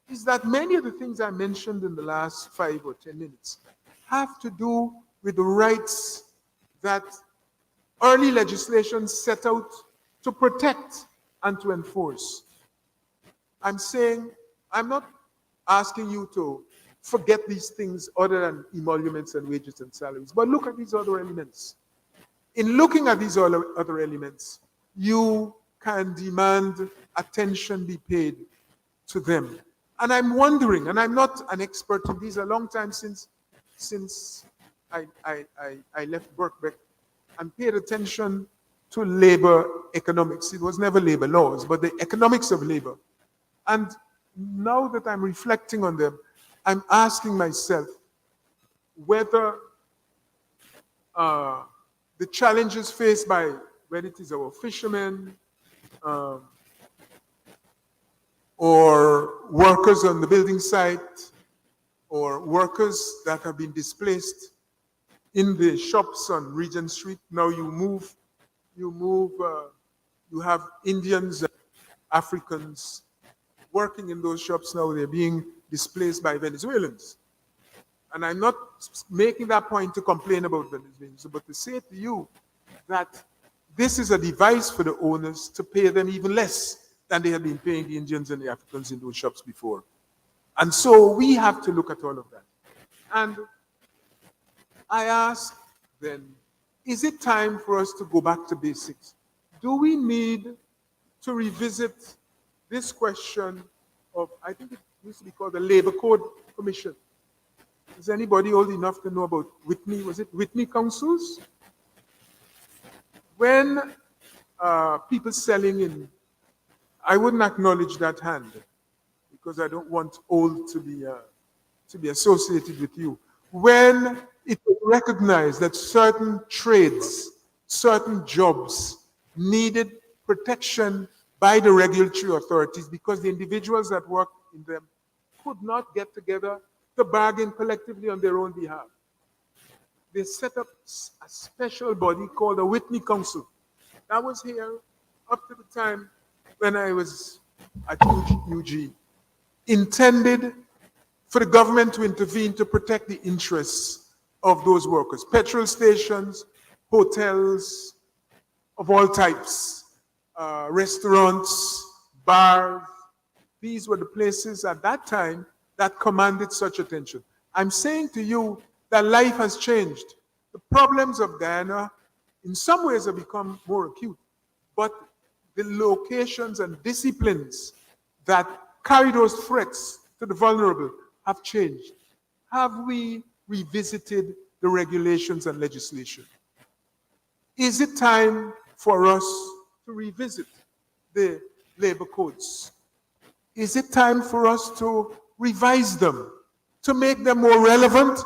is that many of the things I mentioned in the last 5 or 10 minutes have to do with the rights that early legislation set out to protect and to enforce. I'm saying, I'm not asking you to forget these things other than emoluments and wages and salaries, but look at these other elements. In looking at these other elements, you can demand attention be paid to them. And I'm wondering, and I'm not an expert in these, a long time since I left Birkbeck and paid attention to labor economics. It was never labor laws, but the economics of labor. And now that I'm reflecting on them, I'm asking myself whether the challenges faced by, whether it is our fishermen or workers on the building site or workers that have been displaced in the shops on Regent Street. Now you have Indians and Africans working in those shops now. They're being displaced by Venezuelans. And I'm not making that point to complain about Venezuelans, but to say to you that this is a device for the owners to pay them even less than they had been paying the Indians and the Africans in those shops before. And so we have to look at all of that. And I ask then, is it time for us to go back to basics? Do we need to revisit this question of, I think it used to be called the Labor Code Commission. Is anybody old enough to know about Whitney? Was it Whitney Councils? When people selling in, I wouldn't acknowledge that hand because I don't want old to be associated with you. When it was recognized that certain trades, certain jobs needed protection by the regulatory authorities because the individuals that worked in them could not get together to bargain collectively on their own behalf. They set up a special body called the Whitney Council. That was here up to the time when I was at UG, intended for the government to intervene to protect the interests of those workers. Petrol stations, hotels of all types, restaurants, bars. These were the places at that time that commanded such attention. I'm saying to you that life has changed. The problems of Guyana in some ways have become more acute, but the locations and disciplines that carry those threats to the vulnerable have changed. Have we revisited the regulations and legislation? Is it time for us to revisit the labor codes? Is it time for us to revise them to make them more relevant,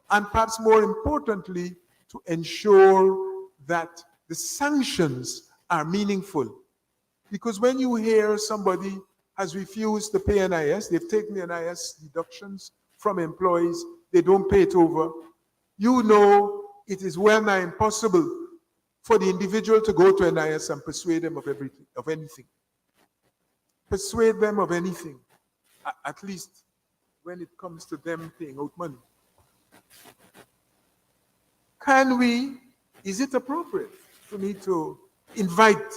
and perhaps more importantly, to ensure that the sanctions are meaningful. Because when you hear somebody has refused to pay NIS, they've taken the NIS deductions from employees, they don't pay it over, you know it is well nigh impossible for the individual to go to NIS and persuade them of everything, of anything. Persuade them of anything, at least when it comes to them paying out money. Is it appropriate for me to invite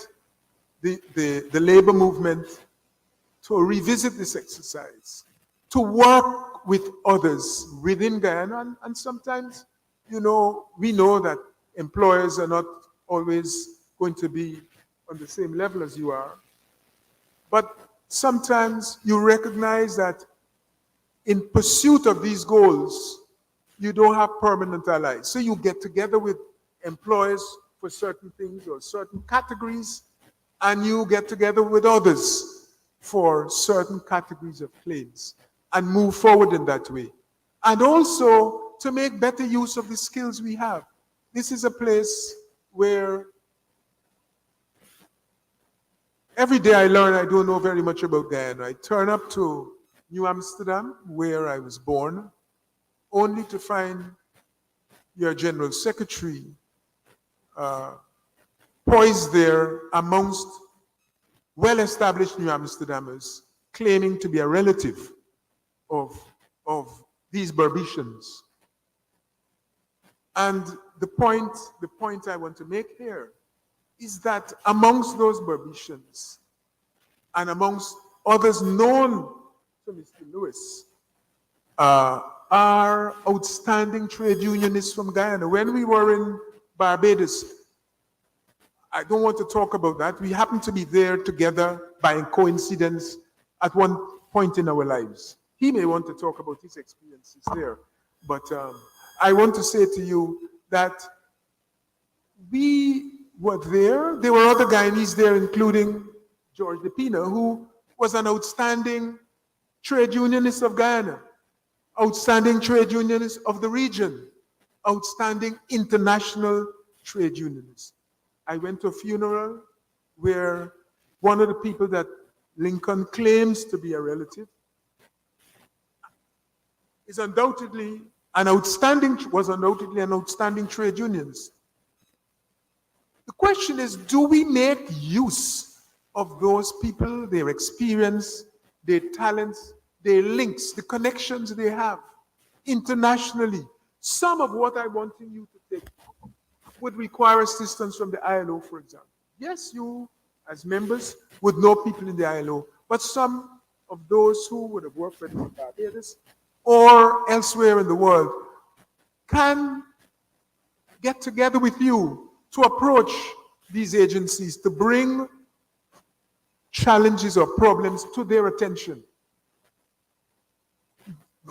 the labor movement to revisit this exercise, to work with others within Guyana? And sometimes, we know that employers are not always going to be on the same level as you are. But sometimes you recognize that in pursuit of these goals, you don't have permanent allies. So you get together with employers for certain things or certain categories, and you get together with others for certain categories of claims and move forward in that way. And also to make better use of the skills we have. This is a place where every day I learn I don't know very much about Guyana. I turn up to New Amsterdam, where I was born, only to find your General Secretary poised there amongst well-established New Amsterdammers, claiming to be a relative of these Berbetians. And the point I want to make here is that amongst those Berbetians and amongst others known to Mr. Lewis are outstanding trade unionists from Guyana. When we were in Barbados, I don't want to talk about that. We happened to be there together by coincidence at one point in our lives. He may want to talk about his experiences there, but I want to say to you that we were there. There were other Guyanese there, including George de Pina, who was an outstanding trade unionist of Guyana, outstanding trade unionist of the region, outstanding international trade unionist. I went to a funeral where one of the people that Lincoln claims to be a relative was undoubtedly an outstanding trade unionist. The question is, do we make use of those people, their experience, their talents, their links, the connections they have internationally? Some of what I want you to take would require assistance from the ILO, for example. Yes, you, as members, would know people in the ILO, but some of those who would have worked for Barbados or elsewhere in the world can get together with you to approach these agencies to bring challenges or problems to their attention.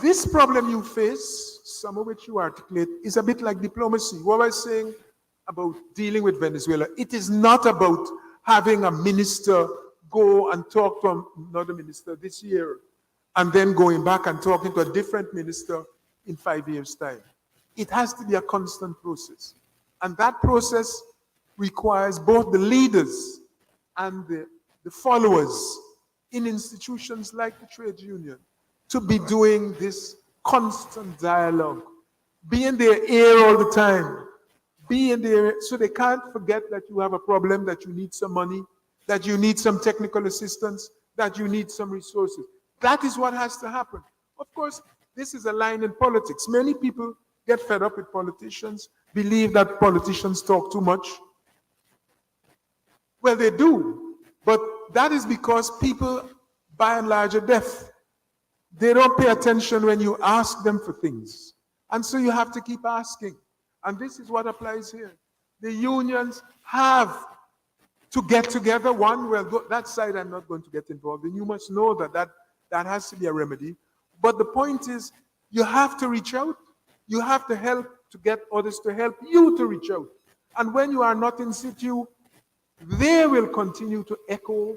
This problem you face, some of which you articulate, is a bit like diplomacy. What I was saying about dealing with Venezuela, it is not about having a minister go and talk to another minister this year and then going back and talking to a different minister in 5 years' time. It has to be a constant process. And that process requires both the leaders and the followers in institutions like the trade union to be doing this constant dialogue, be in their ear all the time, be in there so they can't forget that you have a problem, that you need some money, that you need some technical assistance, that you need some resources. That is what has to happen. Of course, this is a line in politics. Many people get fed up with politicians, believe that politicians talk too much. Well, they do, but that is because people, by and large, are deaf. They don't pay attention when you ask them for things. And so you have to keep asking. And this is what applies here. The unions have to get together. One, well, that side I'm not going to get involved in. You must know that has to be a remedy. But the point is, you have to reach out. You have to help to get others to help you to reach out. And when you are not in situ, they will continue to echo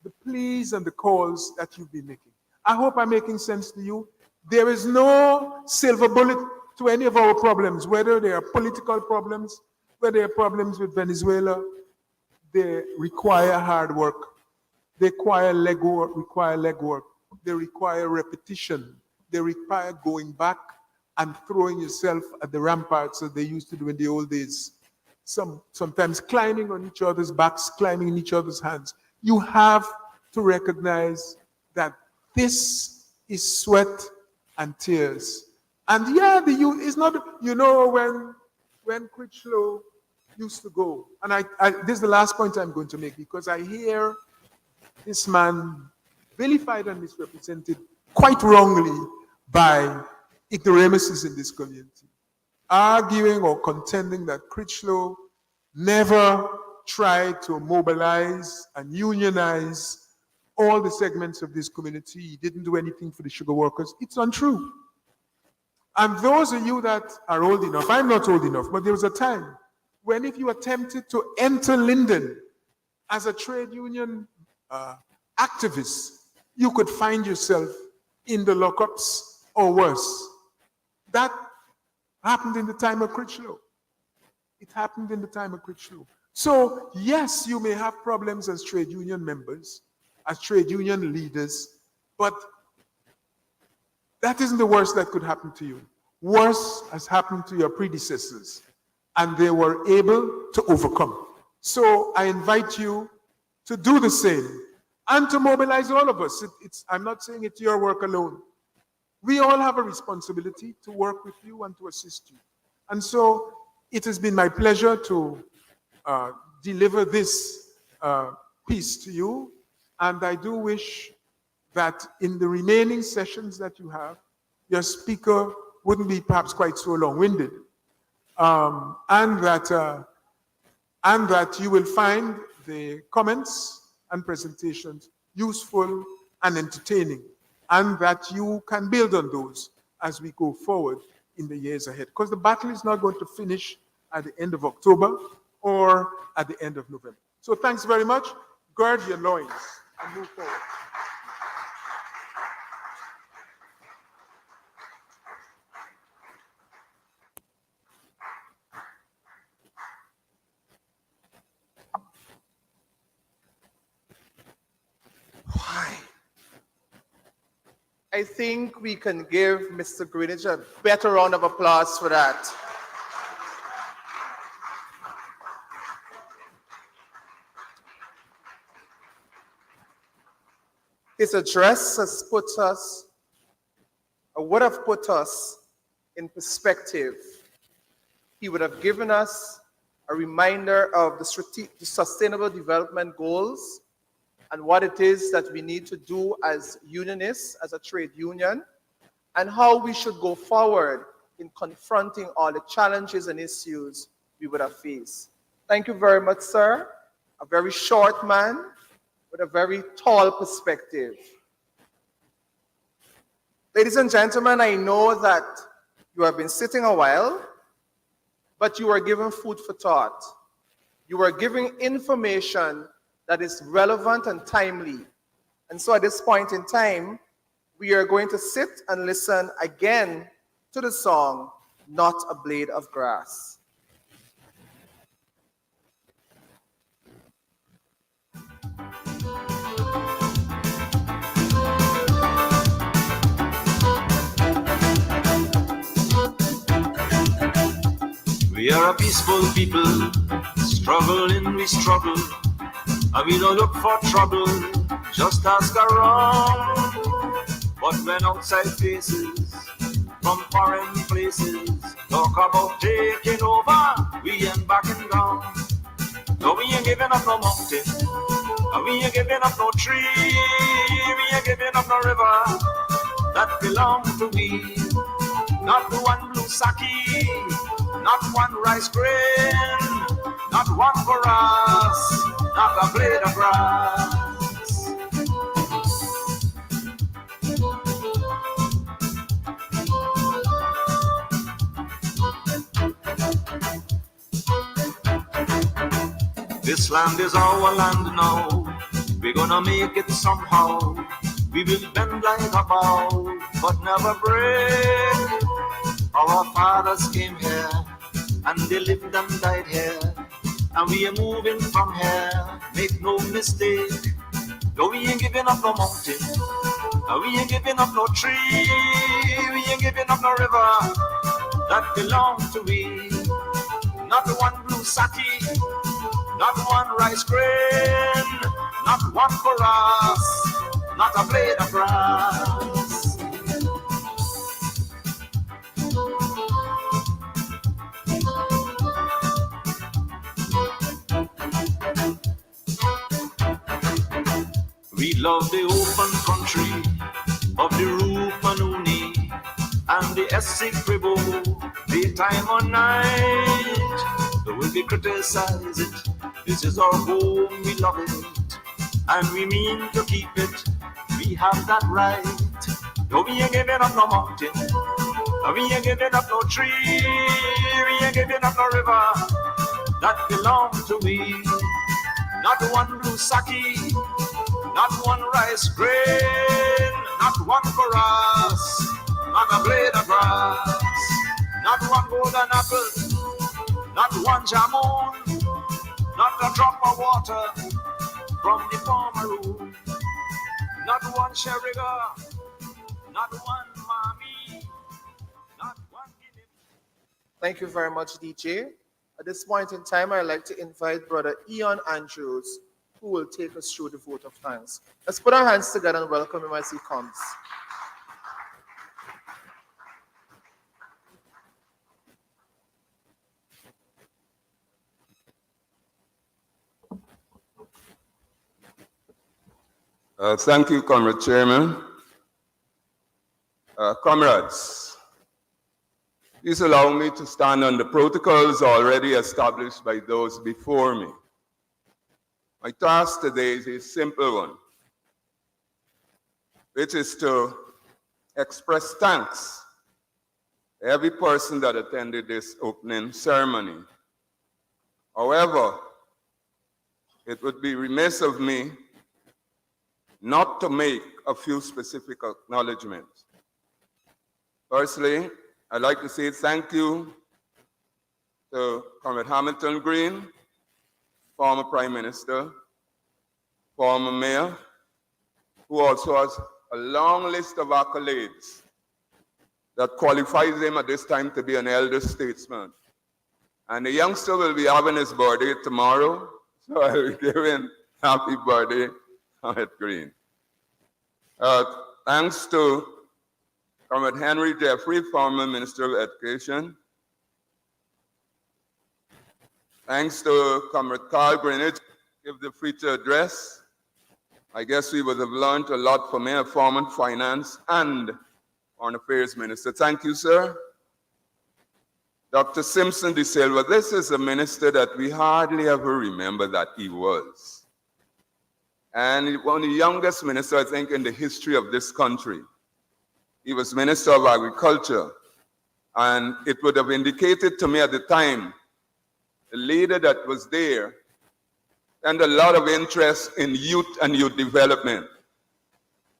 the pleas and the calls that you've been making. I hope I'm making sense to you. There is no silver bullet to any of our problems, whether they are political problems, whether they are problems with Venezuela. They require hard work. They require legwork. They require repetition. They require going back and throwing yourself at the ramparts as they used to do in the old days. Sometimes climbing on each other's backs, climbing in each other's hands. You have to recognize that this is sweat and tears. And yeah, the youth is not, when Critchlow used to go, and this is the last point I'm going to make, because I hear this man vilified and misrepresented quite wrongly by ignoramuses in this community, arguing or contending that Critchlow never tried to mobilize and unionize all the segments of this community. He didn't do anything for the sugar workers. It's untrue. And those of you that are old enough, I'm not old enough, but there was a time when if you attempted to enter Linden as a trade union activist, you could find yourself in the lockups or worse. That happened in the time of Critchlow. It happened in the time of Critchlow. So yes, you may have problems as trade union members, as trade union leaders, but that isn't the worst that could happen to you. Worse has happened to your predecessors, and they were able to overcome. So I invite you to do the same and to mobilize all of us. I'm not saying it's your work alone. We all have a responsibility to work with you and to assist you. And so it has been my pleasure to deliver this piece to you. And I do wish that in the remaining sessions that you have, your speaker wouldn't be perhaps quite so long-winded, and that you will find the comments and presentations useful and entertaining, and that you can build on those as we go forward in the years ahead. Because the battle is not going to finish at the end of October or at the end of November. So thanks very much. Gird your loins and move forward. I think we can give Mr. Greenwich a better round of applause for that. His address has put us, or would have put us in perspective. He would have given us a reminder of the sustainable development goals and what it is that we need to do as unionists, as a trade union, and how we should go forward in confronting all the challenges and issues we would have faced. Thank you very much, sir. A very short man with a very tall perspective. Ladies and gentlemen, I know that you have been sitting a while, but you are given food for thought. You are giving information that is relevant and timely. And so at this point in time, we are going to sit and listen again to the song, Not a Blade of Grass. We are a peaceful people, struggling we struggle, and we don't look for trouble, just ask around. But when outside faces from foreign places talk about taking over, we ain't backing down. No, we ain't giving up no mountain, and we ain't giving up no tree, we ain't giving up no river that belong to we. Not one blue sake, not one rice grain, not one for us, not a blade of grass. This land is our land now. We're gonna make it somehow. We will bend like a bow. but never break. Our fathers came here, and they lived and died here, and we are moving from here. Make no mistake, no, we ain't giving up no mountain, no, we ain't giving up no tree, we ain't giving up no river that belongs to we. Not one blue saki, not one rice grain, not one for us, not a blade of grass. We love the open country of the Rupanuni and the Essex River, daytime or night. Though we criticize it, this is our home, we love it, and we mean to keep it. We have that right. No, we ain't giving up no mountain, no, we ain't giving up no tree, we ain't giving up no river that belongs to we. Not one blue saki, not one rice grain, not one for us, not a blade of grass, not one golden apple, not one jamon, not a drop of water from the farmer room, not one sherriga, not one mommy, not one guinea. Thank you very much, DJ. At this point in time, I'd like to invite Brother Ian Andrews, who will take us through the vote of thanks. Let's put our hands together and welcome him as he comes. Thank you, Comrade Chairman. Comrades, please allow me to stand on the protocols already established by those before me. My task today is a simple one, which is to express thanks to every person that attended this opening ceremony. However, it would be remiss of me not to make a few specific acknowledgements. Firstly, I'd like to say thank you to Comrade Hamilton Green, former Prime Minister, former Mayor, who also has a long list of accolades that qualifies him at this time to be an elder statesman. And the youngster will be having his birthday tomorrow, so I will give him happy birthday, Comrade Green. Thanks to Comrade Henry Jeffrey, former Minister of Education. Thanks to Comrade Carl Greenwich, give the feature address. I guess we would have learned a lot from him, former Finance and Foreign Affairs Minister. Thank you, sir. Dr. Simpson de Silva, this is a minister that we hardly ever remember that he was. And one of the youngest ministers, I think, in the history of this country. He was Minister of Agriculture. And it would have indicated to me at the time, the leader that was there, and a lot of interest in youth and youth development.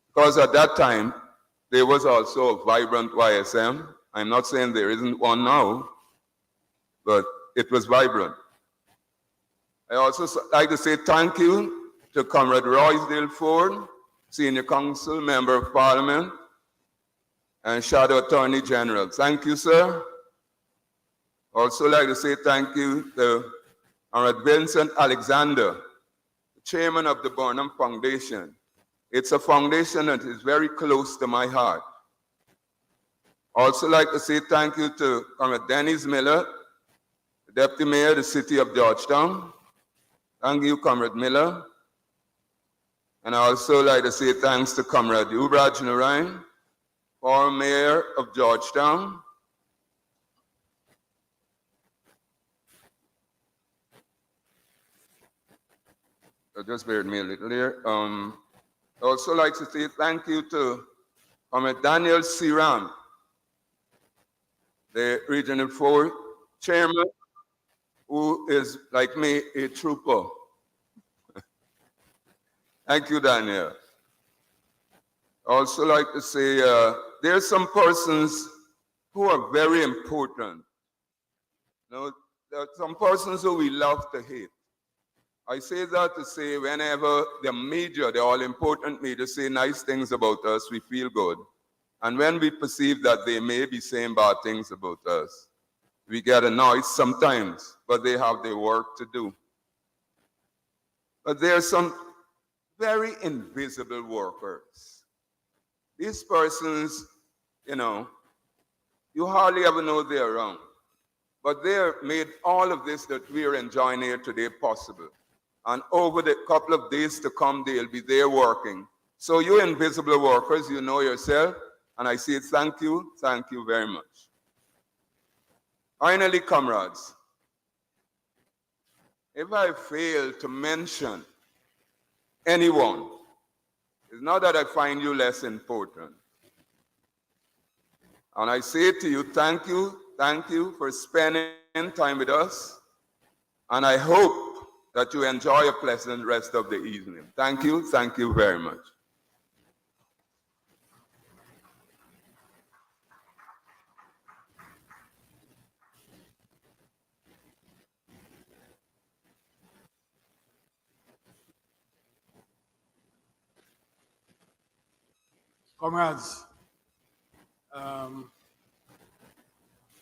Because at that time, there was also a vibrant YSM. I'm not saying there isn't one now, but it was vibrant. I also like to say thank you to Comrade Roysdale Ford, Senior Council, Member of Parliament, and Shadow Attorney General. Thank you, sir. Also like to say thank you to Comrade Vincent Alexander, the Chairman of the Burnham Foundation. It's a foundation that is very close to my heart. Also like to say thank you to Comrade Dennis Miller, the Deputy Mayor of the City of Georgetown. Thank you, Comrade Miller. And I also like to say thanks to Comrade Ubraj Narain, former Mayor of Georgetown. Just bear with me a little here. I also like to say thank you to Comrade Daniel Siram, the Regional 4 Chairman, who is, like me, a trooper. Thank you, Daniel. I also like to say there's some persons who are very important. There are some persons who we love to hate. I say that to say whenever the all-important media say nice things about us, we feel good. And when we perceive that they may be saying bad things about us, we get annoyed sometimes, but they have their work to do. But there are some very invisible workers. These persons, you hardly ever know they're around. But they made all of this that we are enjoying here today possible. And over the couple of days to come, they'll be there working. So you invisible workers, you know yourself, and I say thank you very much. Finally, comrades, if I fail to mention anyone, it's not that I find you less important. And I say to you, thank you for spending time with us. And I hope that you enjoy a pleasant rest of the evening. Thank you very much. Comrades,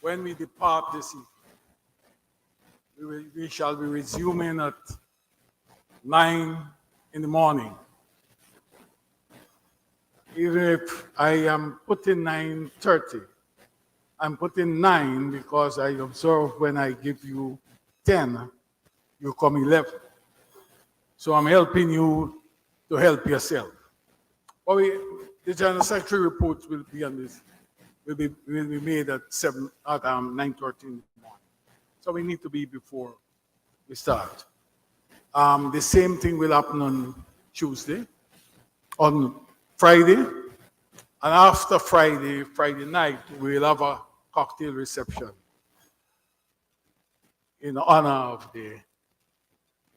when we depart this evening, we shall be resuming at 9 in the morning. Even if I am putting 9:30, I'm putting 9 because I observe when I give you 10, you come 11. So I'm helping you to help yourself. But the General Secretary report will be on this, will be made at 9:30 in the morning. So we need to be before we start. The same thing will happen on Tuesday, on Friday, and after Friday night, we'll have a cocktail reception in honor of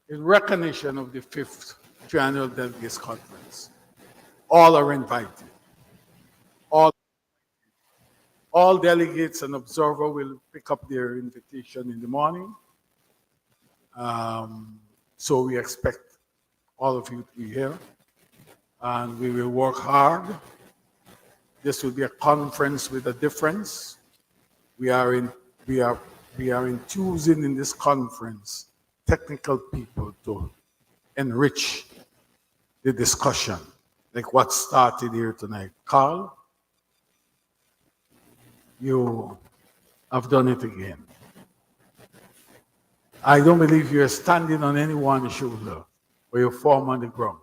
in recognition of the 5th Triennial Delegates Conference. All are invited. All delegates and observers will pick up their invitation in the morning. So we expect all of you to be here, and we will work hard. This will be a conference with a difference. We are choosing in this conference technical people to enrich the discussion, like what started here tonight. Carl, you have done it again. I don't believe you're standing on anyone's shoulder or you form on the ground.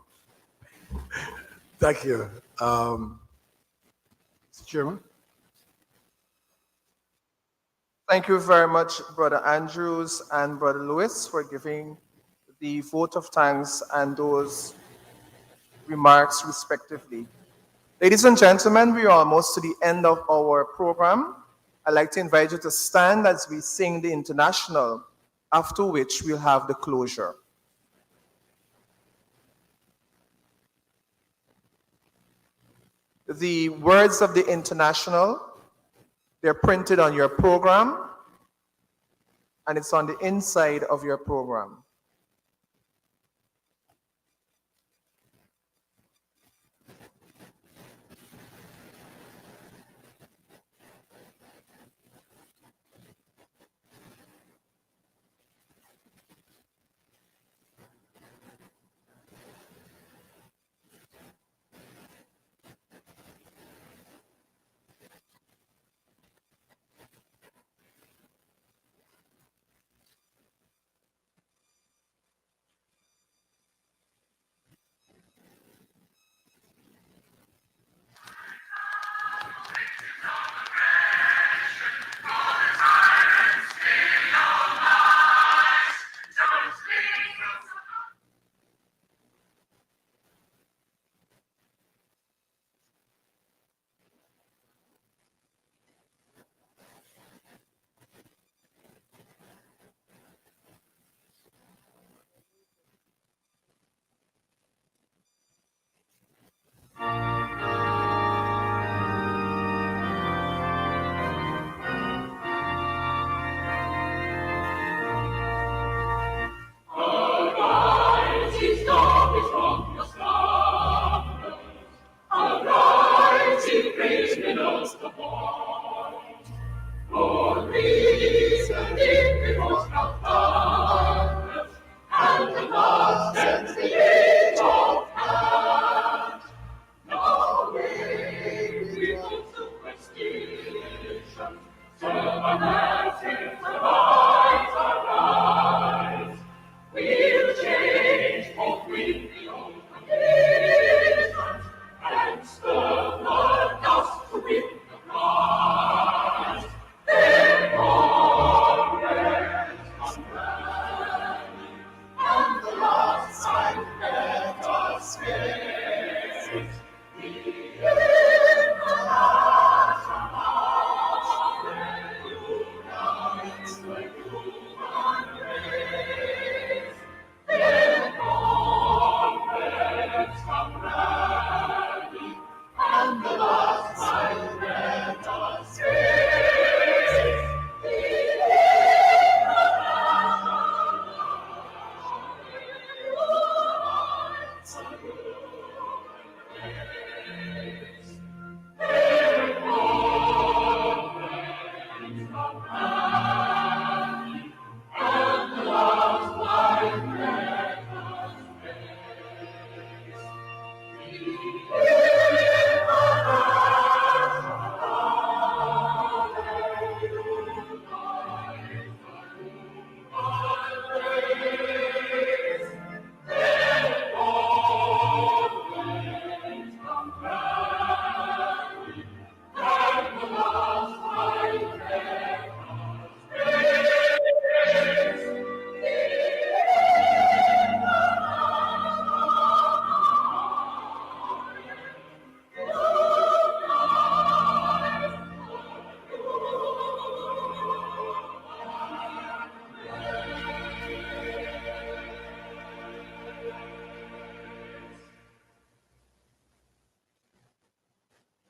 Thank you. Mr. Chairman. Thank you very much, Brother Andrews and Brother Lewis, for giving the vote of thanks and those remarks respectively. Ladies and gentlemen, we are almost to the end of our program. I'd like to invite you to stand as we sing the International, after which we'll have the closure. The words of the International, they're printed on your program, and it's on the inside of your program.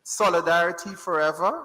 solidarity forever,